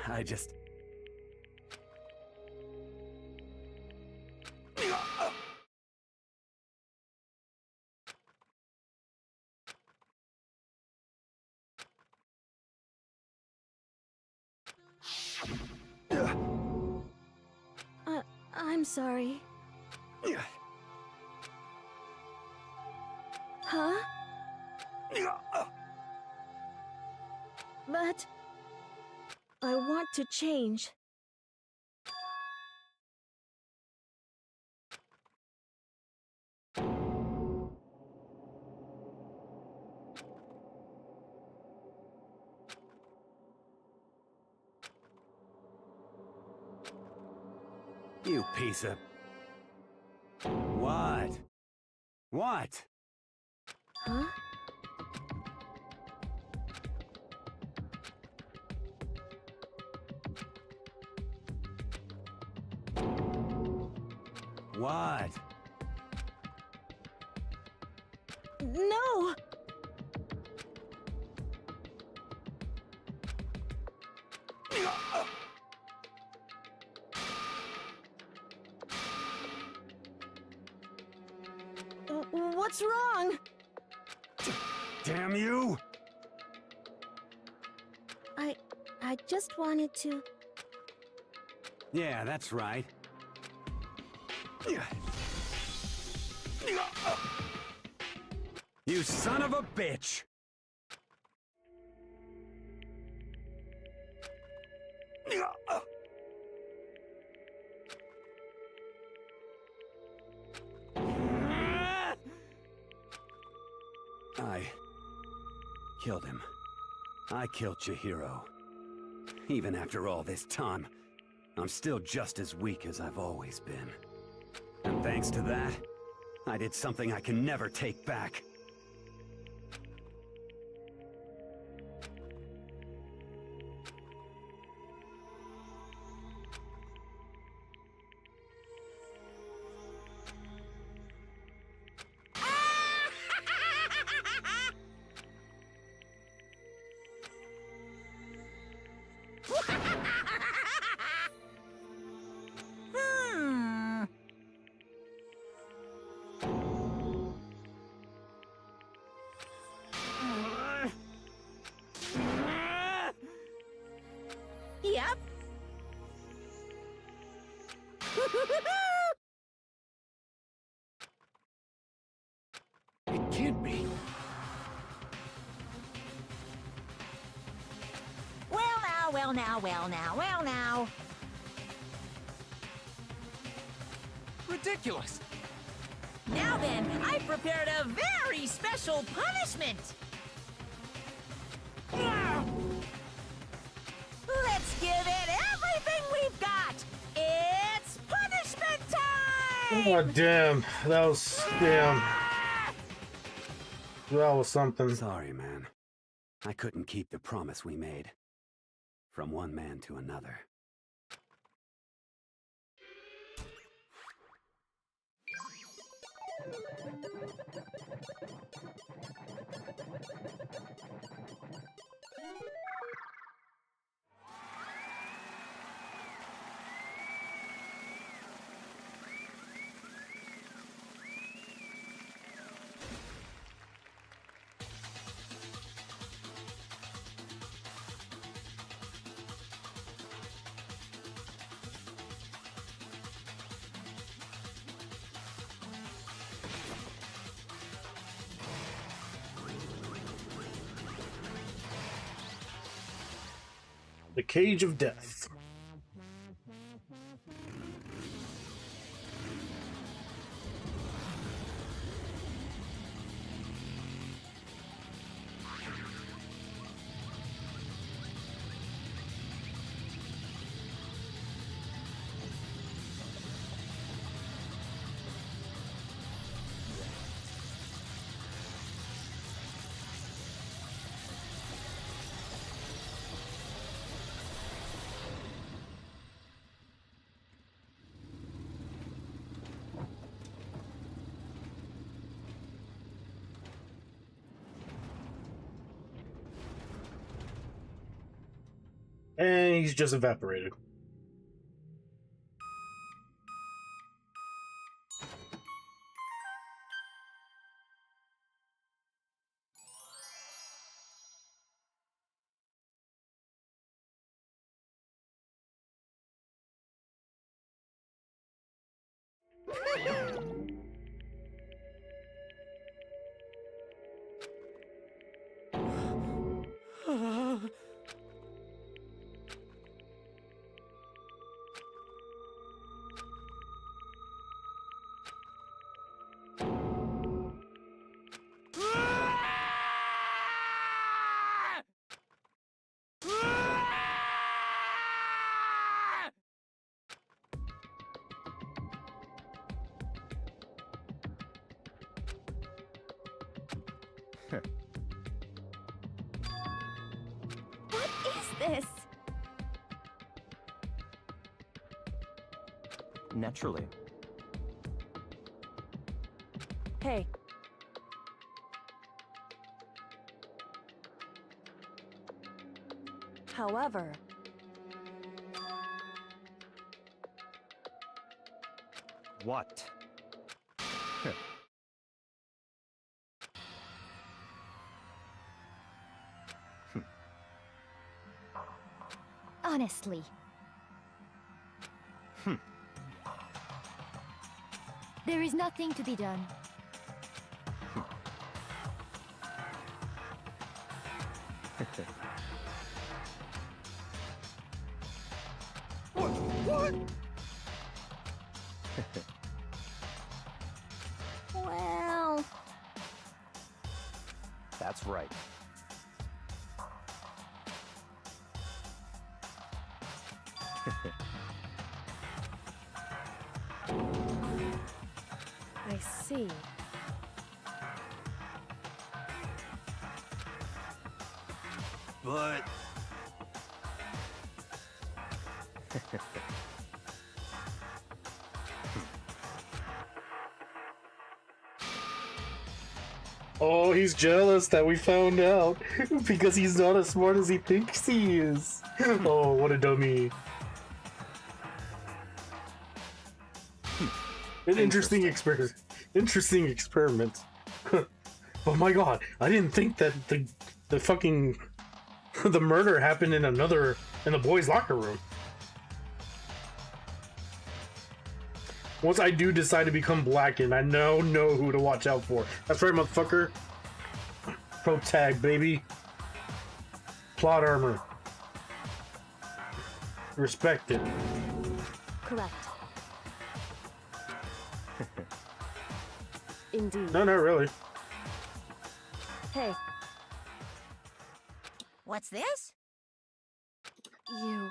I just... I'm sorry. Huh? But... I want to change. You piece of... What? What? Huh? What? No! What's wrong? Damn you! I just wanted to... Yeah, that's right. You son of a bitch! I killed him. I killed Chihiro. Even after all this time, I'm still just as weak as I've always been. And thanks to that, I did something I can never take back. It can't be. Well now. Ridiculous. Now then, I've prepared a very special punishment. Let's give it everything we've got. It's punishment time! Oh damn, that was that was something. Sorry, man. I couldn't keep the promise we made. From one man to another. The Cage of Death. And he's just evaporated. What is this? Naturally. Hey. However, What? Honestly. There is nothing to be done. What? Well... That's right. I see. But... Oh, he's jealous that we found out because he's not as smart as he thinks he is. Oh, what a dummy. An interesting experiment. Interesting experiment. Oh my god, I didn't think that the fucking the murder happened in the boys' locker room. Once I do decide to become blackened, I know who to watch out for. That's right, motherfucker. Pro tag, baby. Plot armor. Respect it. Correct. Indeed. No, not really. Hey, What's this? you.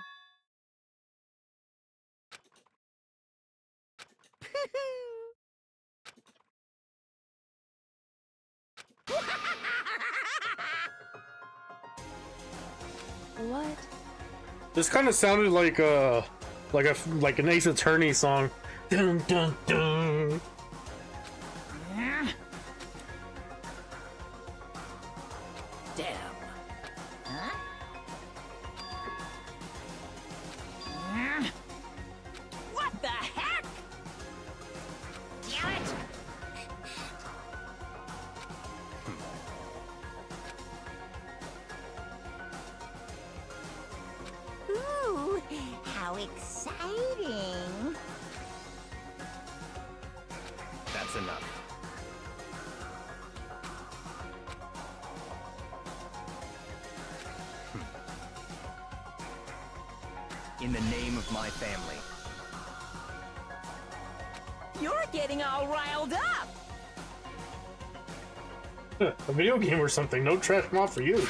What? This kind of sounded like an Ace Attorney song. Dun dun dun. Damn. Huh? What the heck? Damn it! Ooh, how exciting! That's enough. In the name of my family. You're getting all riled up! A video game or something. No trash mod for you.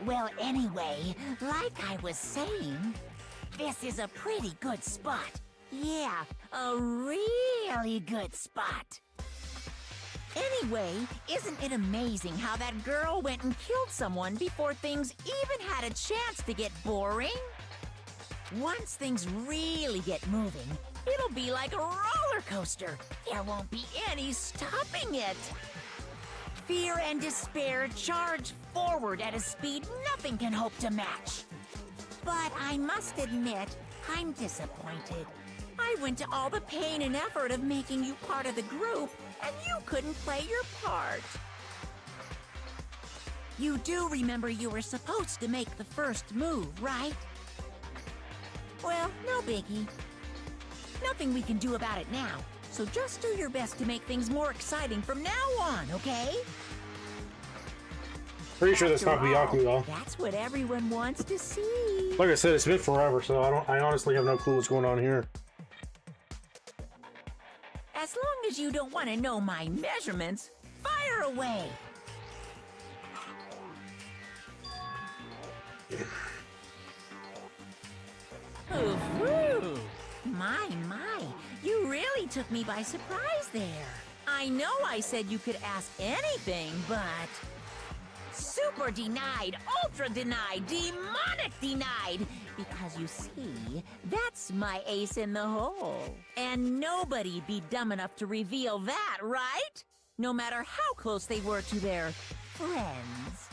Well, anyway, like I was saying, this is a pretty good spot. Yeah, a really good spot. Anyway, isn't it amazing how that girl went and killed someone before things even had a chance to get boring? Once things really get moving, it'll be like a roller coaster. There won't be any stopping it. Fear and despair charge forward at a speed nothing can hope to match. But I must admit, I'm disappointed. I went to all the pain and effort of making you part of the group, and you couldn't play your part. You do remember you were supposed to make the first move, right? Well, no biggie. Nothing we can do about it now. So just do your best to make things more exciting from now on, okay? Pretty sure that's not Byaku though. That's what everyone wants to see. Like I said, it's been forever, so I honestly have no clue what's going on here. As long as you don't want to know my measurements, fire away. Ooh, my, you really took me by surprise there. I know I said you could ask anything, but... Super denied, ultra denied, demonic denied! Because you see, that's my ace in the hole. And nobody'd be dumb enough to reveal that, right? No matter how close they were to their friends.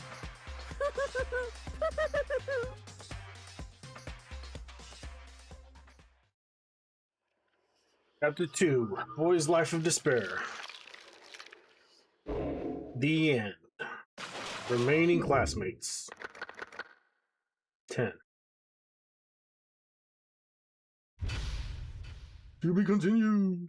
Chapter 2, Boy's Life of Despair. The end. Remaining classmates. 10. To be continued.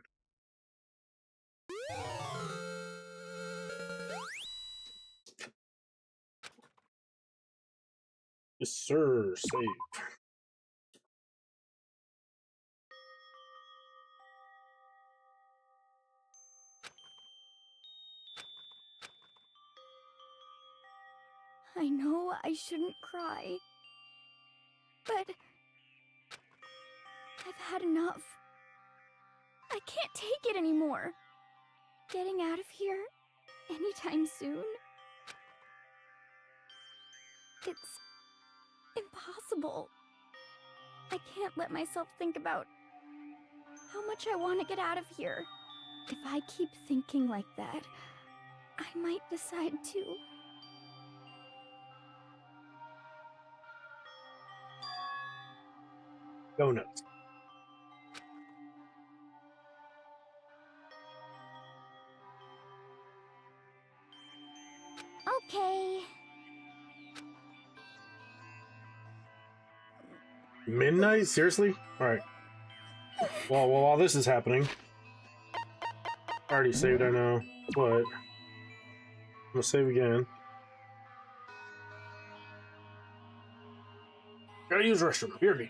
Yes, sir. Save. I know I shouldn't cry, but I've had enough. I can't take it anymore. Getting out of here anytime soon. impossible. I can't let myself think about how much I want to get out of here. If I keep thinking like that, I might decide to. Go nuts. Okay. Midnight? Seriously? Alright. Well, while this is happening, I already saved, I know, but I'm gonna save again. Gotta use restroom. BRB.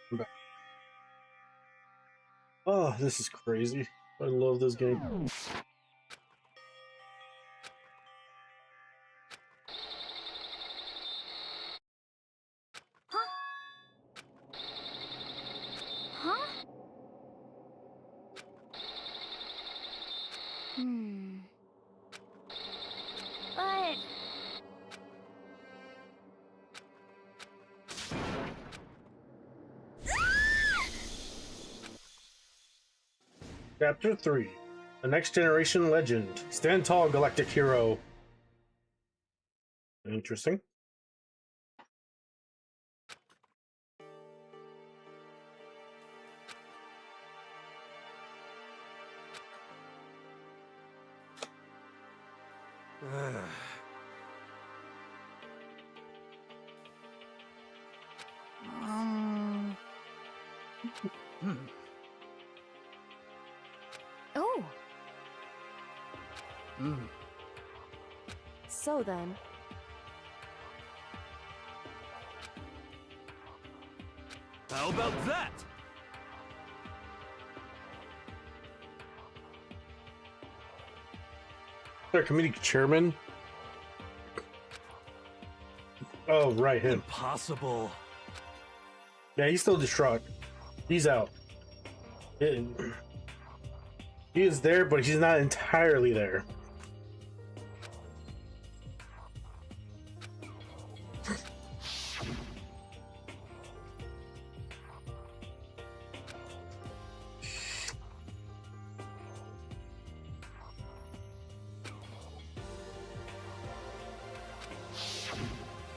I'm back. Oh, this is crazy. I love this game. Huh? But... Chapter 3. The Next Generation Legend. Stand tall, galactic hero. Interesting. Oh. So then, How about that? Their committee chairman. Oh, right, him. Impossible. Yeah, he's still distraught. He's out. He is there, but he's not entirely there.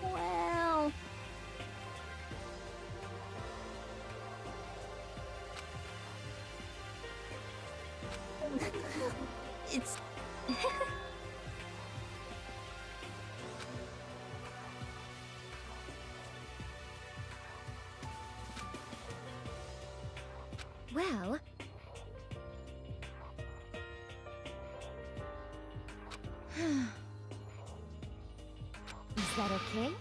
Well... it's... well... Is that okay?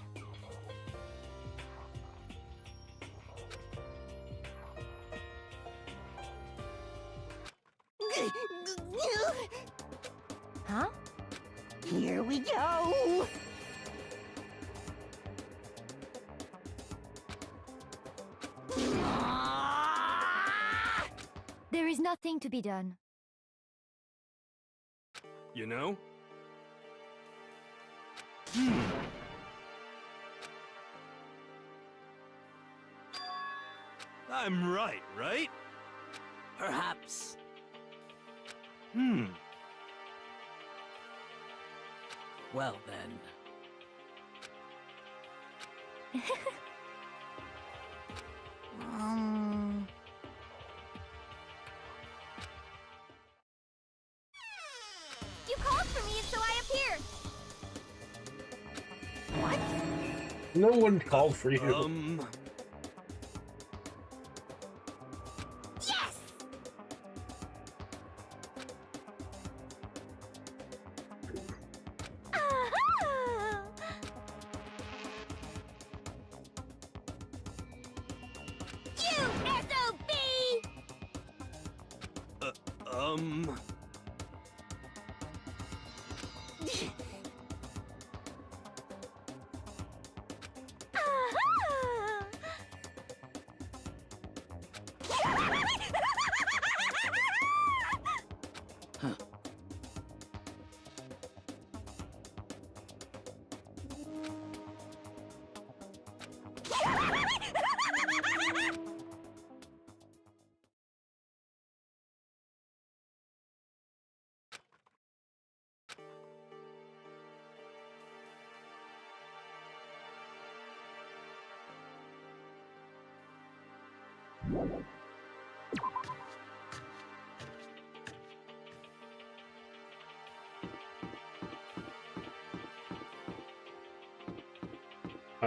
Huh? Here we go! There is nothing to be done. You know? I'm right, right? Perhaps. Well then. You called for me, so I appeared! What? No one called for you. Yes! Aha! You SOB! Aha!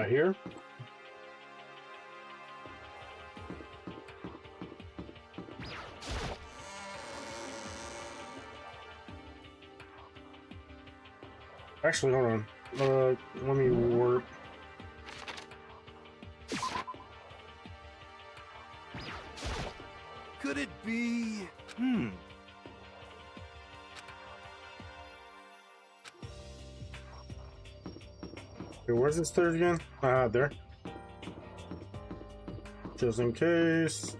Here. Actually, hold on. Let me warp. Could it be... Okay, where's this third again? Ah, there. Just in case.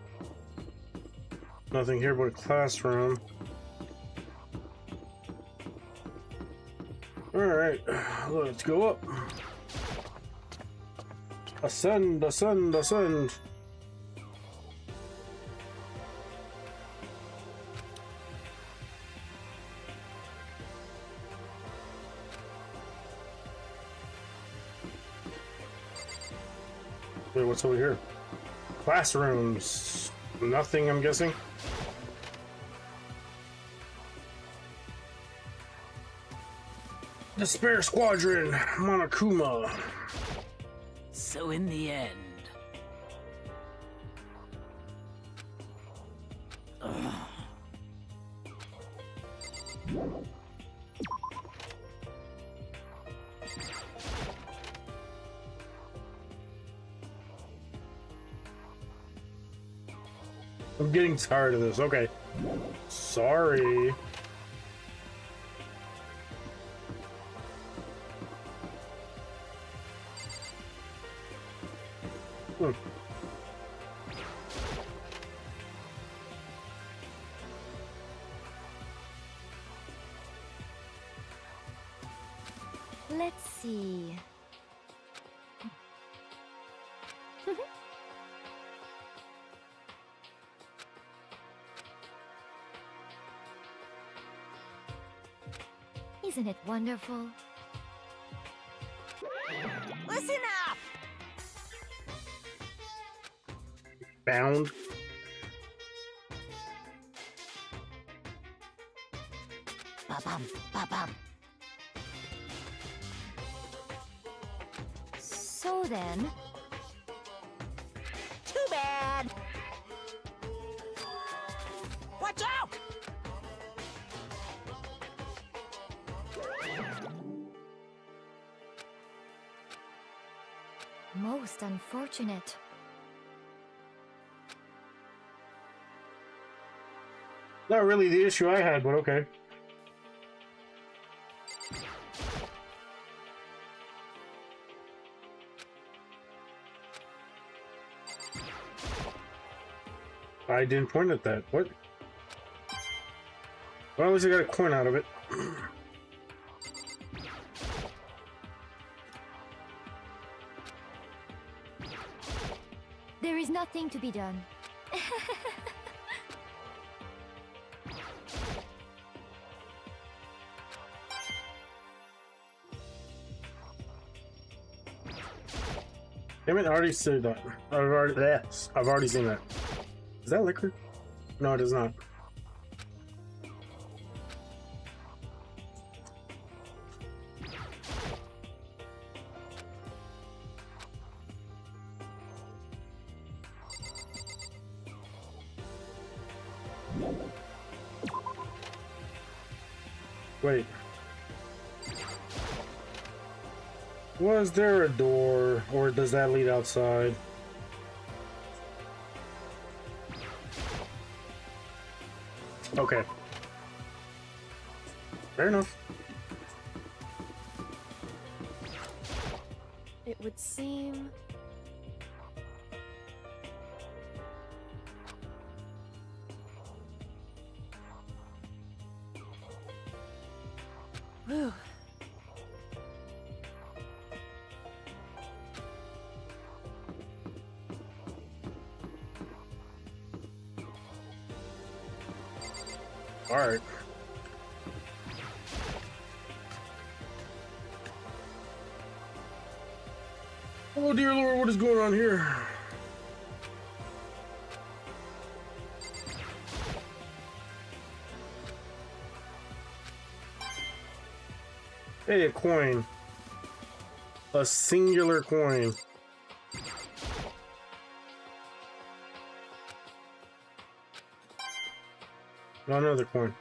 Nothing here but a classroom. Alright, let's go up. Ascend, ascend, ascend. Wait, what's over here? Classrooms. Nothing, I'm guessing. Despair Squadron, Monokuma. So in the end... Ugh. I'm getting tired of this. Okay. Sorry. Let's see. Isn't it wonderful? Listen up! Bound. Ba-bum, ba-bum. So then, Too bad! Watch out! most unfortunate. Not really the issue I had, but okay. I didn't point at that. What? Well, at least I got a coin out of it. There is nothing to be done. Damn it, I already said that. I've already seen that. Is that liquor? No, it is not. Wait. Was there a door, or does that lead outside? Okay. Fair enough. It would seem... Whew. Alright. Oh dear Lord, what is going on here? Hey, a coin. A singular coin. Not another coin.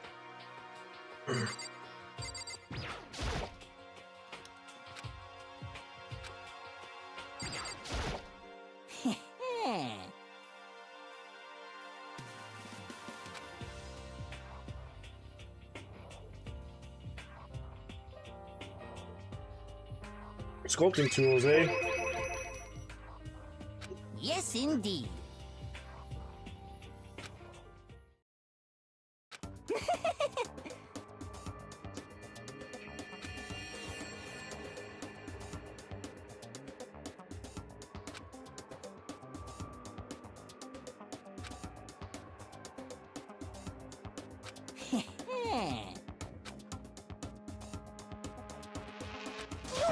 Sculpting tools, eh? Yes, indeed.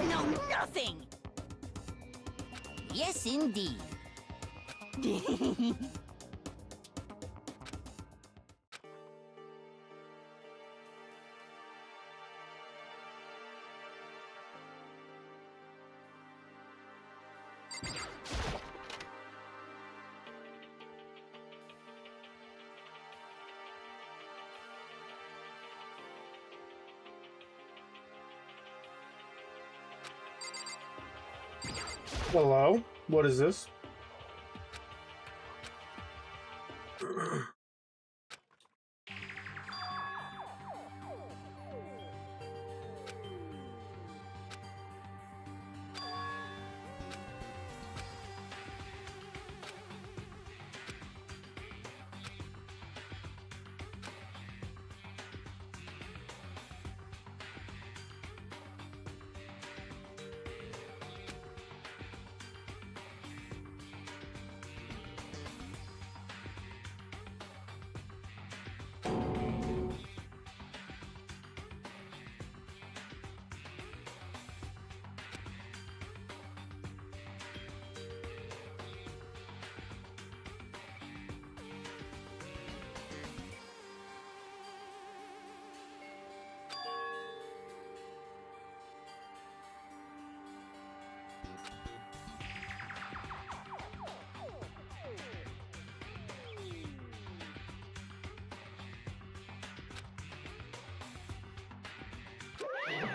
You know nothing! Yes, indeed. Hello? What is this?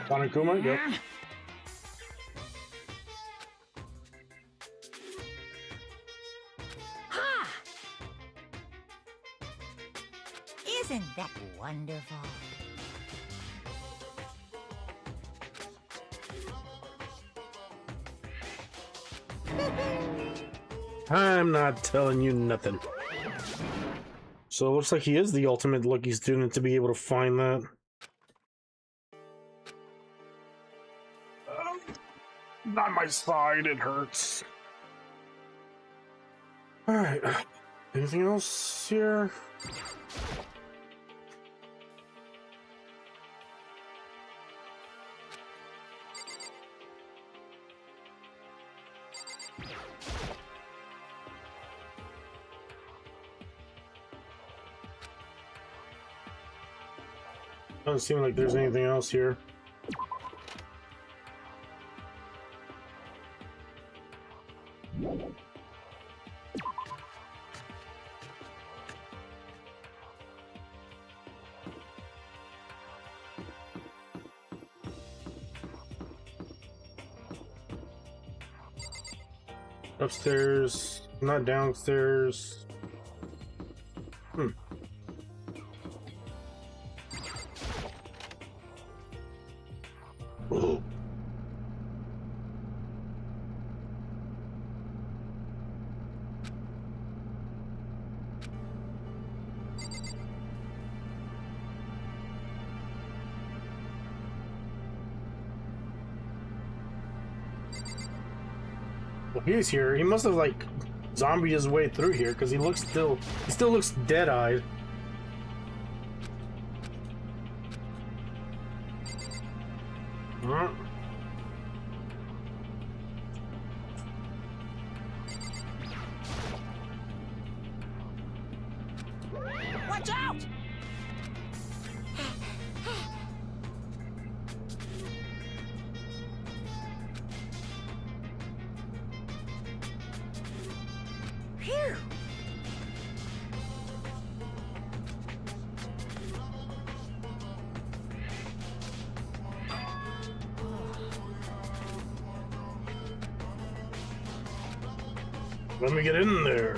Tanakuma, yep. Ha! Isn't that wonderful? I'm not telling you nothing. So it looks like he is the ultimate lucky student to be able to find that. Not my side, it hurts. Alright. Anything else here? Doesn't seem like there's anything else here. Upstairs, not downstairs. Oh. Well, he's here. He must have like zombied his way through here because he still looks dead-eyed. Watch out! Phew! Let me get in there.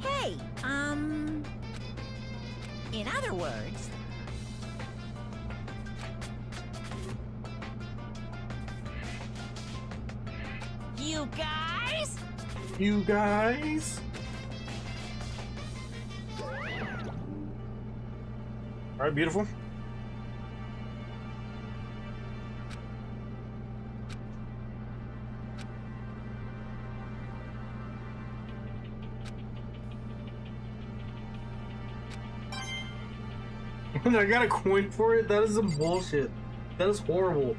Hey, in other words, you guys? You guys? Alright, beautiful. I got a coin for it? That is some bullshit. That is horrible.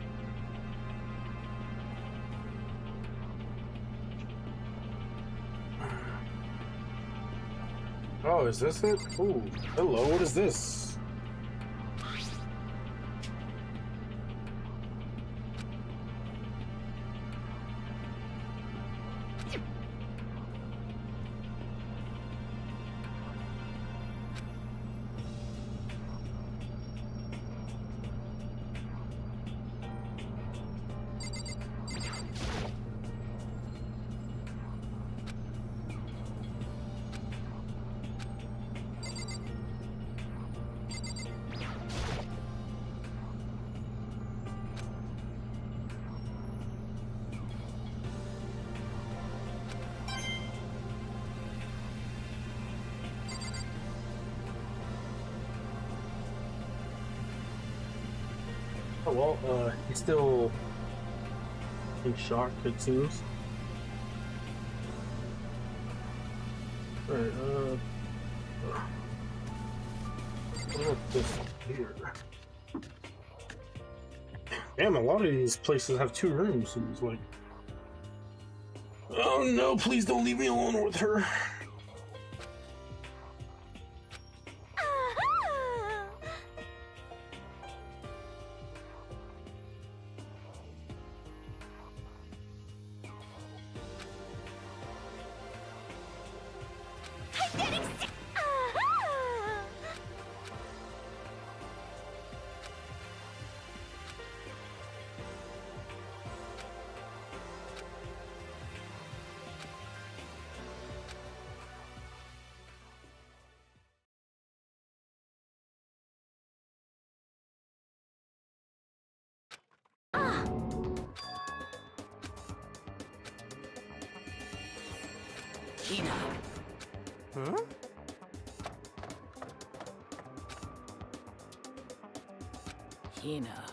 Oh, is this it? Ooh, hello, what is this? Oh, well, he's still in shock, it seems. Alright, what about this here? Damn, a lot of these places have 2 rooms, so it's like... Oh no, please don't leave me alone with her. Hina. Huh? Hina.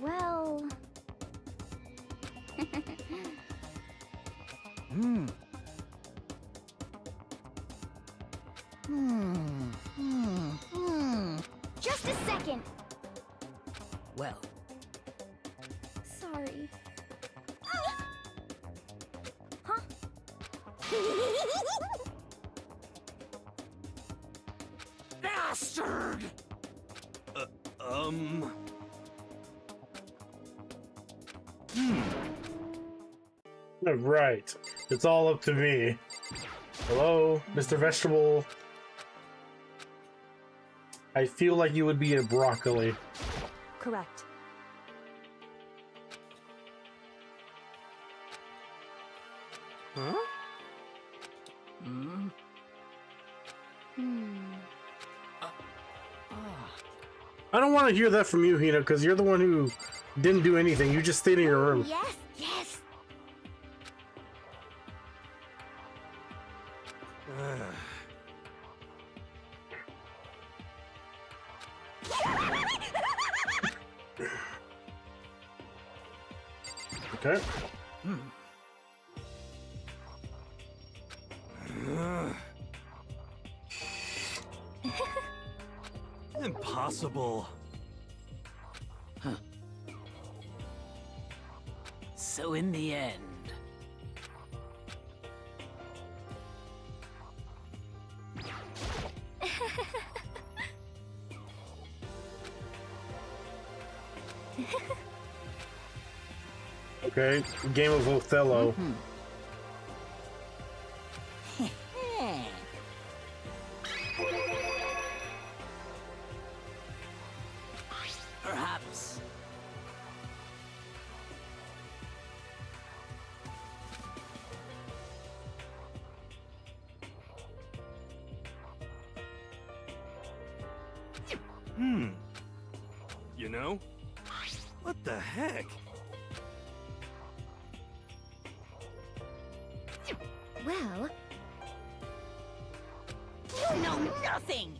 Well... Just a second! Well, Sorry. Huh? Bastard! Right. It's all up to me. Hello, Mr. Vegetable. I feel like you would be a broccoli. Correct. Huh? I don't want to hear that from you, Hina, because you're the one who didn't do anything. You just stayed in your room. Yes, yes! Okay. Impossible. Huh. So in the end... Okay, game of Othello. You know? What the heck? Well, You know nothing!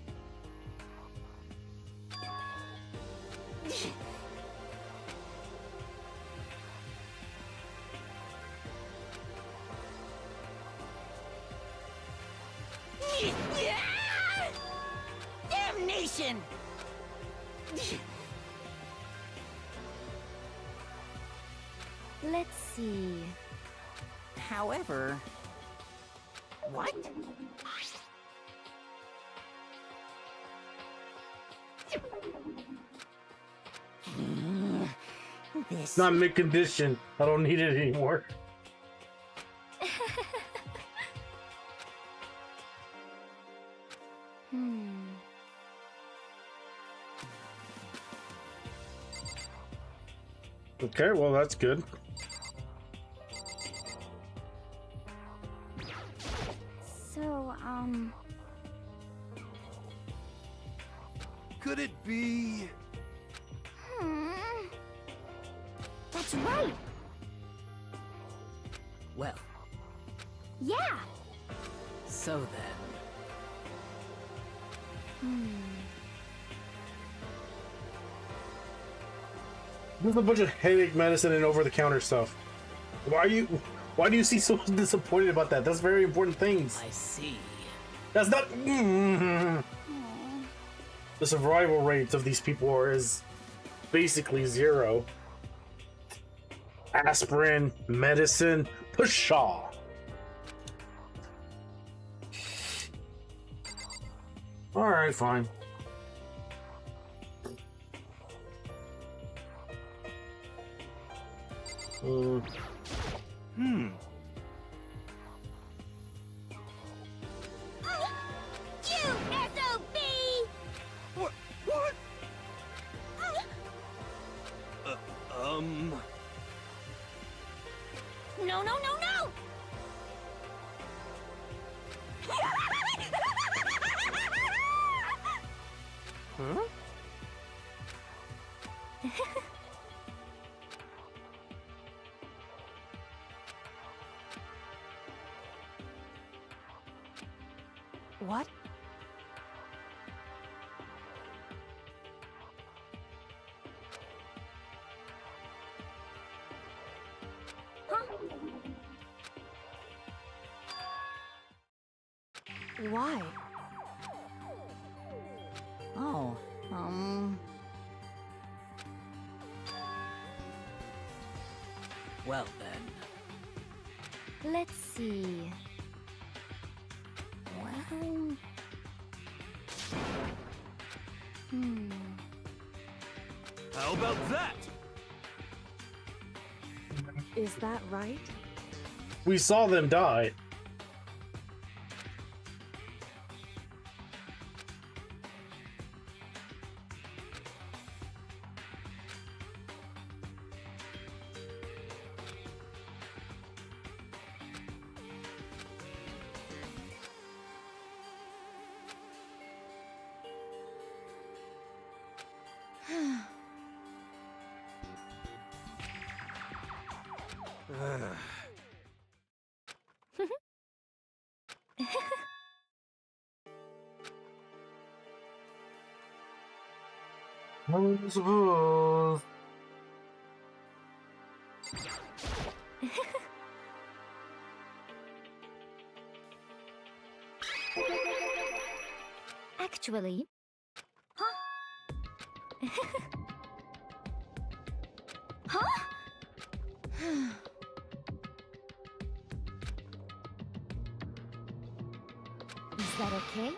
Damnation! let's see. However... What? It's not mid condition. I don't need it anymore. Okay, well that's good. So, Could it be... That's right! Well, Yeah! so then. There's a bunch of headache medicine and over-the-counter stuff. Why do you seem so disappointed about that? That's very important things. I see. That's not. The survival rates of these people is basically 0. Aspirin, medicine, pshaw. All right, fine. You SOB! What? What? No, no, no, no! Huh? What? Why? Oh, Well then. Let's see. well... How about that? Is that right? We saw them die. I suppose. Actually... Huh? Huh? Is that okay?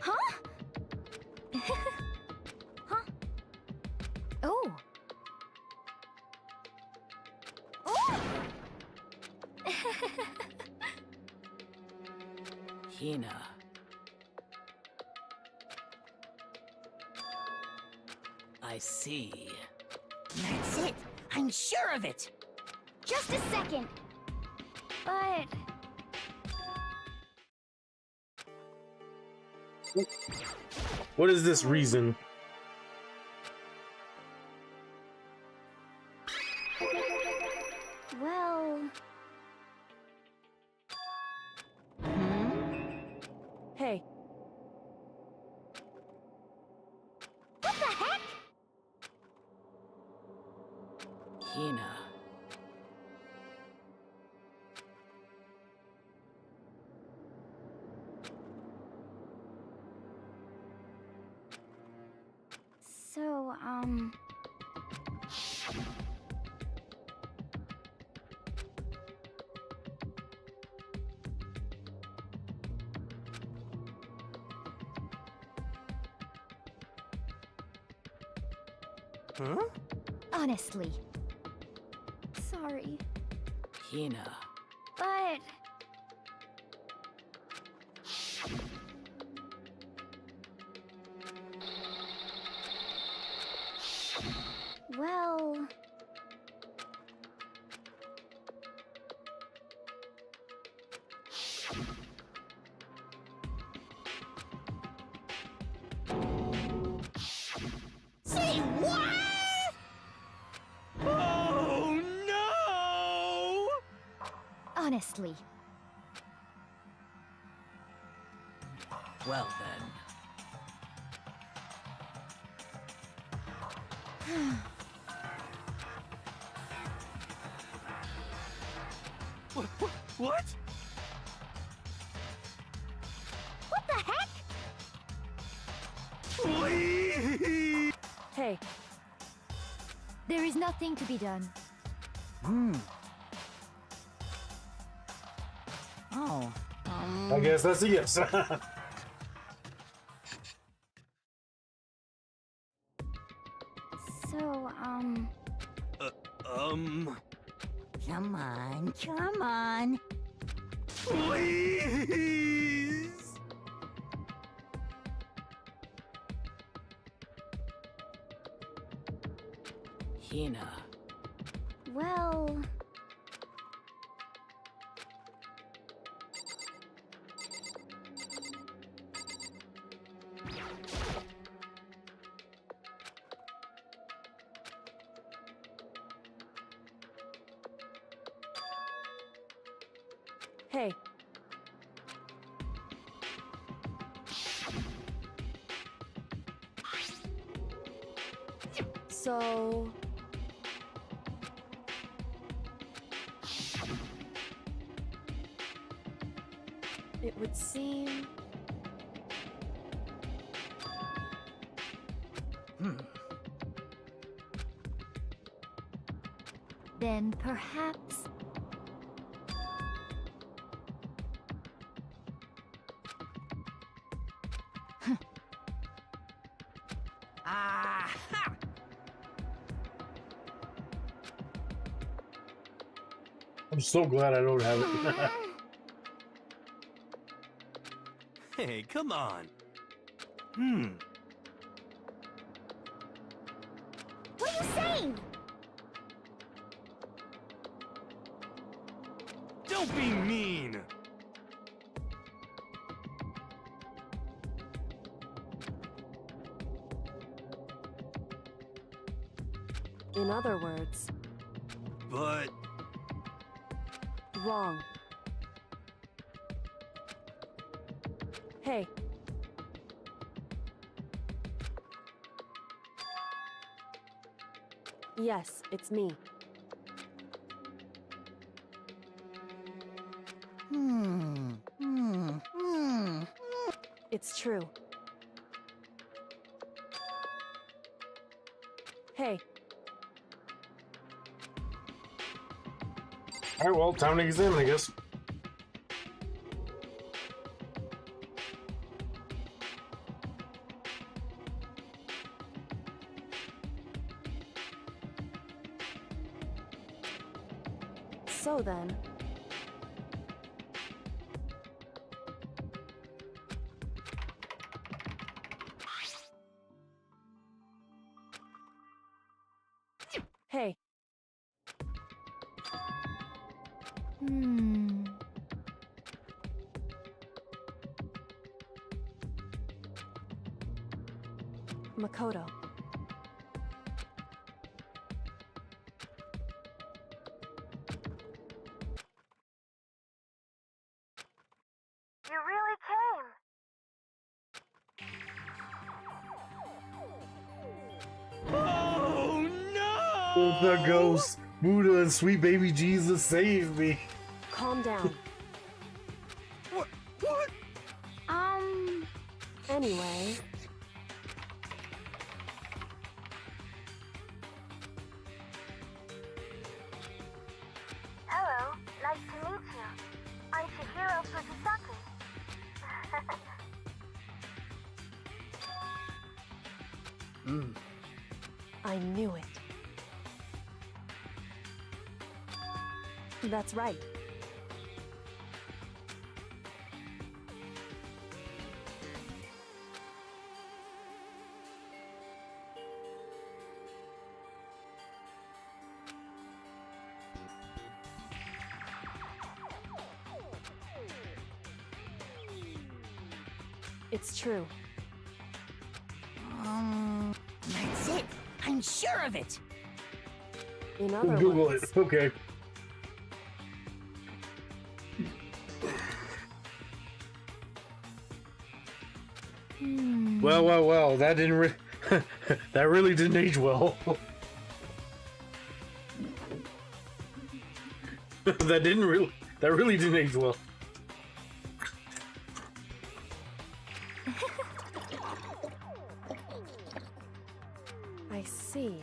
Huh? Huh? Oh. Oh! Hina. I see. That's it! I'm sure of it! Just a second. But... What is this reason? Well... Hey, What the heck? Hina. So, Huh? honestly. Sorry. Hina. But... Well... Say what? Oh no! Honestly. Well then. What? What the heck? Please! hey, There is nothing to be done. Oh, I guess that's a yes. So, come on, come on. Please! Hina. well... hey. So... It would seem... Then perhaps... Ah, ha! I'm so glad I don't have it. Hey, come on. What are you saying? Don't be mean! In other words, But... wrong. Hey. Yes, it's me. It's true. Hey, Alright, well, time to examine, I guess. so then. Hey. Makoto. You really came. Oh no! The ghost, Buddha, and sweet baby Jesus save me. Calm down. What? Anyway, Hello, nice to meet you. I'm Chihiro Fujisaki. I knew it. That's right. It's true. That's it. I'm sure of it. In other Google words, it. Okay. Well. That didn't. That really didn't age well. That really didn't age well. I see.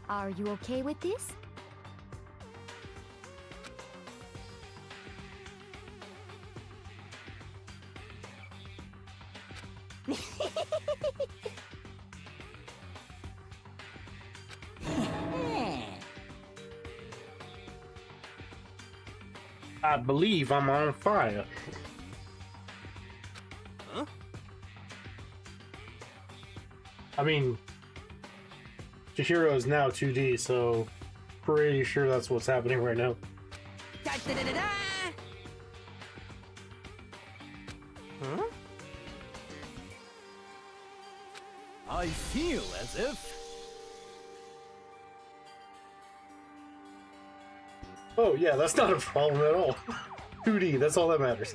Are you okay with this? I believe I'm on fire. Huh? I mean, Chihiro is now 2D, so pretty sure that's what's happening right now. Da-da-da-da-da! Huh? I feel as if... Oh yeah, that's not a problem at all. 2D, that's all that matters.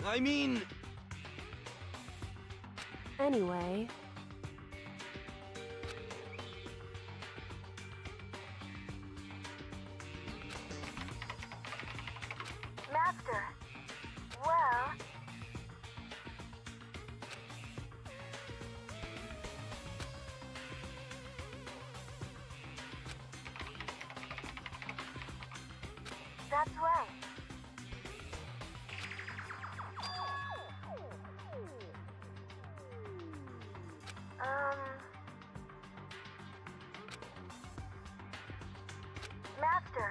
I mean, Anyway, Master, well... That's right. Master.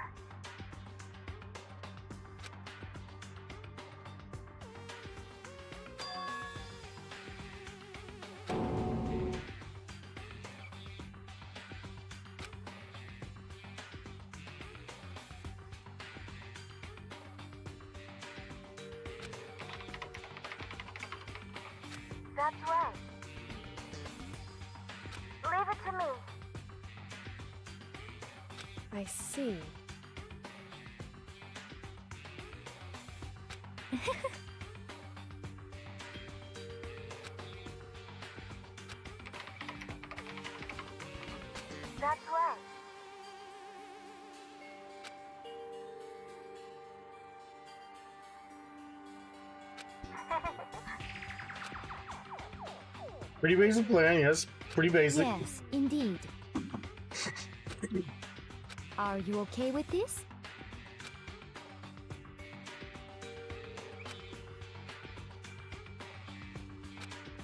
That's right. Leave it to me. I see. That's right. Pretty basic plan, yes. Pretty basic. Yes, indeed. Are you okay with this?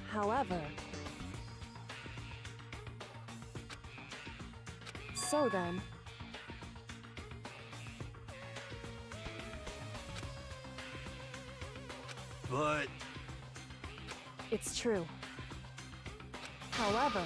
However, so then, but it's true. However,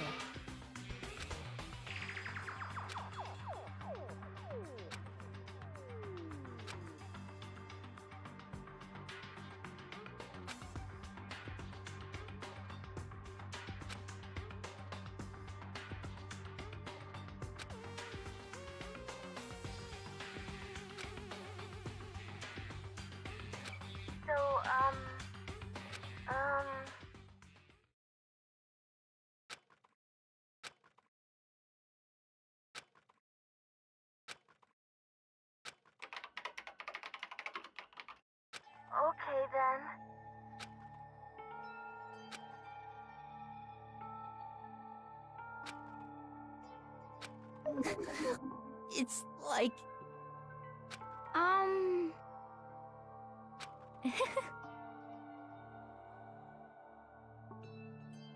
then. It's like...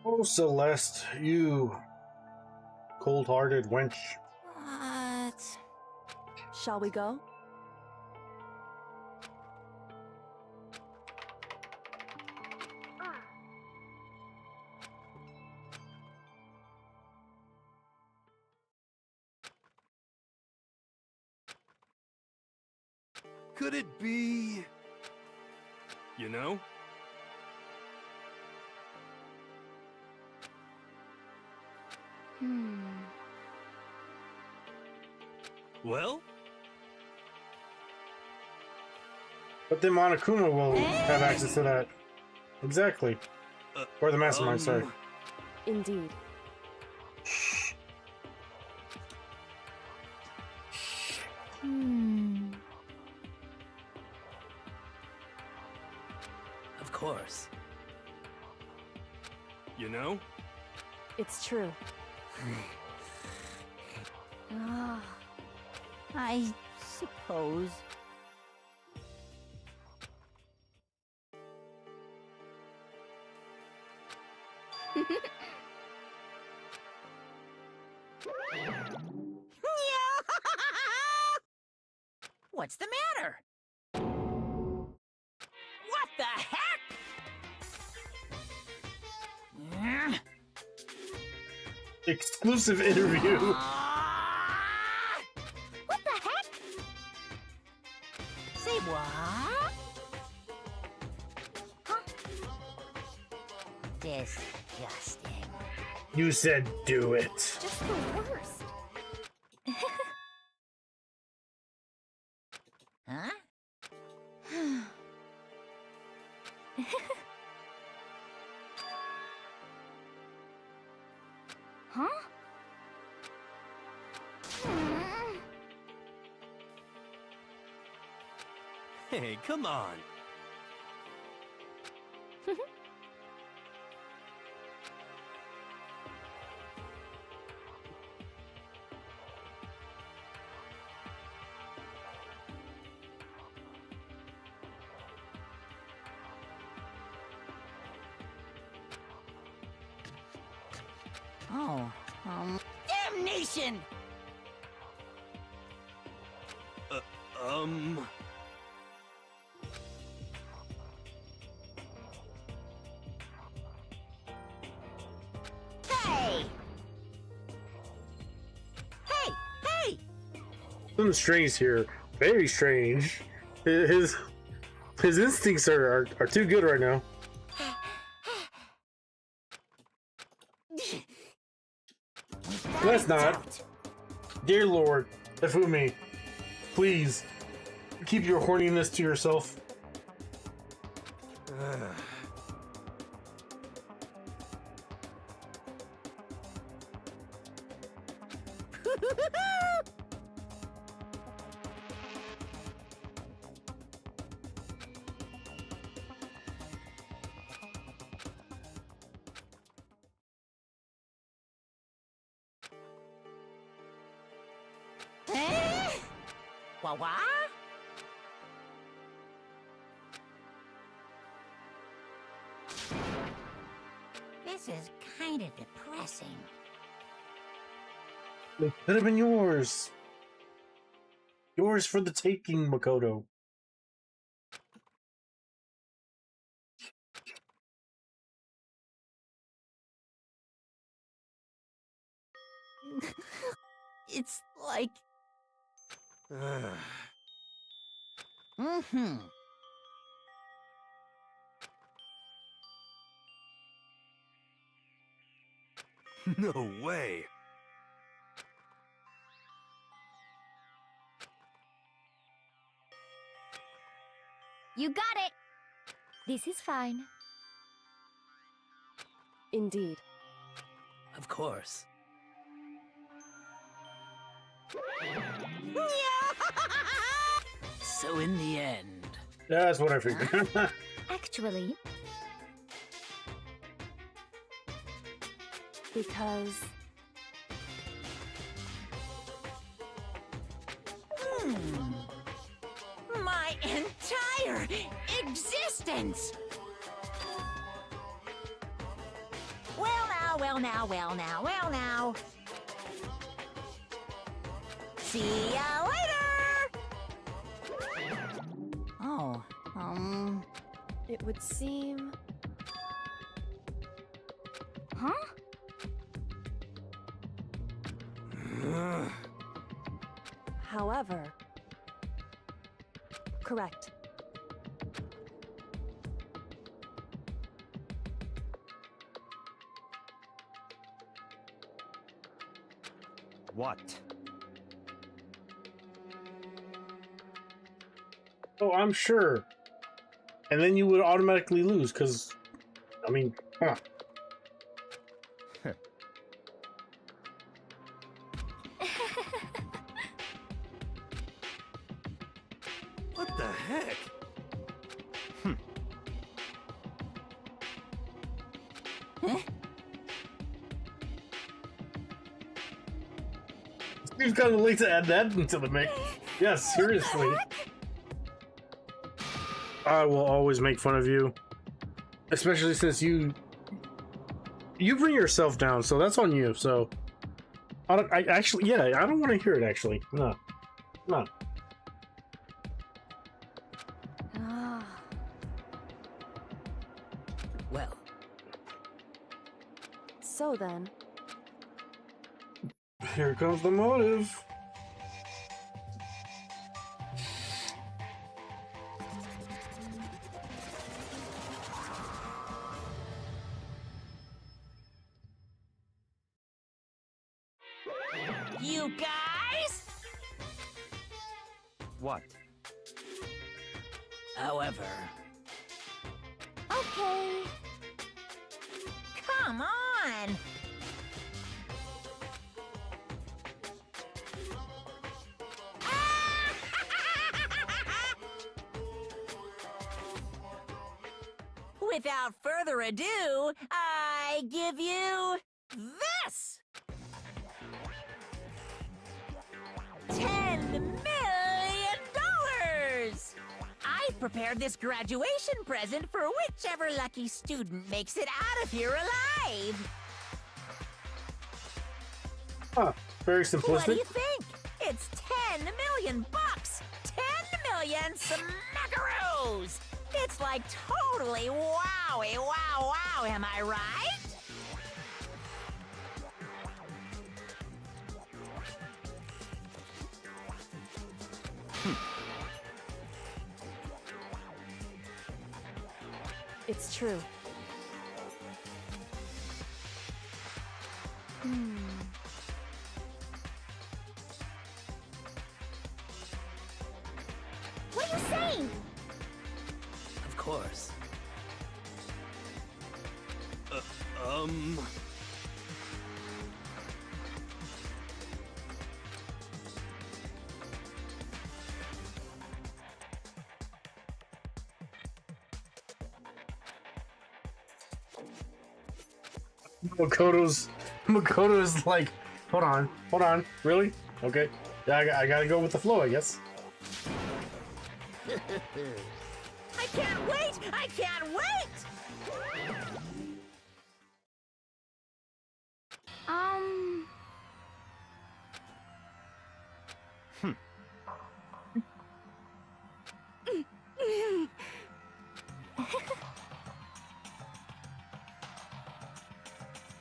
Oh, Celeste, you cold-hearted wench. What? Shall we go? Could it be... You know? Well? But then Monokuma will have access to that. Exactly. Or the Mastermind, sorry. Indeed. Of course. You know? It's true. I suppose. What's the matter? What the heck? Exclusive interview. What the heck? Say what? Huh? Disgusting. You said do it. Just the worst. Huh? Huh? Hey, come on. Oh, damnation! Hey! Hey! Hey! Something strange here. Very strange. His instincts are too good right now. Let's not. Dear Lord, Ifumi, please keep your horniness to yourself. What? This is kind of depressing. It could have been yours. Yours for the taking, Makoto. It's like... No way. You got it. This is fine. Indeed. Of course. So in the end... That's what I figured. Actually, Because My entire existence! Well now, well now, well now, well now. See ya later! Oh, it would seem... Huh? However... Correct. What? Oh, I'm sure. And then you would automatically lose, because, I mean, huh. What the heck? Seems kind of late to add that into the mix. Yes, seriously. I will always make fun of you. Especially since you bring yourself down, so that's on you, so... I don't want to hear it, actually. No. No. Well. So then... Here comes the motive. You guys? What? However... Okay. Come on! Without further ado, I give you this! $10 million! I've prepared this graduation present for whichever lucky student makes it out of here alive! Huh. Very What do simplistic. you think? It's 10 million bucks! 10 million smackaroos! It's like totally wowie, wow, wow, am I right? It's true. What are you saying? Of course. Makoto's like, hold on, really? Okay, yeah, I gotta go with the flow, I guess. I can't wait! I can't wait!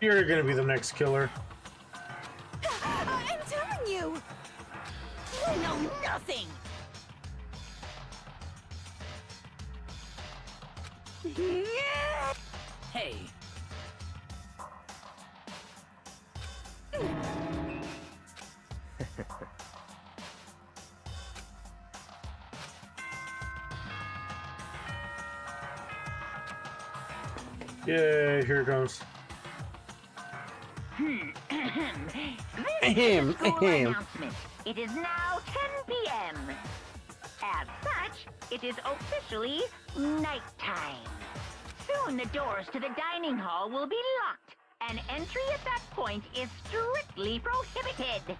You're gonna be the next killer. I'm telling you! You know nothing! Hey, Yeah, here it comes. This is a school announcement. It is now 10 p.m. As such, it is officially nighttime. Soon the doors to the dining hall will be locked, and entry at that point is strictly prohibited.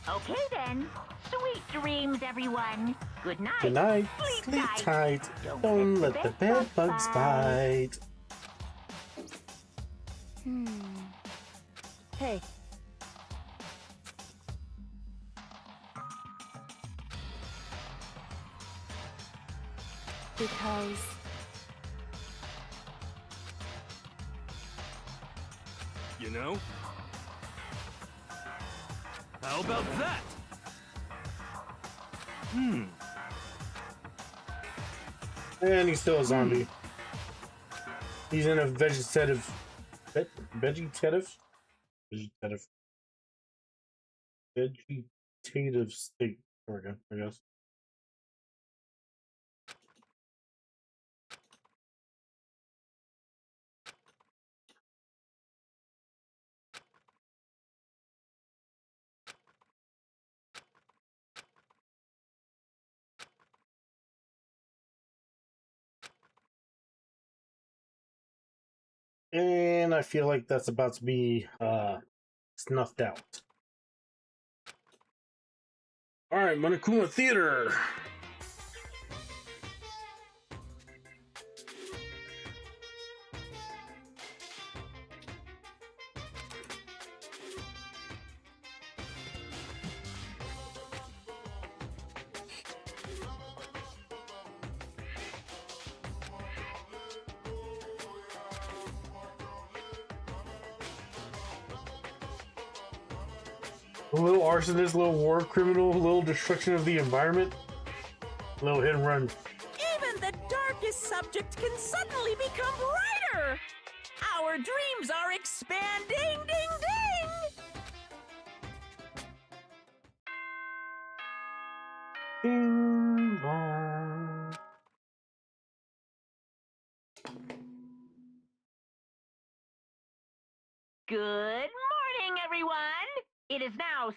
Okay then. Sweet dreams, everyone. Good night. Good night. Sleep tight. Don't let the bed bugs bite. Hey. Because You know? How about that? And he's still a zombie. He's in a vegetative state. There we go, I guess. And I feel like that's about to be snuffed out. Alright, Monokuma Theater! A little arsonist, a little war criminal, a little destruction of the environment, a little hit and run. Even the darkest subject can suddenly become brighter! Our dreams are expanding, ding ding! Ding dong. Good morning, everyone! It is now 7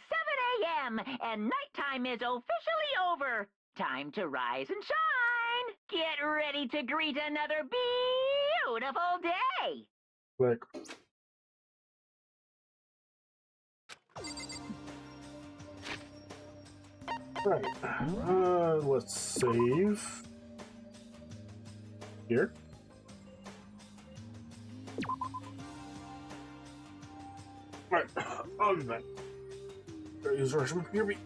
a.m. and nighttime is officially over. Time to rise and shine! Get ready to greet another beautiful day! Click. Right. Let's save. Here. Right. I'll be back. Use the restroom. Here we.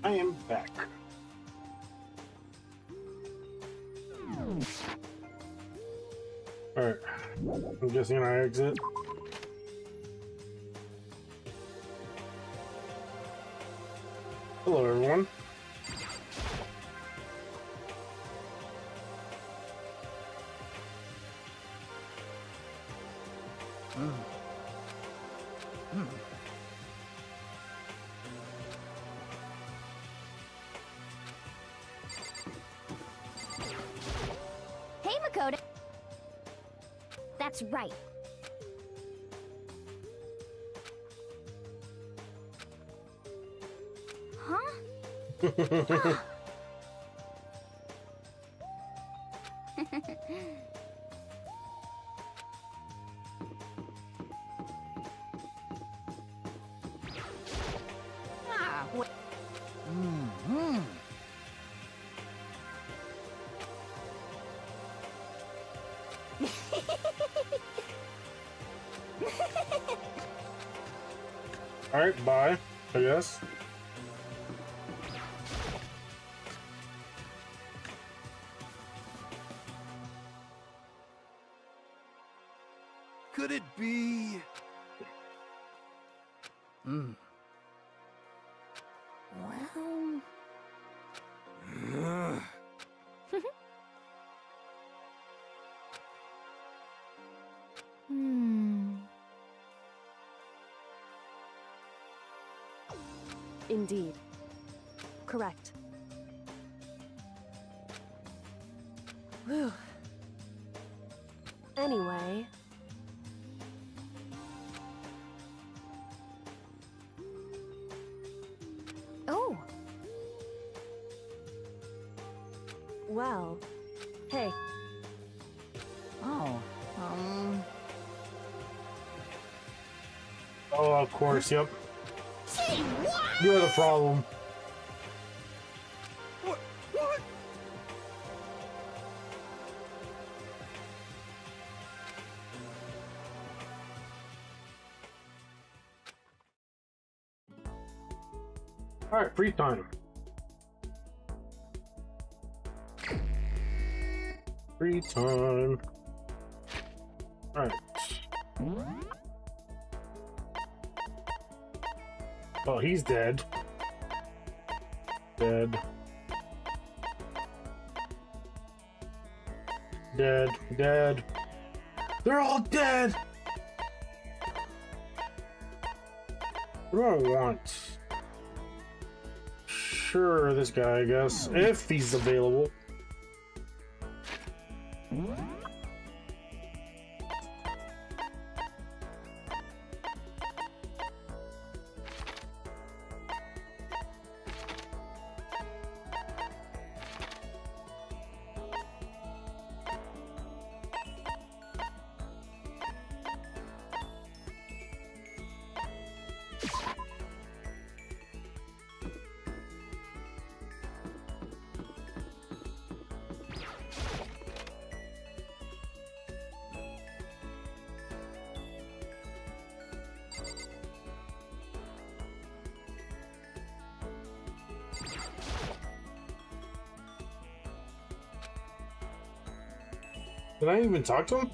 I am back. Alright. I'm guessing I exit. Hello, everyone. Hey, Makoto. That's right. Huh? Ah, what? Mm-hmm. Alright, bye, I guess. Could it be? Well... Indeed. Correct. Whew. Anyway... Oh. Well... Hey. Oh, Oh, of course, yep. Say what? You're the problem. What? What? Alright, free time. Free time. Alright. Oh, he's dead. Dead. Dead. Dead. They're all dead! What do I want? Sure, this guy, I guess. If he's available. Did I even talk to him?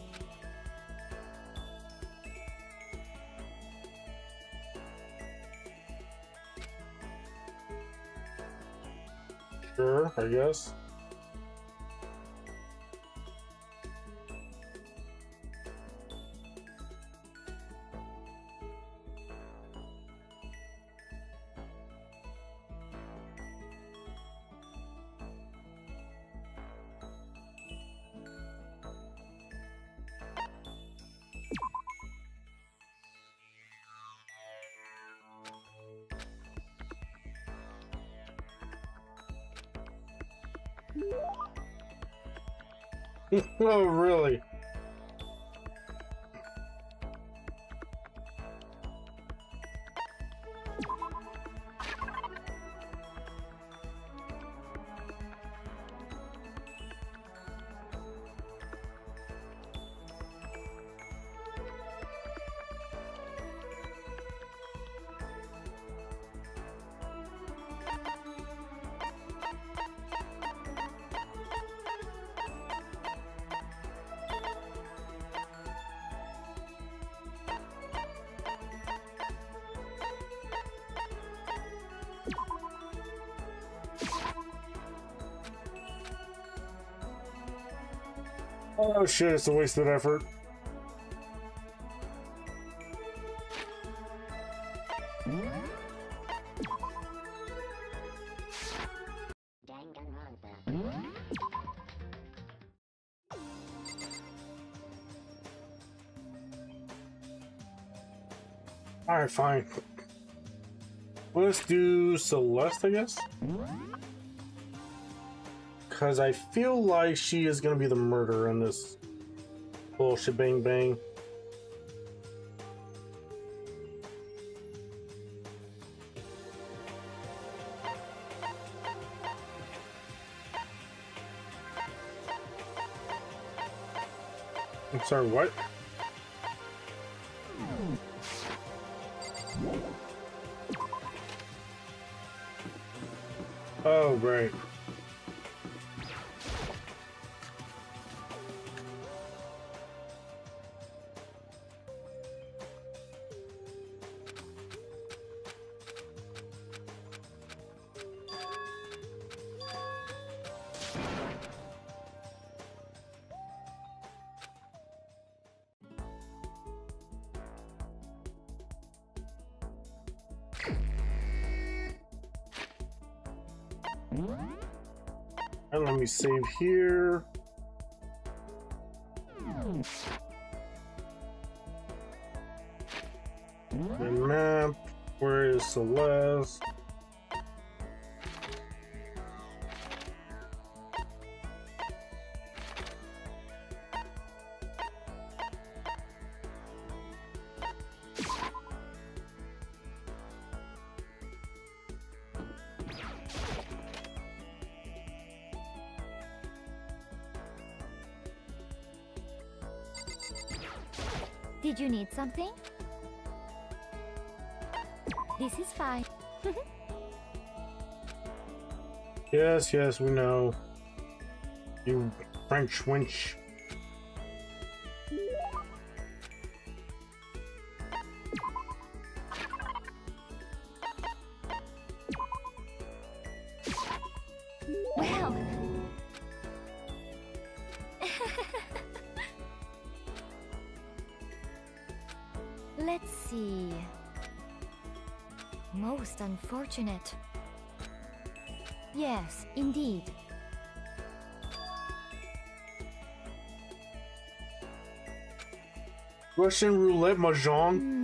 Sure, I guess. Oh, really? Oh shit, it's a wasted effort. Alright, fine. Let's do Celeste, I guess? Because I feel like she is going to be the murderer in this whole shebang bang. I'm sorry, what? Oh, right. And let me save here. The map. Where is Celeste? Did you need something? This is fine. Yes, yes, we know. You French wench. Well. Let's see. Most unfortunate. Yes, indeed. Russian roulette mahjong.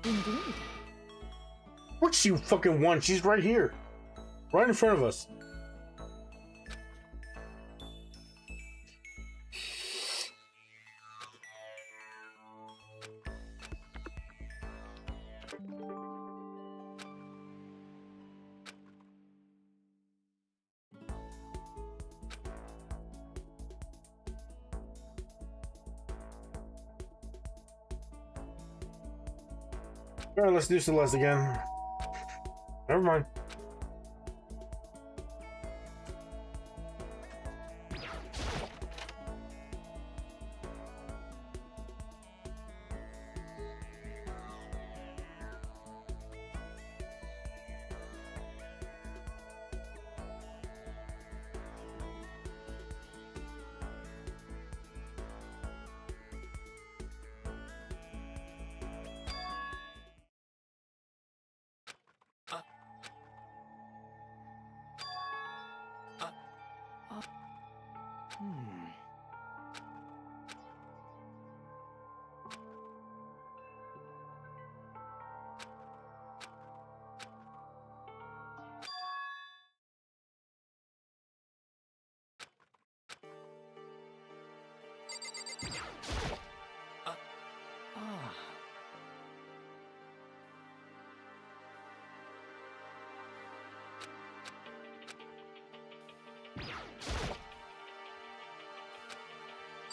Indeed. What you fucking want? She's right here. Right in front of us. Alright, let's do Celeste again. Never mind.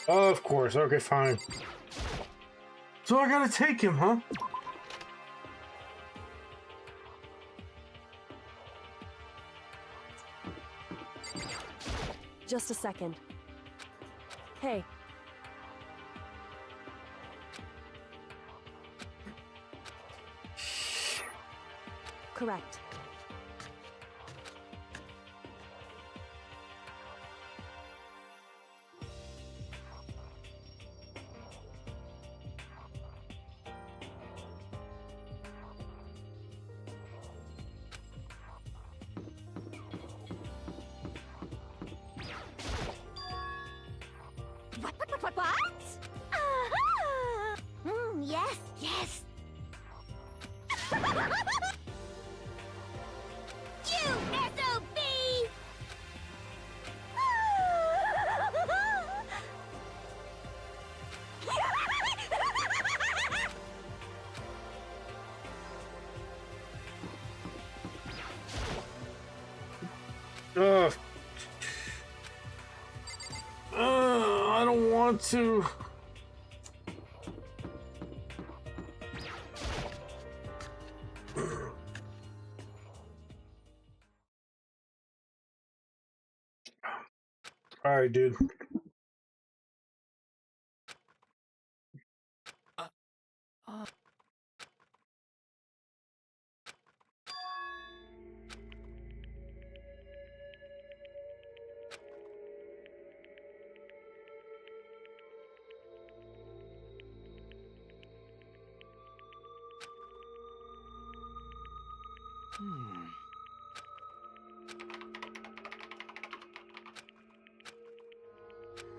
Of course. Okay, fine. So I gotta take him, huh? Just a second. Hey, Correct. What? Aha! Yes, yes. You SOB! Ugh. I don't want to. All right, dude.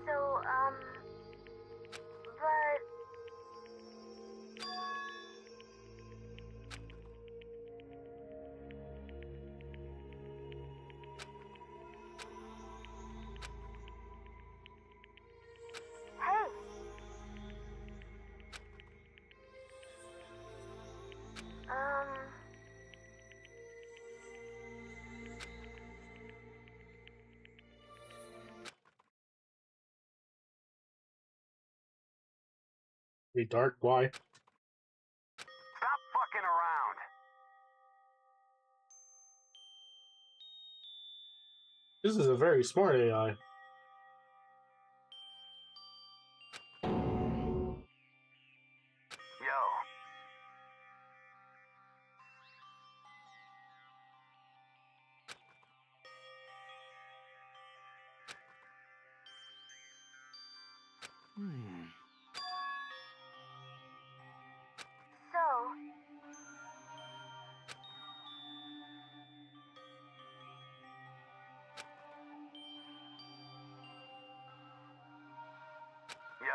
So, but... Hey! Hey, Dark, why? Stop fucking around. This is a very smart AI. Yo. So... Yo.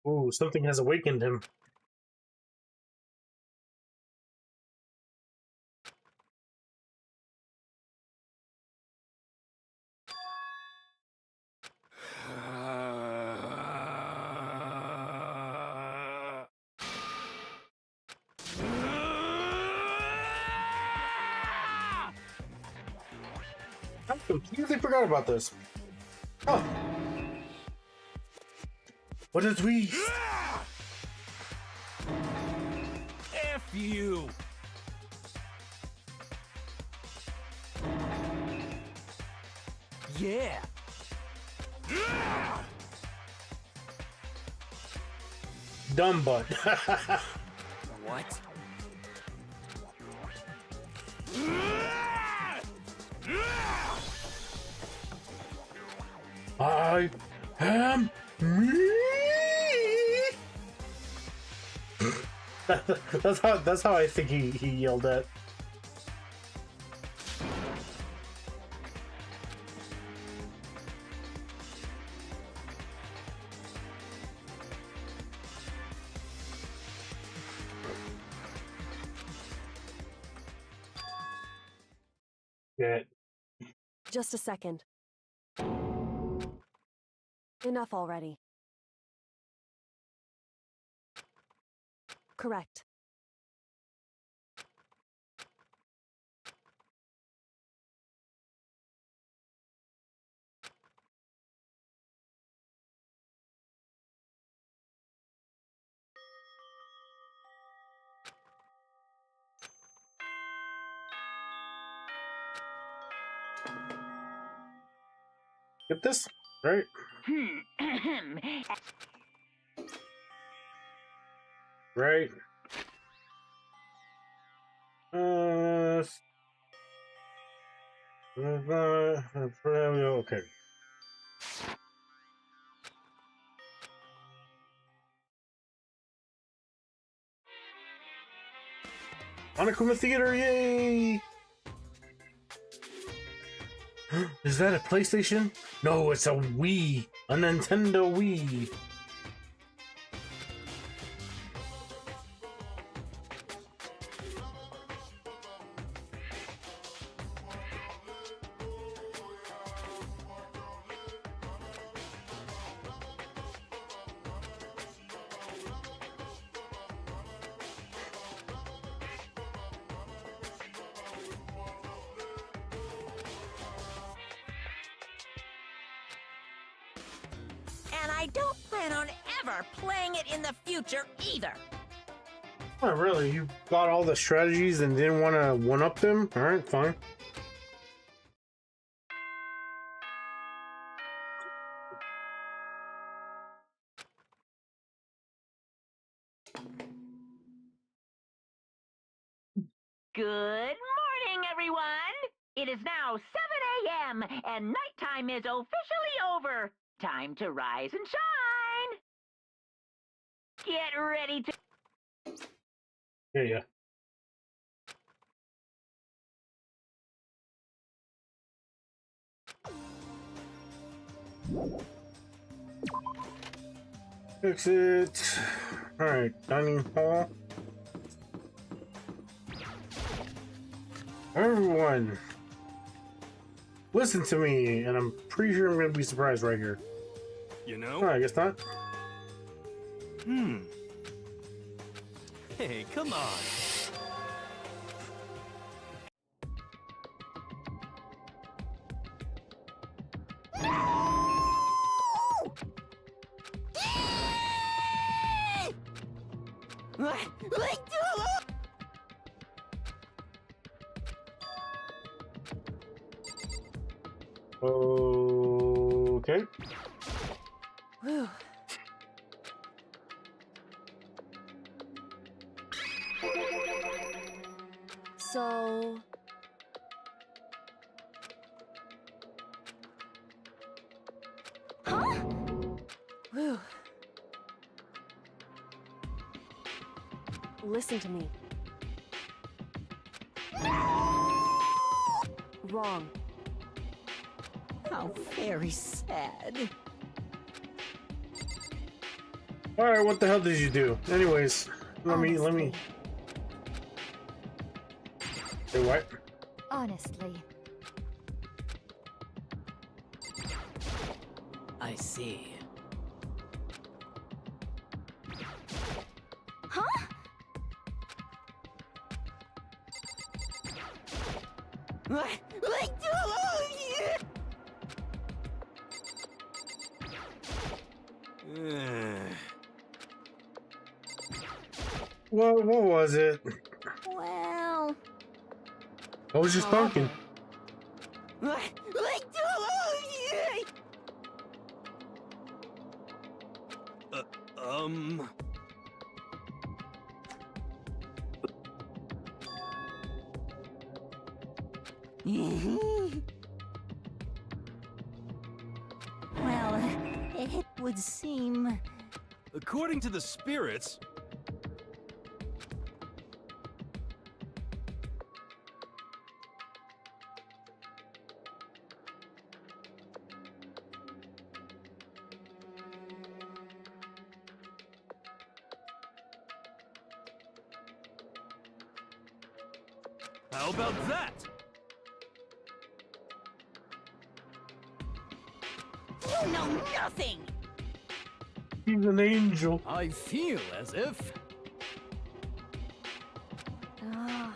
Ooh, something has awakened him. I completely forgot about this. Oh. What did we... F you! Yeah! Dumb butt. What? I am me. That's how I think he yelled at. Yeah. Just a second. Enough already. Correct. Get this? Right? Right. Okay. Onokuma Theater, yay! Is that a PlayStation? No, it's a Wii. A Nintendo Wii. And I don't plan on ever playing it in the future either. Oh, really? You got all the strategies and didn't want to one-up them? Alright, fine. Good morning, everyone! It is now 7 a.m. and nighttime is officially over. Time to rise and shine! Get ready to... Yeah. Exit. Alright, dining hall. Everyone, listen to me, and I'm pretty sure I'm gonna be surprised right here. You know? Oh, I guess not. Hey, come on. Okay. Whew. So... Huh? Whew. Listen to me. Wrong. How very sad. Alright, what the hell did you do? Anyways, let me... Say what? Honestly. I see. Huh? What was it? Well... I was just talking. Well, it would seem... According to the spirits... How about that? You know nothing! He's an angel. I feel as if... Ah.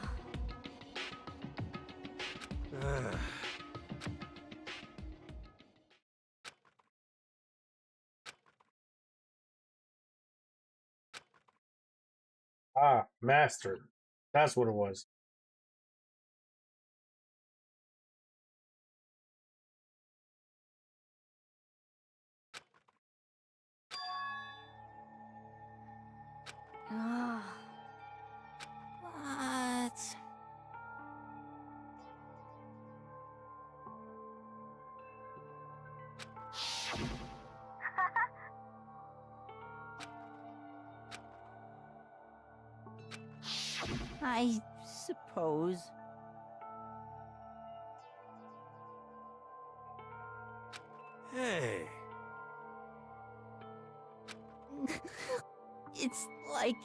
Ah, master. That's what it was. I suppose. Hey. It's like...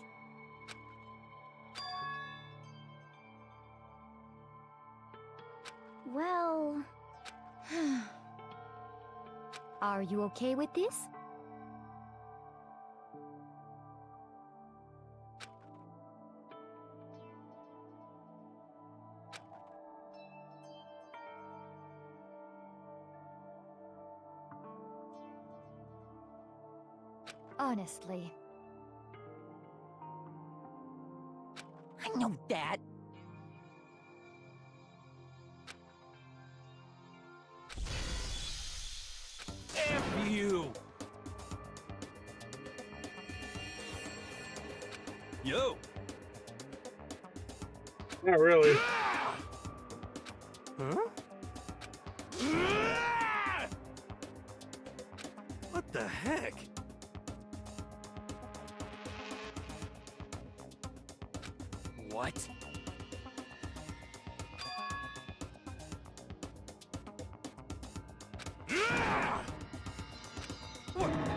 Well... Are you okay with this? Honestly. I know that. F you! Yo! Not really. Huh? What the heck? What?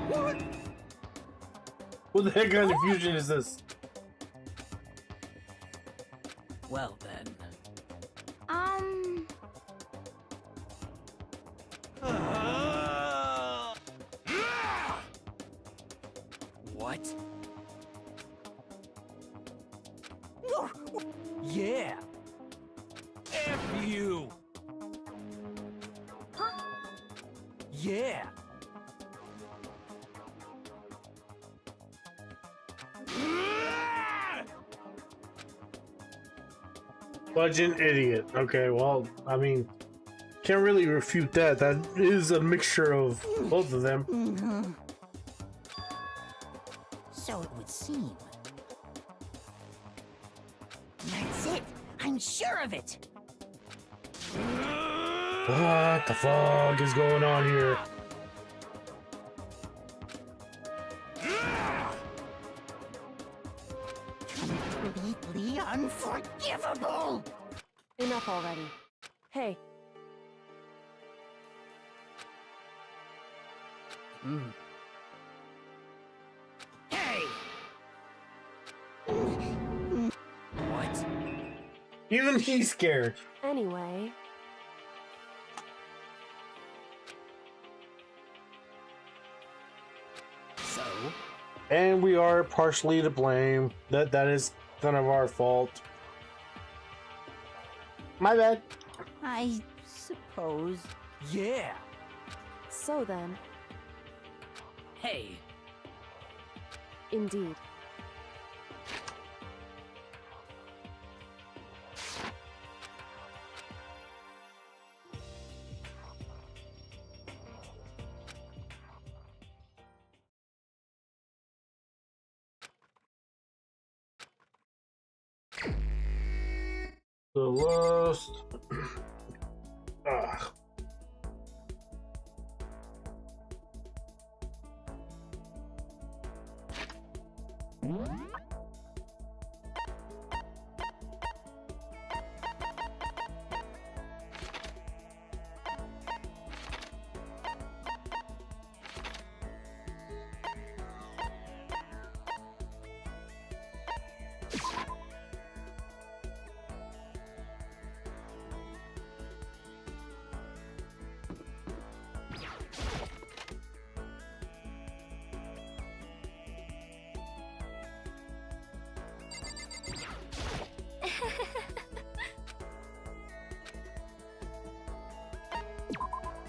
What? What the heck kind of fusion is this? Well then. What? Yeah! F you! Yeah! Budget idiot. Okay, well, I mean, can't really refute that. That is a mixture of both of them. So it would seem. That's it! I'm sure of it! What the fuck is going on here? Completely unforgivable! Enough already. Hey. Hey! What? Even he's scared. Anyway. So? And we are partially to blame. That is kind of our fault. My bad. I suppose. Yeah! So then. Hey! Indeed. The lust. Ugh.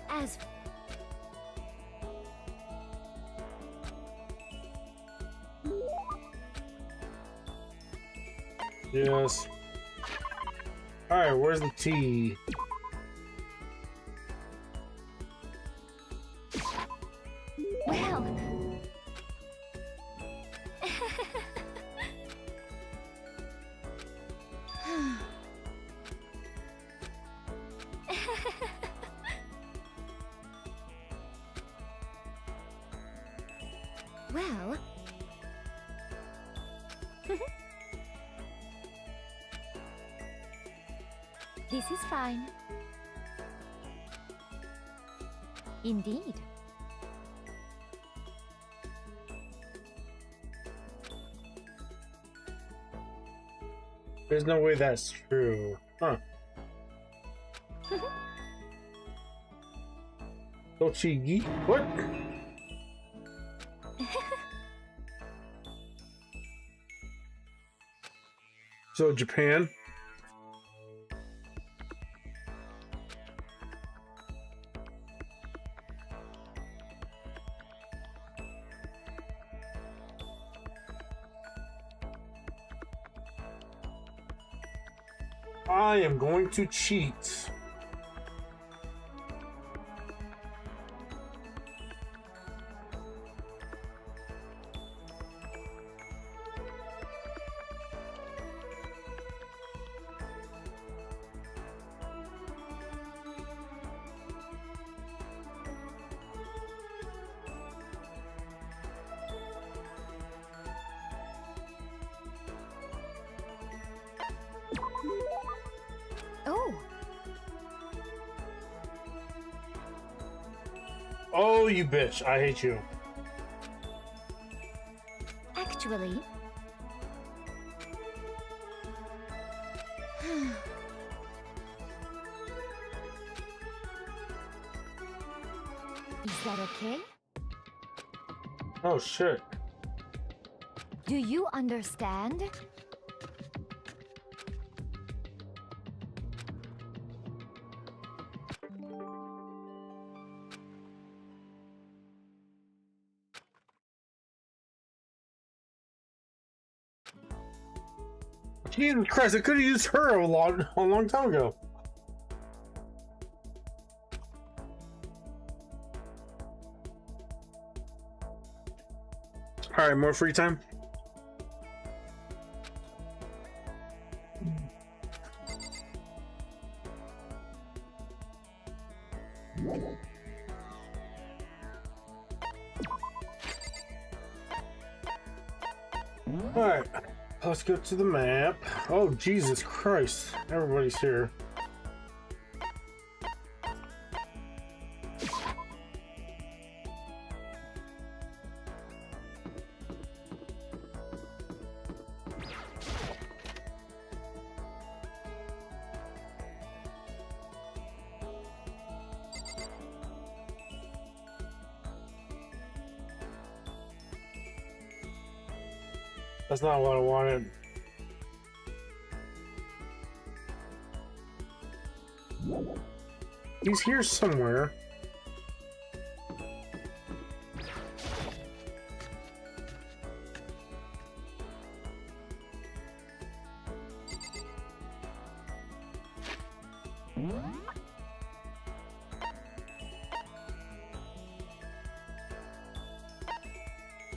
As Yes. Alright, where's the tea? well. Well... This is fine. Indeed. There's no way that's true. Huh. Tochigi? What? So, Japan? I am going to cheat. Oh. Oh, you bitch. I hate you. Actually... Is that okay? Oh, shit. Do you understand? Jesus Christ, I could have used her a long time ago. Alright, more free time. Alright, let's go to the map. Oh, Jesus Christ. Everybody's here. That's not what I wanted. He's here somewhere.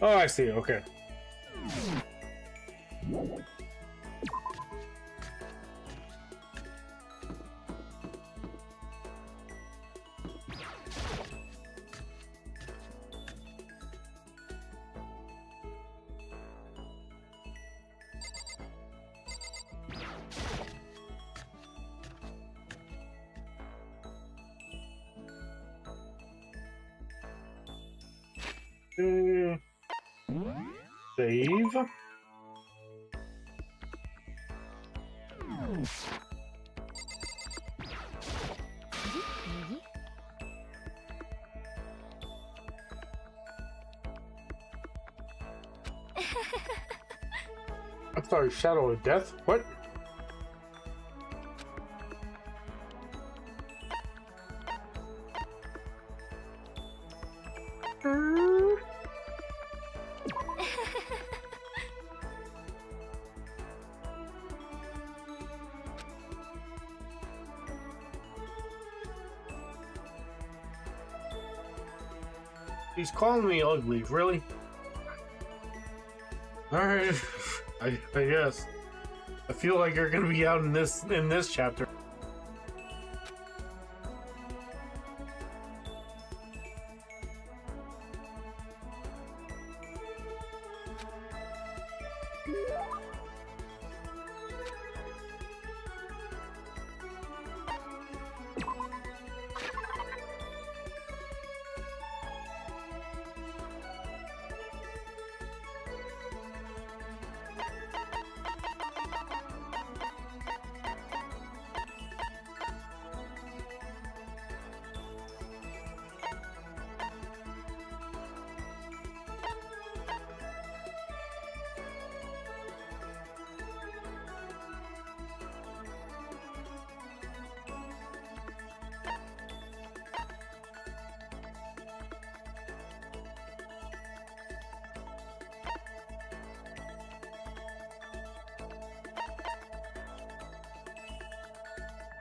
Oh, I see. Okay. Save. I'm sorry, Shadow of Death? What? He's calling me ugly, really? Alright, I guess. I feel like you're gonna be out in this chapter.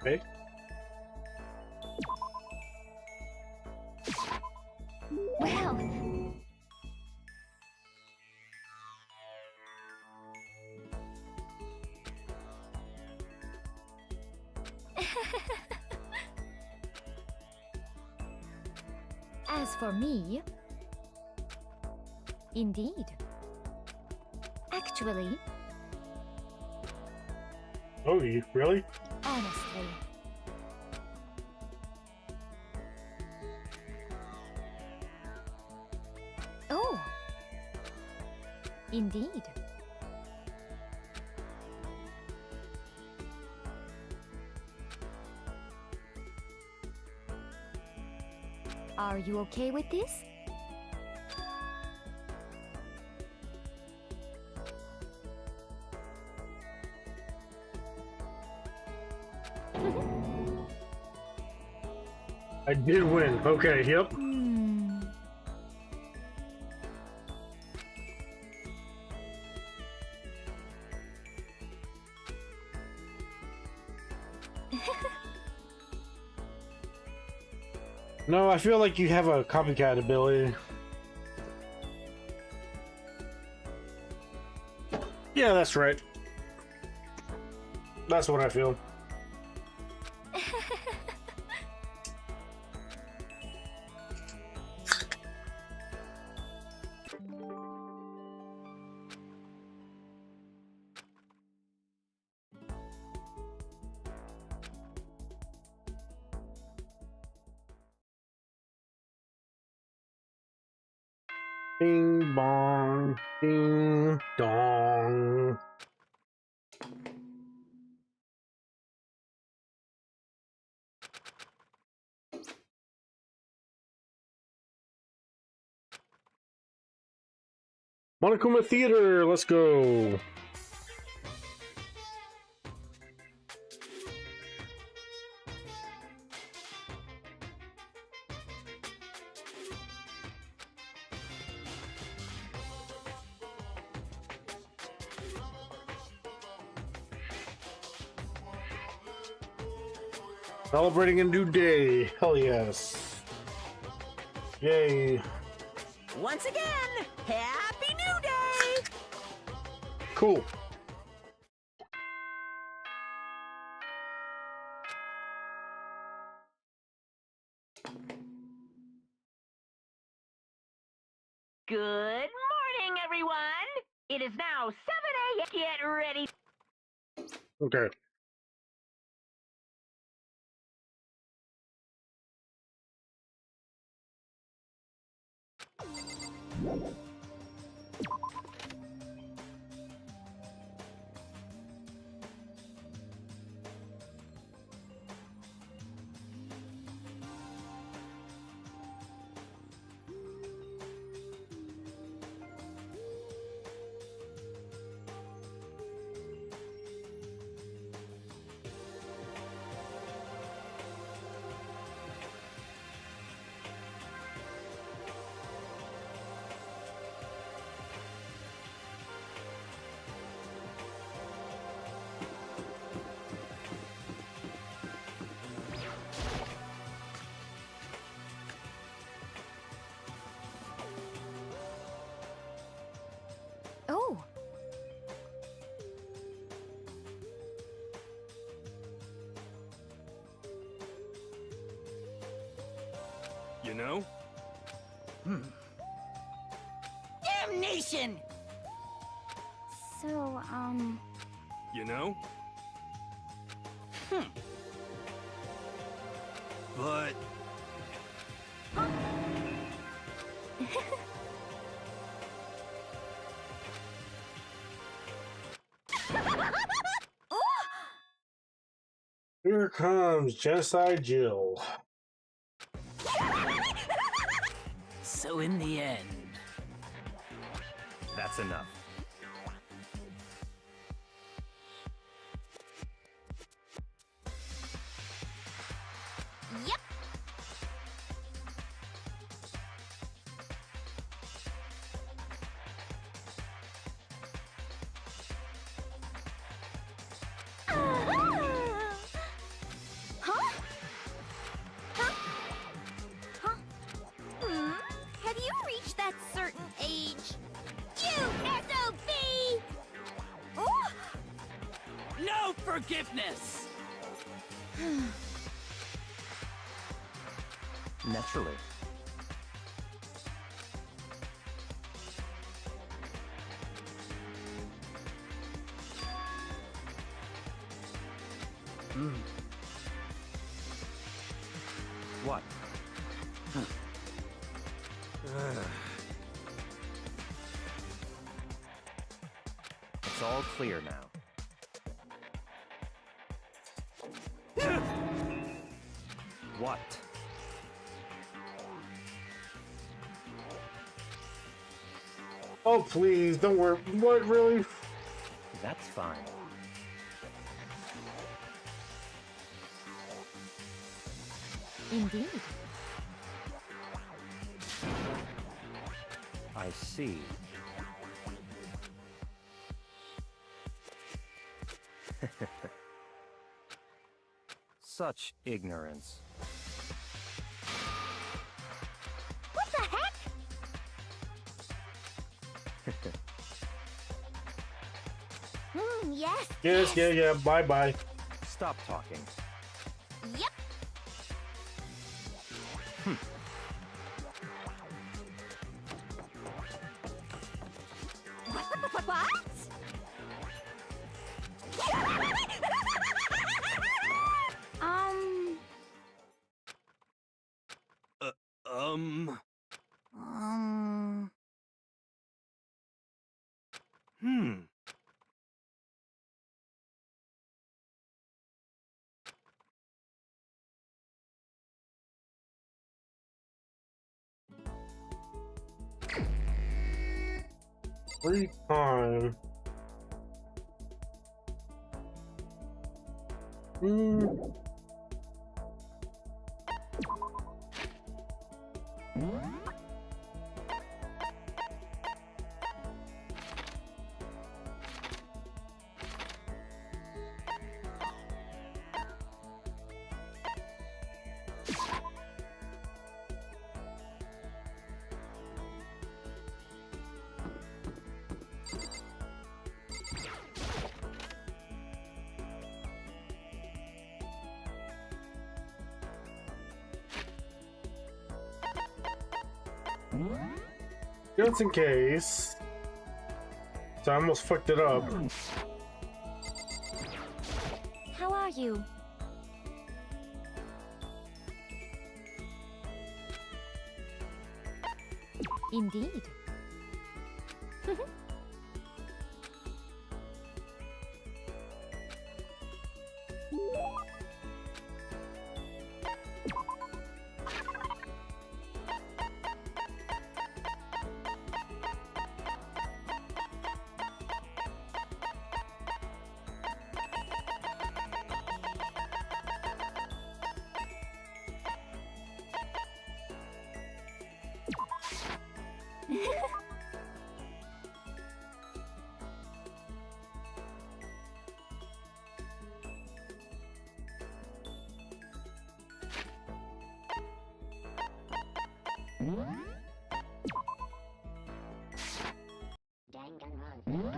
Okay. Well, as for me, indeed. Actually, Oh, you really? honestly. Oh, indeed. Are you okay with this? I did win. Okay, yep. No, I feel like you have a copycat ability. Yeah, that's right. That's what I feel. Ding bong, ding dong. Monokuma Theater, let's go. Celebrating a new day. Hell yes. Yay. Once again, Happy New Day! Cool. Good morning, everyone! It is now 7 a.m. Get ready. Okay. Oh, You know? Damnation! So, You know? Hmm. But... Here comes Genocide Jill. So in the end... That's enough. yep. Huh? Huh? Huh? Have you reached that certain age? You SOB! Ooh! No forgiveness! Naturally. What? It's all clear now. What? Oh, please, don't worry. What, really? That's fine. Indeed. I see. Such ignorance. What the heck? Yes. Yes, yeah, bye-bye. Stop talking. Yep. What? Um. Free time. Just in case. So I almost fucked it up. How are you? Indeed.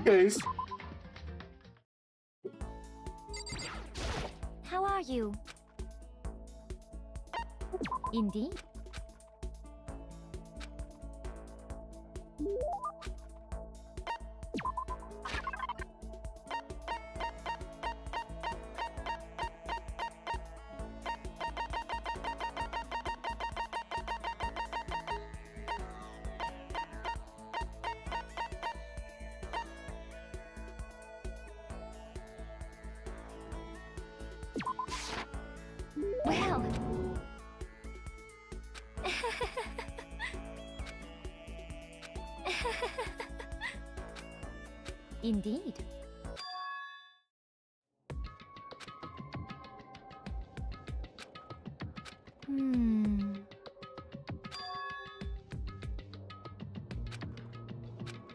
Case. How are you? Indeed. Indeed.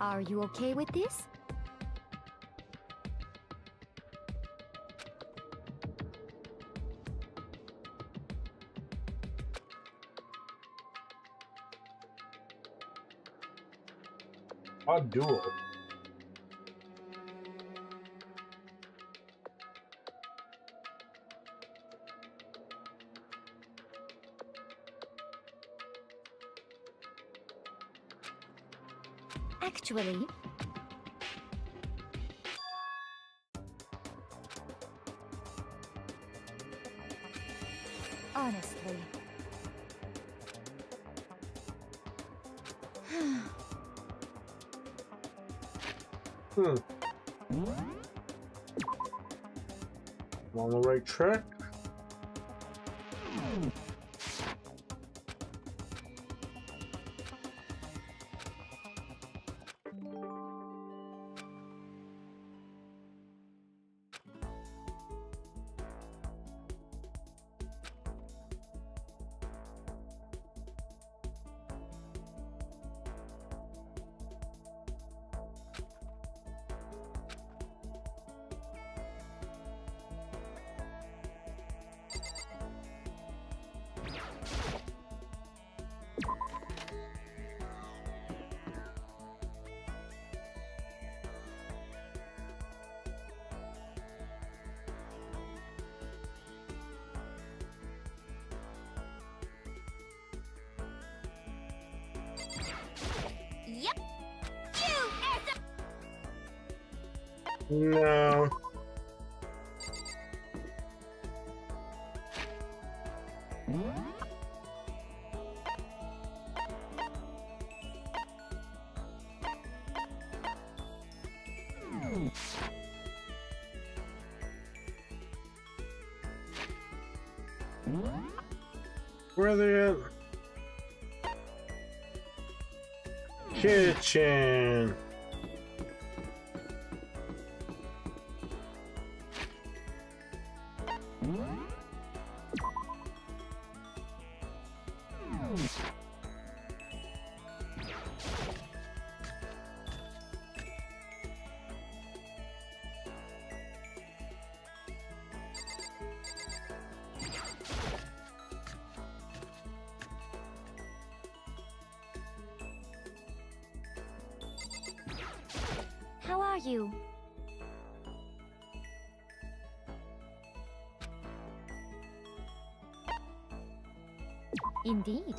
Are you okay with this? I'll do it. Actually, honestly, I'm on the right track. Yep. You as a No. Where are they at? Kitchen. how are you? Indeed.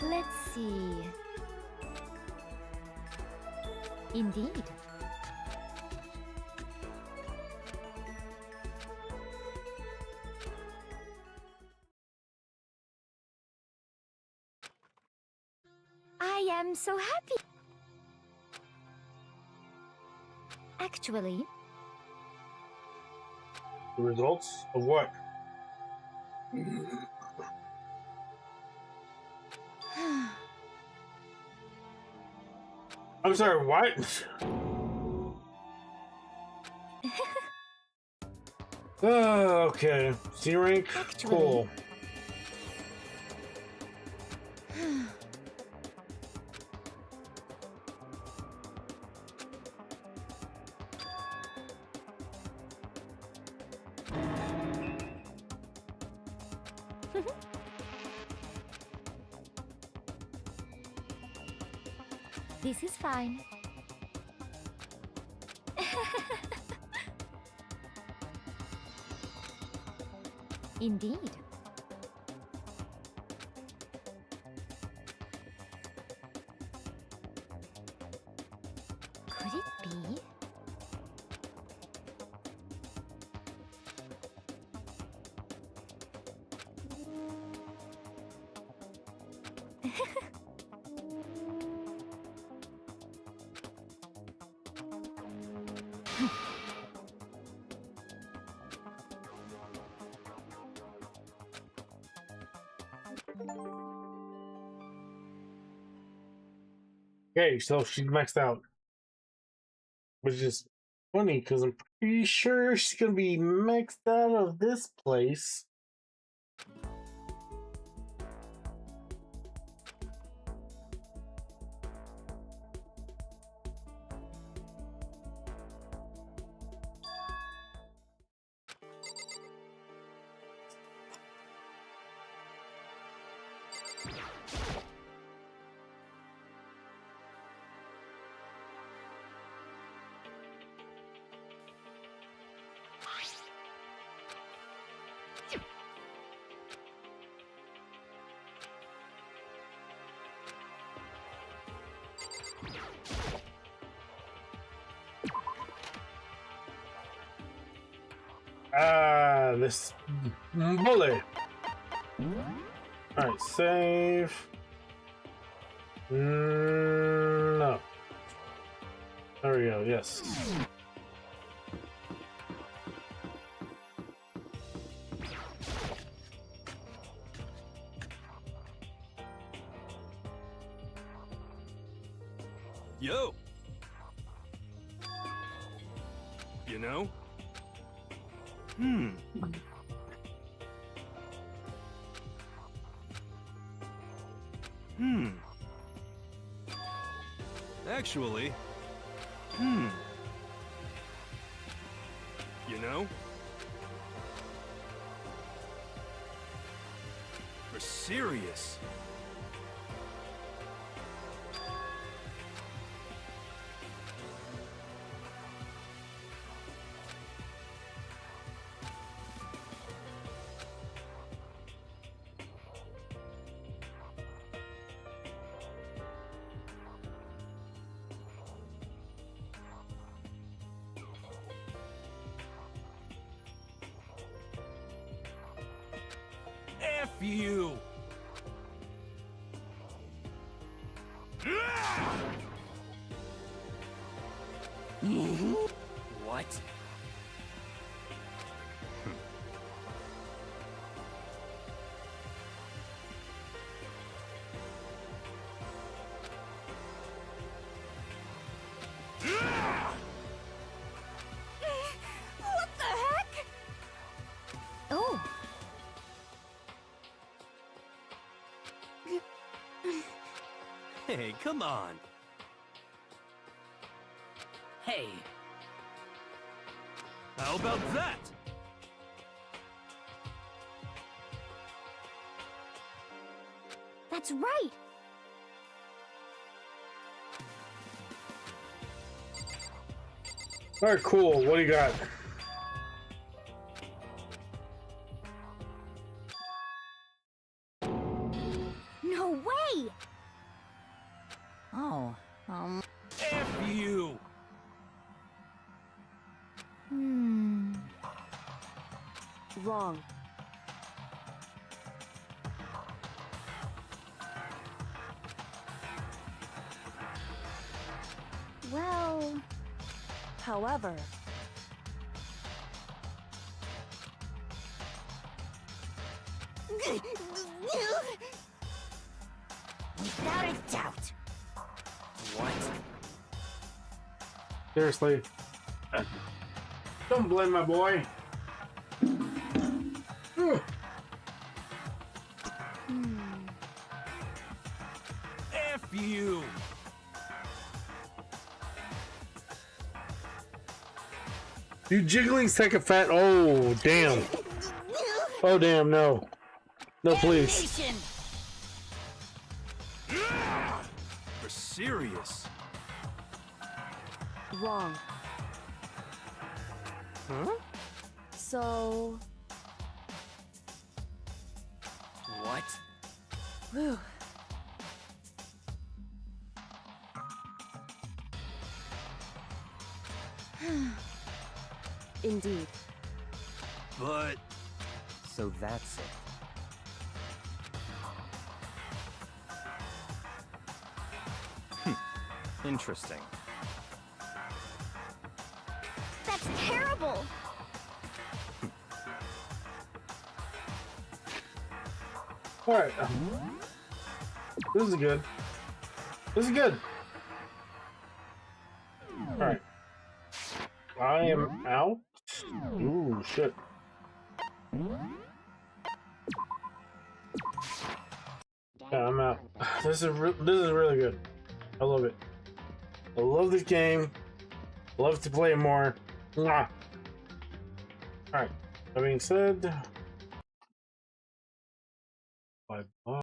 Let's see. Indeed. I am so happy. Actually, The results of what? I'm sorry, what? Okay. C rank? Cool. this is fine. Indeed. Could it be? Okay, so she's maxed out. Which is funny because I'm pretty sure she's gonna be maxed out of this place. This bullet. Alright, save. No. There we go, yes. Yo! You know? Actually, you know? For serious. F you! What? What the heck? Oh. Hey, come on. Hey, How about that? That's right. Alright, cool. What do you got? No way! Oh, F you! Wrong. Well... However, without a doubt. What? Seriously. Don't blame my boy. F you! You jiggling second fat. Oh, damn. Oh, damn, no. No, please. Animation. For serious. wrong. Huh? So... Whew. Indeed. But... So that's it. Interesting. That's terrible! Alright. This is good. This is good. Alright. I am out. Ooh, shit. Yeah, I'm out. This is really good. I love it. I love this game. Love to play it more. Mwah. Alright. That being said, bye bye.